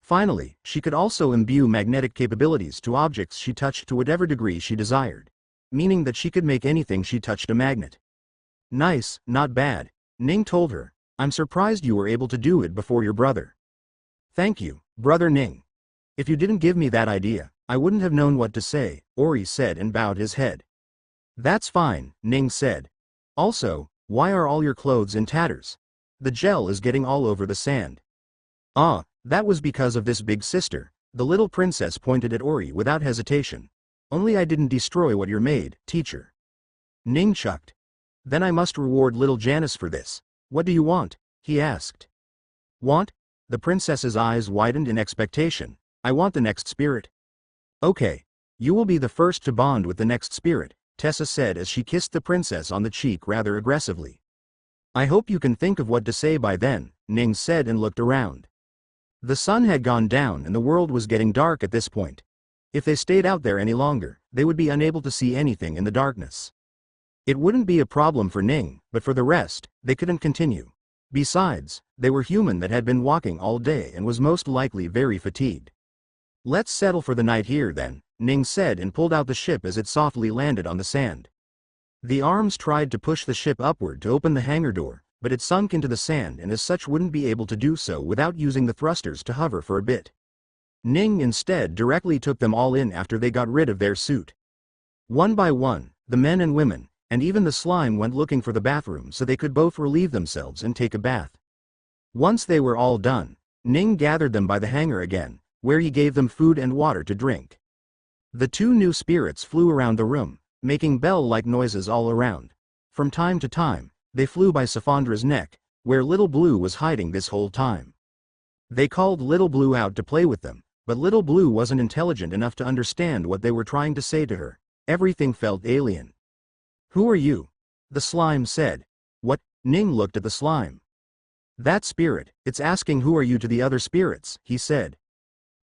Finally, she could also imbue magnetic capabilities to objects she touched to whatever degree she desired, meaning that she could make anything she touched a magnet. "Nice, not bad," Ning told her. "I'm surprised you were able to do it before your brother." "Thank you, Brother Ning. If you didn't give me that idea, I wouldn't have known what to say," Ori said and bowed his head. "That's fine," Ning said. "Also, why are all your clothes in tatters? The gel is getting all over the sand." "Ah, that was because of this big sister," the little princess pointed at Ori without hesitation. "Only I didn't destroy what you're made, teacher." Ning chucked. "Then I must reward little Janice for this. What do you want?" he asked. "Want?" The princess's eyes widened in expectation. "I want the next spirit." "Okay. You will be the first to bond with the next spirit," Tessa said as she kissed the princess on the cheek rather aggressively. "I hope you can think of what to say by then," Ning said and looked around. The sun had gone down and the world was getting dark at this point. If they stayed out there any longer, they would be unable to see anything in the darkness. It wouldn't be a problem for Ning, but for the rest, they couldn't continue. Besides, they were human that had been walking all day and was most likely very fatigued. "Let's settle for the night here then," Ning said and pulled out the ship as it softly landed on the sand. The arms tried to push the ship upward to open the hangar door, but it sunk into the sand and as such wouldn't be able to do so without using the thrusters to hover for a bit. Ning instead directly took them all in after they got rid of their suit. One by one, the men and women, and even the slime went looking for the bathroom so they could both relieve themselves and take a bath. Once they were all done, Ning gathered them by the hangar again, where he gave them food and water to drink. The two new spirits flew around the room, making bell-like noises all around. From time to time, they flew by Safandra's neck, where Little Blue was hiding this whole time. They called Little Blue out to play with them, but Little Blue wasn't intelligent enough to understand what they were trying to say to her. Everything felt alien. "Who are you?" the slime said. "What?" Ning looked at the slime. "That spirit, it's asking who are you to the other spirits," he said.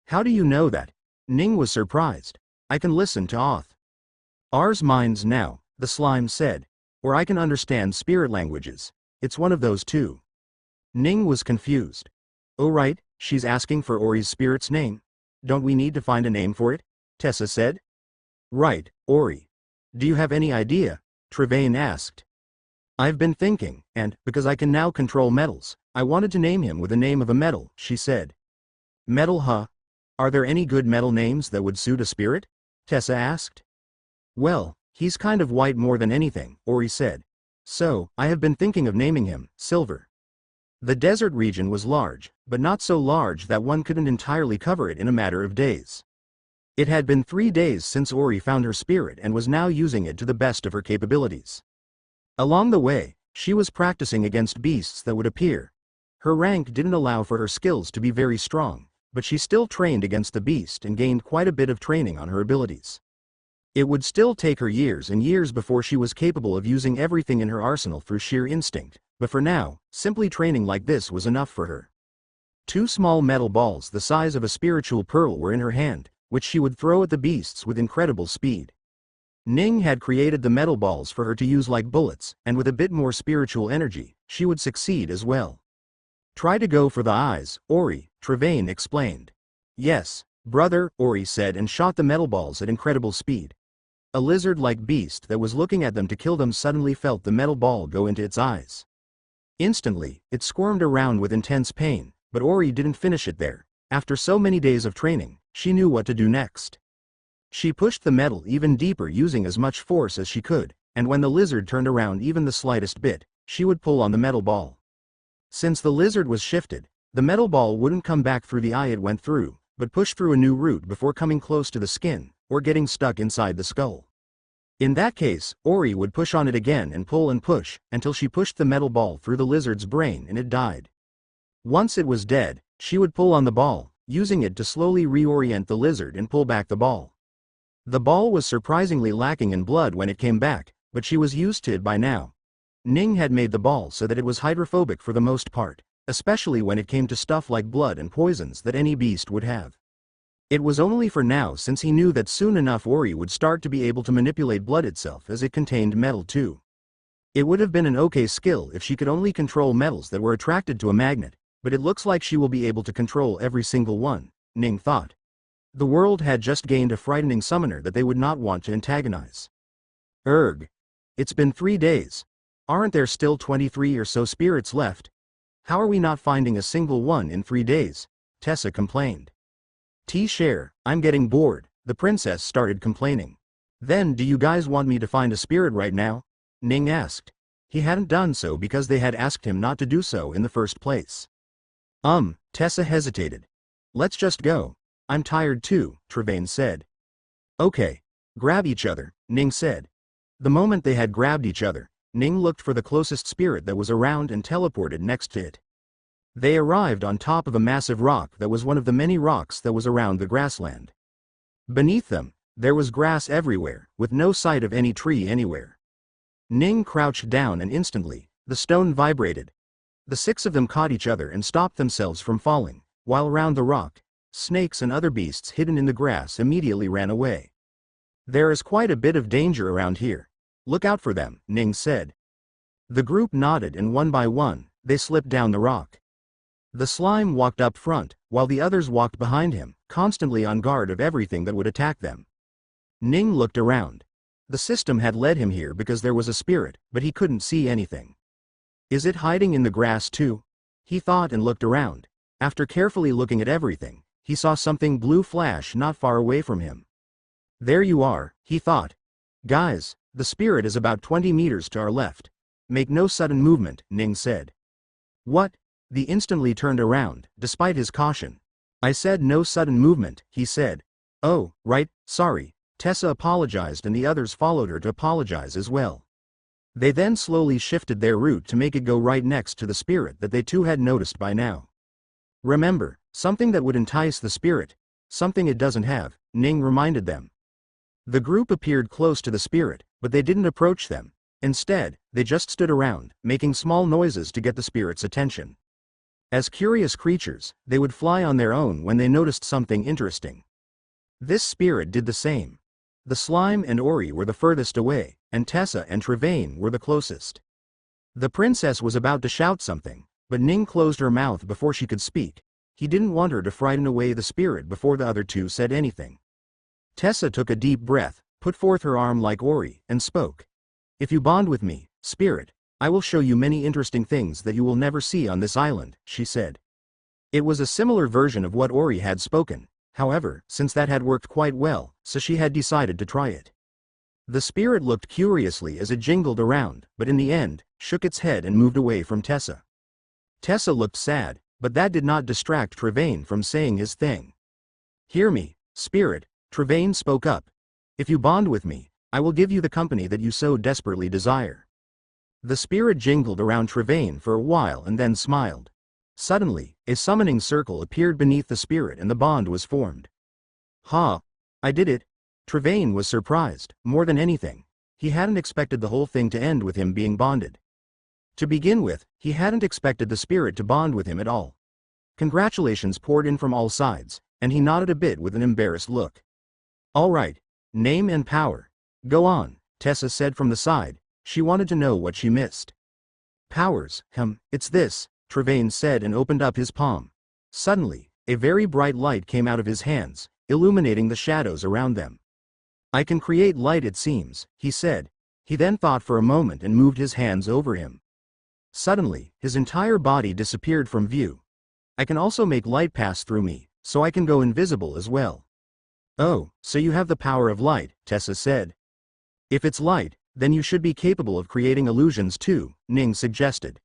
"How do you know that?" Ning was surprised. "I can listen to Oth. Ours minds now," the slime said. "Or I can understand spirit languages. It's one of those two." Ning was confused. "Oh right, she's asking for Ori's spirit's name. Don't we need to find a name for it?" Tessa said. "Right, Ori. Do you have any idea?" Trevain asked. "I've been thinking, and, because I can now control metals, I wanted to name him with the name of a metal," she said. "Metal, huh? Are there any good metal names that would suit a spirit?" Tessa asked. "Well, he's kind of white more than anything," Ori said. "So, I have been thinking of naming him Silver." The desert region was large, but not so large that one couldn't entirely cover it in a matter of days. It had been 3 days since Ori found her spirit and was now using it to the best of her capabilities. Along the way, she was practicing against beasts that would appear. Her rank didn't allow for her skills to be very strong, but she still trained against the beast and gained quite a bit of training on her abilities. It would still take her years and years before she was capable of using everything in her arsenal through sheer instinct, but for now, simply training like this was enough for her. 2 small metal balls the size of a spiritual pearl were in her hand, which she would throw at the beasts with incredible speed. Ning had created the metal balls for her to use like bullets, and with a bit more spiritual energy, she would succeed as well. Try to go for the eyes, Ori, Travain explained. Yes, brother, Ori said and shot the metal balls at incredible speed. A lizard-like beast that was looking at them to kill them suddenly felt the metal ball go into its eyes. Instantly, it squirmed around with intense pain, but Ori didn't finish it there. After so many days of training, she knew what to do next. She pushed the metal even deeper using as much force as she could, and when the lizard turned around even the slightest bit, she would pull on the metal ball. Since the lizard was shifted, the metal ball wouldn't come back through the eye it went through, but push through a new route before coming close to the skin, or getting stuck inside the skull. In that case, Ori would push on it again and push, until she pushed the metal ball through the lizard's brain and it died. Once it was dead, she would pull on the ball, using it to slowly reorient the lizard and pull back the ball. The ball was surprisingly lacking in blood when it came back, but she was used to it by now. Ning had made the ball so that it was hydrophobic for the most part, especially when it came to stuff like blood and poisons that any beast would have. It was only for now since he knew that soon enough Ori would start to be able to manipulate blood itself as it contained metal too. It would have been an okay skill if she could only control metals that were attracted to a magnet, but it looks like she will be able to control every single one, Ning thought. The world had just gained a frightening summoner that they would not want to antagonize. Erg. It's been 3 days. Aren't there still 23 or so spirits left? How are we not finding a single one in 3 days? Tessa complained. T-Share, I'm getting bored, the princess started complaining. Then do you guys want me to find a spirit right now? Ning asked. He hadn't done so because they had asked him not to do so in the first place. Tessa hesitated. Let's just go. I'm tired too, Travain said. Okay. Grab each other, Ning said. The moment they had grabbed each other, Ning looked for the closest spirit that was around and teleported next to it. They arrived on top of a massive rock that was one of the many rocks that was around the grassland. Beneath them, there was grass everywhere, with no sight of any tree anywhere. Ning crouched down and instantly, the stone vibrated. The 6 of them caught each other and stopped themselves from falling, while around the rock, snakes and other beasts hidden in the grass immediately ran away. There is quite a bit of danger around here. Look out for them, Ning said. The group nodded and one by one, they slipped down the rock. The slime walked up front, while the others walked behind him, constantly on guard of everything that would attack them. Ning looked around. The system had led him here because there was a spirit, but he couldn't see anything. Is it hiding in the grass too? He thought and looked around. After carefully looking at everything, he saw something blue flash not far away from him. There you are, he thought. Guys, the spirit is about 20 meters to our left. Make no sudden movement, Ning said. What? He instantly turned around, despite his caution. I said no sudden movement, he said. Oh, right, sorry. Tessa apologized and the others followed her to apologize as well. They then slowly shifted their route to make it go right next to the spirit that they too had noticed by now. Remember, something that would entice the spirit, something it doesn't have, Ning reminded them. The group appeared close to the spirit, but they didn't approach them. Instead, they just stood around, making small noises to get the spirit's attention. As curious creatures, they would fly on their own when they noticed something interesting. This spirit did the same. The slime and Ori were the furthest away, and Tessa and Travain were the closest. The princess was about to shout something, but Ning closed her mouth before she could speak. He didn't want her to frighten away the spirit before the other two said anything. Tessa took a deep breath, put forth her arm like Ori, and spoke. If you bond with me, spirit, I will show you many interesting things that you will never see on this island, she said. It was a similar version of what Ori had spoken, however, since that had worked quite well, so she had decided to try it. The spirit looked curiously as it jingled around, but in the end, shook its head and moved away from Tessa. Tessa looked sad, but that did not distract Travain from saying his thing. Hear me, spirit, Travain spoke up. If you bond with me, I will give you the company that you so desperately desire. The spirit jingled around Travain for a while and then smiled. Suddenly, a summoning circle appeared beneath the spirit and the bond was formed. Ha! I did it! Travain was surprised, more than anything. He hadn't expected the whole thing to end with him being bonded. To begin with, he hadn't expected the spirit to bond with him at all. Congratulations poured in from all sides, and he nodded a bit with an embarrassed look. All right. Name and power. Go on, Tessa said from the side. She wanted to know what she missed. Powers, it's this, Trevane said and opened up his palm. Suddenly, a very bright light came out of his hands, illuminating the shadows around them. I can create light, it seems, he said. He then thought for a moment and moved his hands over him. Suddenly, his entire body disappeared from view. I can also make light pass through me, so I can go invisible as well. Oh, so you have the power of light, Tessa said. If it's light, then you should be capable of creating illusions too, Ning suggested.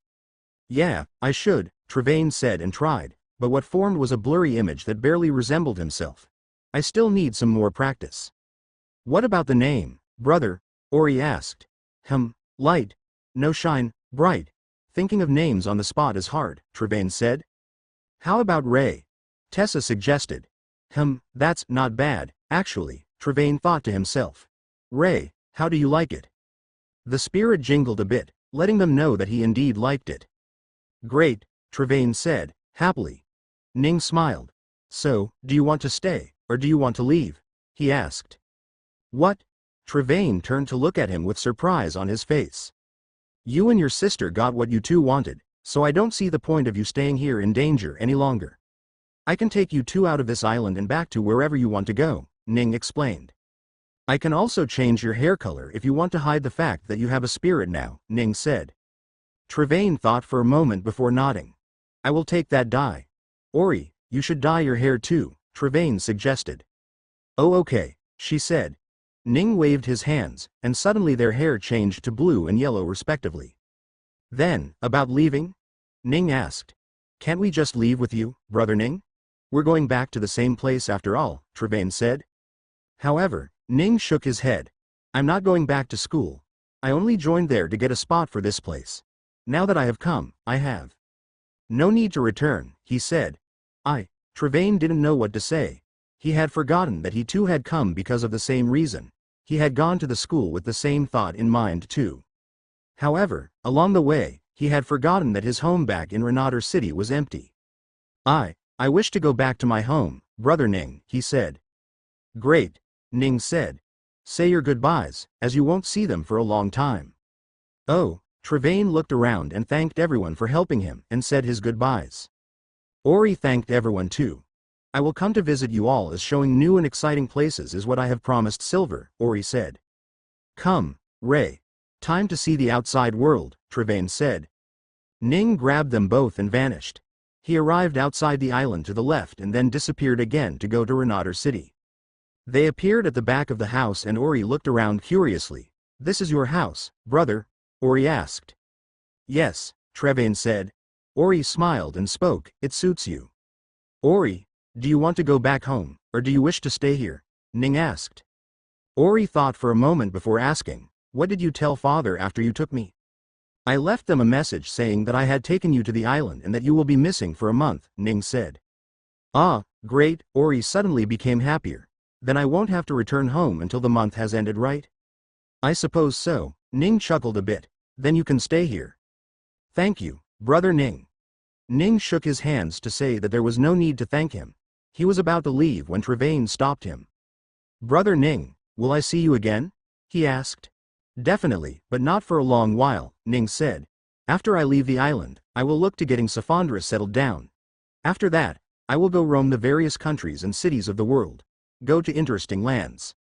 Yeah, I should, Trevane said and tried, but what formed was a blurry image that barely resembled himself. I still need some more practice. What about the name, brother? Ori asked. Light. No shine, bright. Thinking of names on the spot is hard, Trevane said. How about Ray? Tessa suggested. That's not bad, actually, Trevane thought to himself. Ray, how do you like it? The spirit jingled a bit, letting them know that he indeed liked it. Great, Trevane said, happily. Ning smiled. So, do you want to stay, or do you want to leave? He asked. What? Trevane turned to look at him with surprise on his face. You and your sister got what you two wanted, so I don't see the point of you staying here in danger any longer. I can take you two out of this island and back to wherever you want to go, Ning explained. I can also change your hair color if you want to hide the fact that you have a spirit now, Ning said. Trevane thought for a moment before nodding. I will take that dye. Ori, you should dye your hair too, Trevane suggested. Oh okay, she said. Ning waved his hands, and suddenly their hair changed to blue and yellow respectively. Then, about leaving? Ning asked. Can't we just leave with you, brother Ning? We're going back to the same place after all, Trevane said. However, Ning shook his head. I'm not going back to school. I only joined there to get a spot for this place. Now that I have come, I have. No need to return, he said. Trevane didn't know what to say. He had forgotten that he too had come because of the same reason. He had gone to the school with the same thought in mind too. However, along the way, he had forgotten that his home back in Reincarnated City was empty. I wish to go back to my home, brother Ning, he said. Great, Ning said. Say your goodbyes, as you won't see them for a long time. Oh, Trevane looked around and thanked everyone for helping him and said his goodbyes. Ori thanked everyone too. I will come to visit you all, as showing new and exciting places is what I have promised Silver, Ori said. Come, Ray. Time to see the outside world, Trevane said. Ning grabbed them both and vanished. He arrived outside the island to the left and then disappeared again to go to Reincarnated City. They appeared at the back of the house and Ori looked around curiously. This is your house, brother? Ori asked. Yes, Trevane said. Ori smiled and spoke, it suits you. Ori, do you want to go back home, or do you wish to stay here? Ning asked. Ori thought for a moment before asking, what did you tell father after you took me? I left them a message saying that I had taken you to the island and that you will be missing for a month, Ning said. Ah, great, Ori suddenly became happier. Then I won't have to return home until the month has ended, right? I suppose so, Ning chuckled a bit. Then you can stay here. Thank you, brother Ning. Ning shook his hands to say that there was no need to thank him. He was about to leave when Trevane stopped him. Brother Ning, will I see you again? He asked. Definitely, but not for a long while, Ning said. After I leave the island, I will look to getting Safandra settled down. After that, I will go roam the various countries and cities of the world. Go to interesting lands.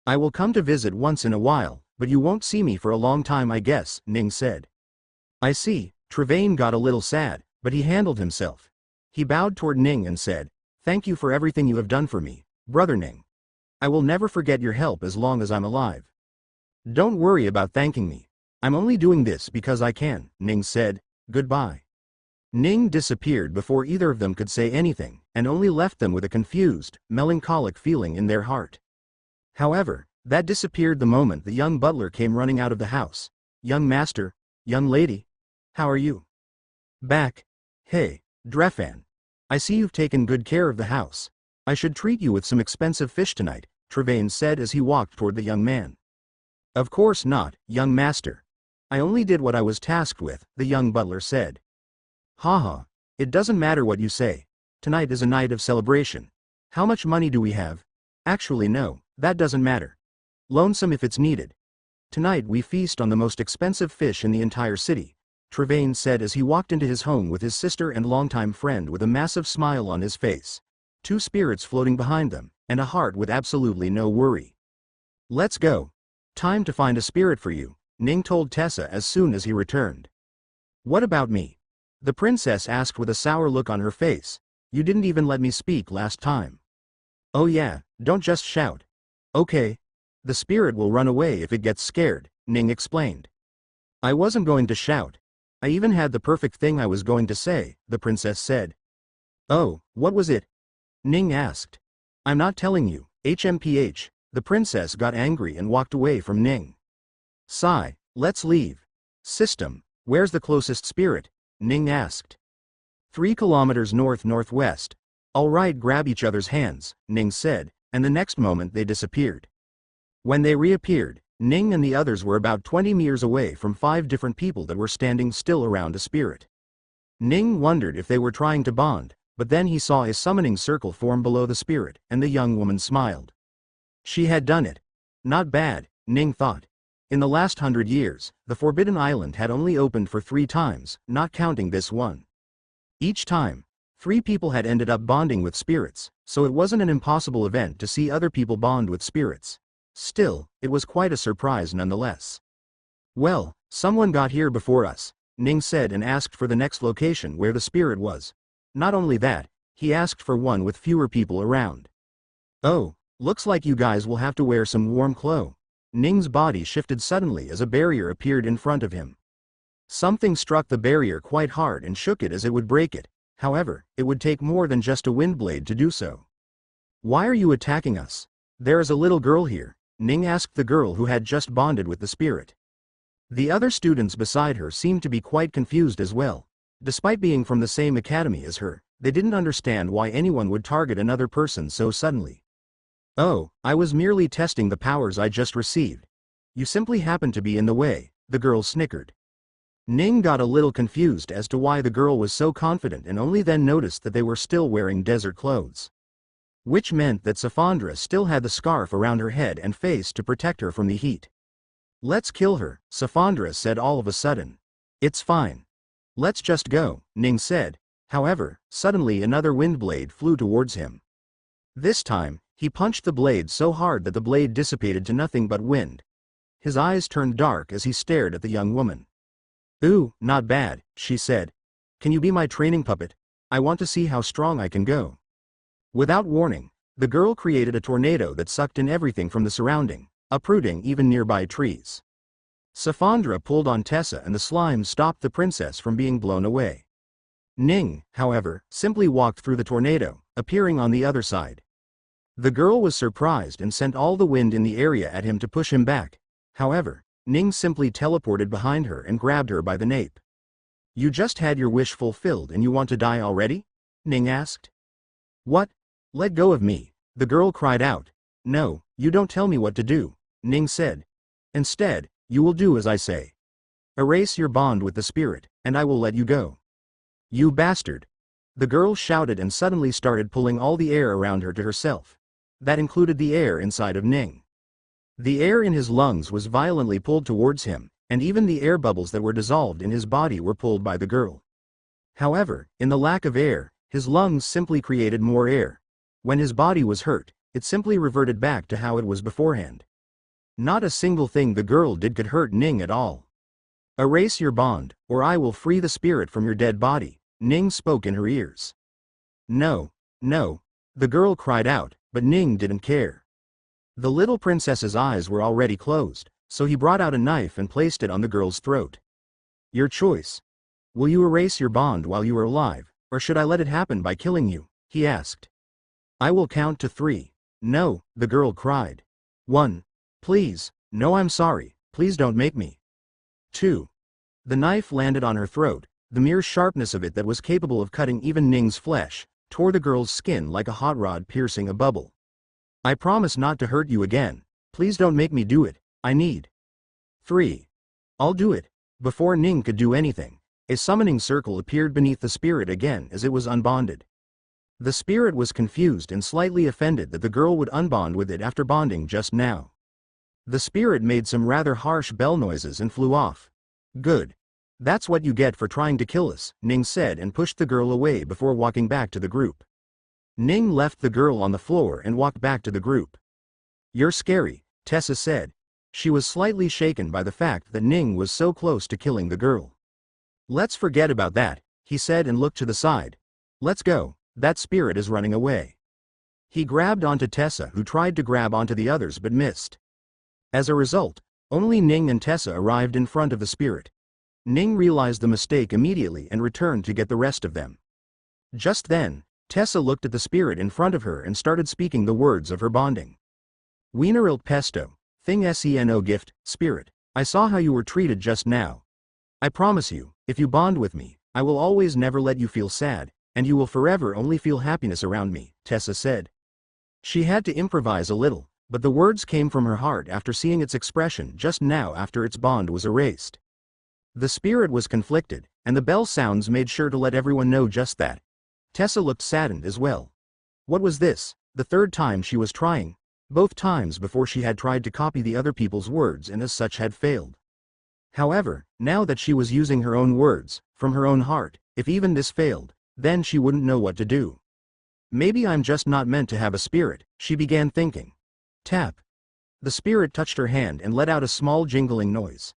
I will come to visit once in a while, but you won't see me for a long time, I guess, Ning said. I see. Trevane got a little sad, but he handled himself. He bowed toward Ning and said, Thank you for everything you have done for me, brother Ning. I will never forget your help as long as I'm alive. Don't worry about thanking me. I'm only doing this because I can, Ning said. Goodbye. Ning disappeared before either of them could say anything, and only left them with a confused, melancholic feeling in their heart. However, that disappeared the moment the young butler came running out of the house. Young master, young lady, how are you? Back. Hey, Drefan. I see you've taken good care of the house. I should treat you with some expensive fish tonight, Trevane said as he walked toward the young man. Of course not, young master. I only did what I was tasked with, the young butler said. Haha, It doesn't matter what you say. Tonight is a night of celebration. How much money do we have? Actually no, that doesn't matter. Lonesome if it's needed. Tonight we feast on the most expensive fish in the entire city, Trevane said as he walked into his home with his sister and longtime friend with a massive smile on his face. Two spirits floating behind them, and a heart with absolutely no worry. Let's go. Time to find a spirit for you, Ning told Tessa as soon as he returned. What about me? The princess asked with a sour look on her face. You didn't even let me speak last time. Oh yeah, don't just shout. Okay. The spirit will run away if it gets scared, Ning explained. I wasn't going to shout. I even had the perfect thing I was going to say, the princess said. Oh, what was it? Ning asked. I'm not telling you, HMPH, the princess got angry and walked away from Ning. Sigh, let's leave. System, where's the closest spirit? Ning asked. 3 kilometers north-northwest. All right, grab each other's hands, Ning said, and the next moment they disappeared. When they reappeared, Ning and the others were about 20 meters away from 5 different people that were standing still around a spirit. Ning wondered if they were trying to bond, but then he saw a summoning circle form below the spirit, and the young woman smiled. She had done it. Not bad, Ning thought. In the last 100 years, the Forbidden Island had only opened for 3 times, not counting this one. Each time, 3 people had ended up bonding with spirits, so it wasn't an impossible event to see other people bond with spirits. Still, it was quite a surprise nonetheless. Well, someone got here before us, Ning said and asked for the next location where the spirit was. Not only that, he asked for one with fewer people around. Oh, looks like you guys will have to wear some warm clothes. Ning's body shifted suddenly as a barrier appeared in front of him. Something struck the barrier quite hard and shook it as it would break it. However, it would take more than just a wind blade to do so. Why are you attacking us? There is a little girl here, Ning asked the girl who had just bonded with the spirit. The other students beside her seemed to be quite confused as well. Despite being from the same academy as her, they didn't understand why anyone would target another person so suddenly. Oh, I was merely testing the powers I just received. You simply happened to be in the way, the girl snickered. Ning got a little confused as to why the girl was so confident and only then noticed that they were still wearing desert clothes. Which meant that Safandra still had the scarf around her head and face to protect her from the heat. Let's kill her, Safandra said all of a sudden. It's fine. Let's just go, Ning said. However, suddenly another wind blade flew towards him. This time, he punched the blade so hard that the blade dissipated to nothing but wind. His eyes turned dark as he stared at the young woman. Ooh, not bad, she said. Can you be my training puppet? I want to see how strong I can go. Without warning, the girl created a tornado that sucked in everything from the surrounding, uprooting even nearby trees. Safandra pulled on Tessa and the slime stopped the princess from being blown away. Ning, however, simply walked through the tornado, appearing on the other side. The girl was surprised and sent all the wind in the area at him to push him back. However, Ning simply teleported behind her and grabbed her by the nape. You just had your wish fulfilled and you want to die already? Ning asked. What? Let go of me, the girl cried out. No, you don't tell me what to do, Ning said. Instead, you will do as I say. Erase your bond with the spirit, and I will let you go. You bastard! The girl shouted and suddenly started pulling all the air around her to herself. That included the air inside of Ning. The air in his lungs was violently pulled towards him, and even the air bubbles that were dissolved in his body were pulled by the girl. However, in the lack of air, his lungs simply created more air. When his body was hurt, it simply reverted back to how it was beforehand. Not a single thing the girl did could hurt Ning at all. Erase your bond, or I will free the spirit from your dead body, Ning spoke in her ears. No, no, the girl cried out, but Ning didn't care. The little princess's eyes were already closed, so he brought out a knife and placed it on the girl's throat. Your choice. Will you erase your bond while you are alive, or should I let it happen by killing you? He asked. I will count to 3. No, the girl cried. 1. Please, no, I'm sorry, please don't make me. 2. The knife landed on her throat, the mere sharpness of it that was capable of cutting even Ning's flesh, tore the girl's skin like a hot rod piercing a bubble. I promise not to hurt you again, please don't make me do it, I need. 3. I'll do it. Before Ning could do anything, A summoning circle appeared beneath the spirit again as it was unbonded. The spirit was confused and slightly offended that the girl would unbond with it after bonding just now. The spirit made some rather harsh bell noises and flew off. Good. That's what you get for trying to kill us, Ning said and pushed the girl away before walking back to the group. Ning left the girl on the floor and walked back to the group. You're scary, Tessa said. She was slightly shaken by the fact that Ning was so close to killing the girl. Let's forget about that, he said and looked to the side. Let's go, that spirit is running away. He grabbed onto Tessa, who tried to grab onto the others but missed. As a result, only Ning and Tessa arrived in front of the spirit. Ning realized the mistake immediately and returned to get the rest of them. Just then, Tessa looked at the spirit in front of her and started speaking the words of her bonding. Wieneril pesto, thing seno gift, spirit, I saw how you were treated just now. I promise you, if you bond with me, I will always never let you feel sad, and you will forever only feel happiness around me, Tessa said. She had to improvise a little, but the words came from her heart after seeing its expression just now after its bond was erased. The spirit was conflicted, and the bell sounds made sure to let everyone know just that. Tessa looked saddened as well. What was this, the third time she was trying? Both times before she had tried to copy the other people's words and as such had failed. However, now that she was using her own words, from her own heart, if even this failed, then she wouldn't know what to do. Maybe I'm just not meant to have a spirit, she began thinking. Tap. The spirit touched her hand and let out a small jingling noise.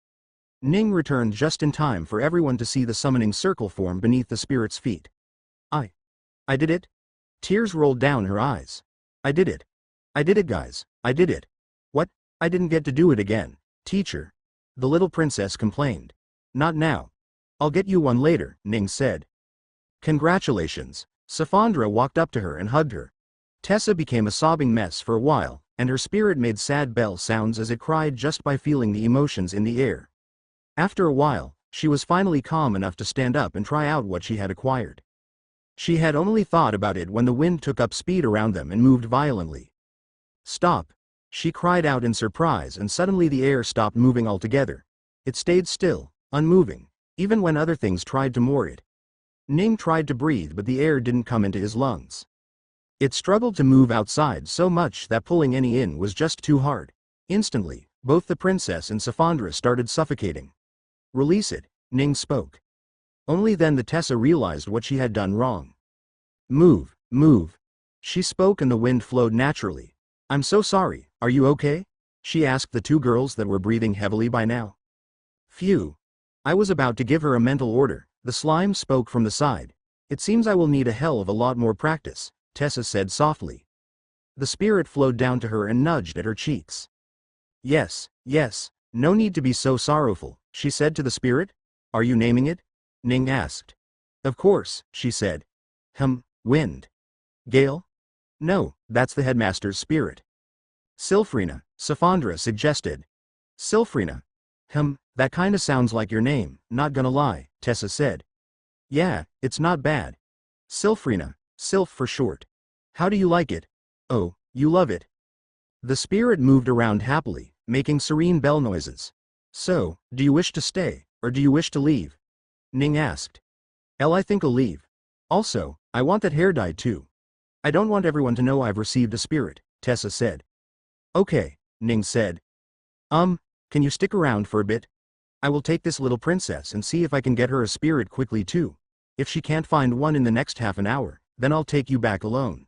Ning returned just in time for everyone to see the summoning circle form beneath the spirit's feet. I did it? Tears rolled down her eyes. I did it. I did it, guys, I did it. What? I didn't get to do it again, teacher. The little princess complained. Not now. I'll get you one later, Ning said. Congratulations. Safandra walked up to her and hugged her. Tessa became a sobbing mess for a while, and her spirit made sad bell sounds as it cried just by feeling the emotions in the air. After a while, she was finally calm enough to stand up and try out what she had acquired. She had only thought about it when the wind took up speed around them and moved violently. Stop! She cried out in surprise, and suddenly the air stopped moving altogether. It stayed still, unmoving, even when other things tried to moor it. Ning tried to breathe, but the air didn't come into his lungs. It struggled to move outside so much that pulling any in was just too hard. Instantly, both the princess and Safandra started suffocating. Release it, Ning spoke. Only then the Tessa realized what she had done wrong. Move, move. She spoke and the wind flowed naturally. I'm so sorry, are you okay? She asked the two girls that were breathing heavily by now. Phew. I was about to give her a mental order, the slime spoke from the side. It seems I will need a hell of a lot more practice, Tessa said softly. The spirit flowed down to her and nudged at her cheeks. Yes, yes, no need to be so sorrowful, she said to the spirit. Are you naming it? Ning asked. Of course, she said. Wind. Gale? No, that's the headmaster's spirit. Sylphrina, Safandra suggested. Sylphrina. That kinda sounds like your name, not gonna lie, Tessa said. Yeah, it's not bad. Sylphrina, Sylph for short. How do you like it? Oh, you love it. The spirit moved around happily, making serene bell noises. So, do you wish to stay, or do you wish to leave? Ning asked. I think I'll leave. Also, I want that hair dyed too. I don't want everyone to know I've received a spirit, Tessa said. Okay, Ning said. Can you stick around for a bit? I will take this little princess and see if I can get her a spirit quickly too. If she can't find one in the next half an hour, then I'll take you back alone.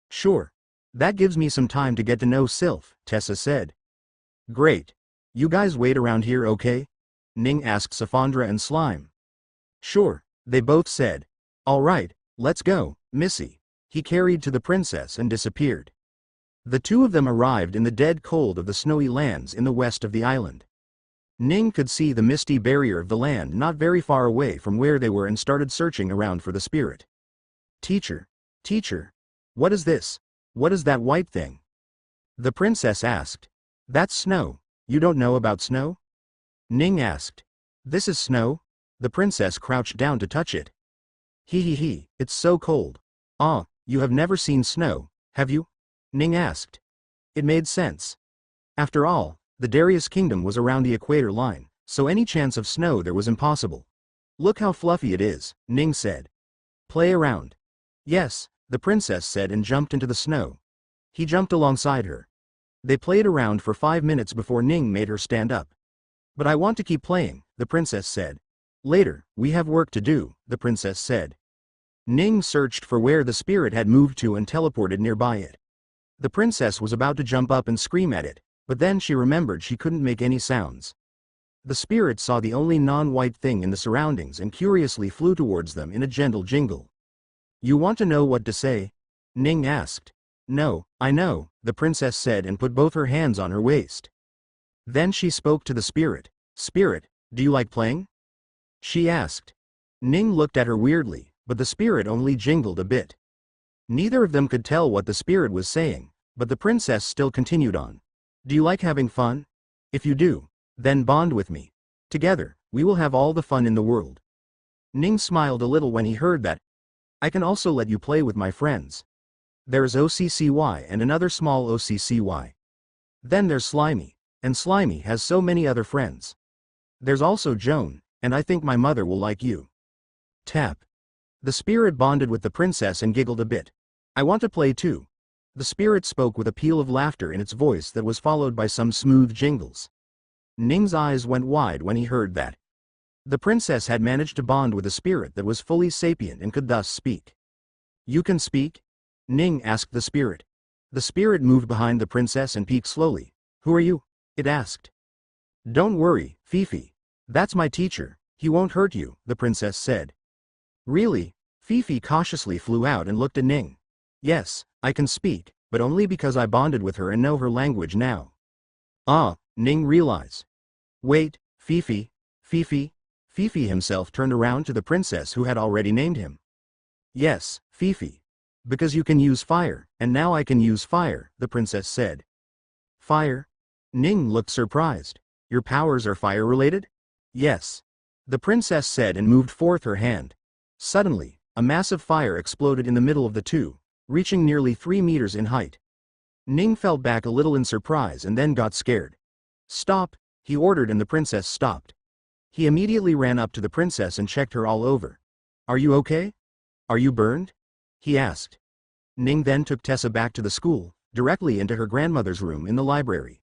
Sure. That gives me some time to get to know Sylph, Tessa said. Great. You guys wait around here, okay? Ning asked Safandra and Slime. Sure, they both said. All right, let's go, Missy. He carried to the princess and disappeared. The two of them arrived in the dead cold of the snowy lands in the west of the island. Ning could see the misty barrier of the land not very far away from where they were and started searching around for the spirit. Teacher, what is this? What is that white thing? The princess asked. That's snow. You don't know about snow? Ning asked. This is snow? The princess crouched down to touch it. He, it's so cold. Ah, you have never seen snow, have you? Ning asked. It made sense. After all, the Darius kingdom was around the equator line, so any chance of snow there was impossible. Look how fluffy it is, Ning said. Play around. Yes, the princess said and jumped into the snow. He jumped alongside her. They played around for 5 minutes before Ning made her stand up. But I want to keep playing, the princess said. Later, we have work to do, the princess said. Ning searched for where the spirit had moved to and teleported nearby it. The princess was about to jump up and scream at it, but then she remembered she couldn't make any sounds. The spirit saw the only non-white thing in the surroundings and curiously flew towards them in a gentle jingle. You want to know what to say? Ning asked. No, I know, the princess said and put both her hands on her waist. Then she spoke to the spirit. Spirit, do you like playing? She asked. Ning looked at her weirdly, but the spirit only jingled a bit. Neither of them could tell what the spirit was saying, but the princess still continued on. Do you like having fun? If you do, then bond with me. Together, we will have all the fun in the world. Ning smiled a little when he heard that. I can also let you play with my friends. There's OCCY and another small OCCY. Then there's Slimy, and Slimy has so many other friends. There's also Joan, and I think my mother will like you. Tap. The spirit bonded with the princess and giggled a bit. I want to play too. The spirit spoke with a peal of laughter in its voice that was followed by some smooth jingles. Ning's eyes went wide when he heard that. The princess had managed to bond with a spirit that was fully sapient and could thus speak. You can speak? Ning asked the spirit. The spirit moved behind the princess and peeked slowly. Who are you? It asked. Don't worry, Fifi. That's my teacher, he won't hurt you, the princess said. Really? Fifi cautiously flew out and looked at Ning. Yes, I can speak, but only because I bonded with her and know her language now. Ah, Ning realized. Wait, Fifi, Fifi? Fifi himself turned around to the princess who had already named him. Yes, Fifi. Because you can use fire, and now I can use fire, the princess said. Fire? Ning looked surprised. Your powers are fire-related? Yes. The princess said and moved forth her hand. Suddenly, a massive fire exploded in the middle of the two, reaching nearly 3 meters in height. Ning fell back a little in surprise and then got scared. Stop, he ordered and the princess stopped. He immediately ran up to the princess and checked her all over. Are you okay? Are you burned? He asked. Ning then took Tessa back to the school, directly into her grandmother's room in the library.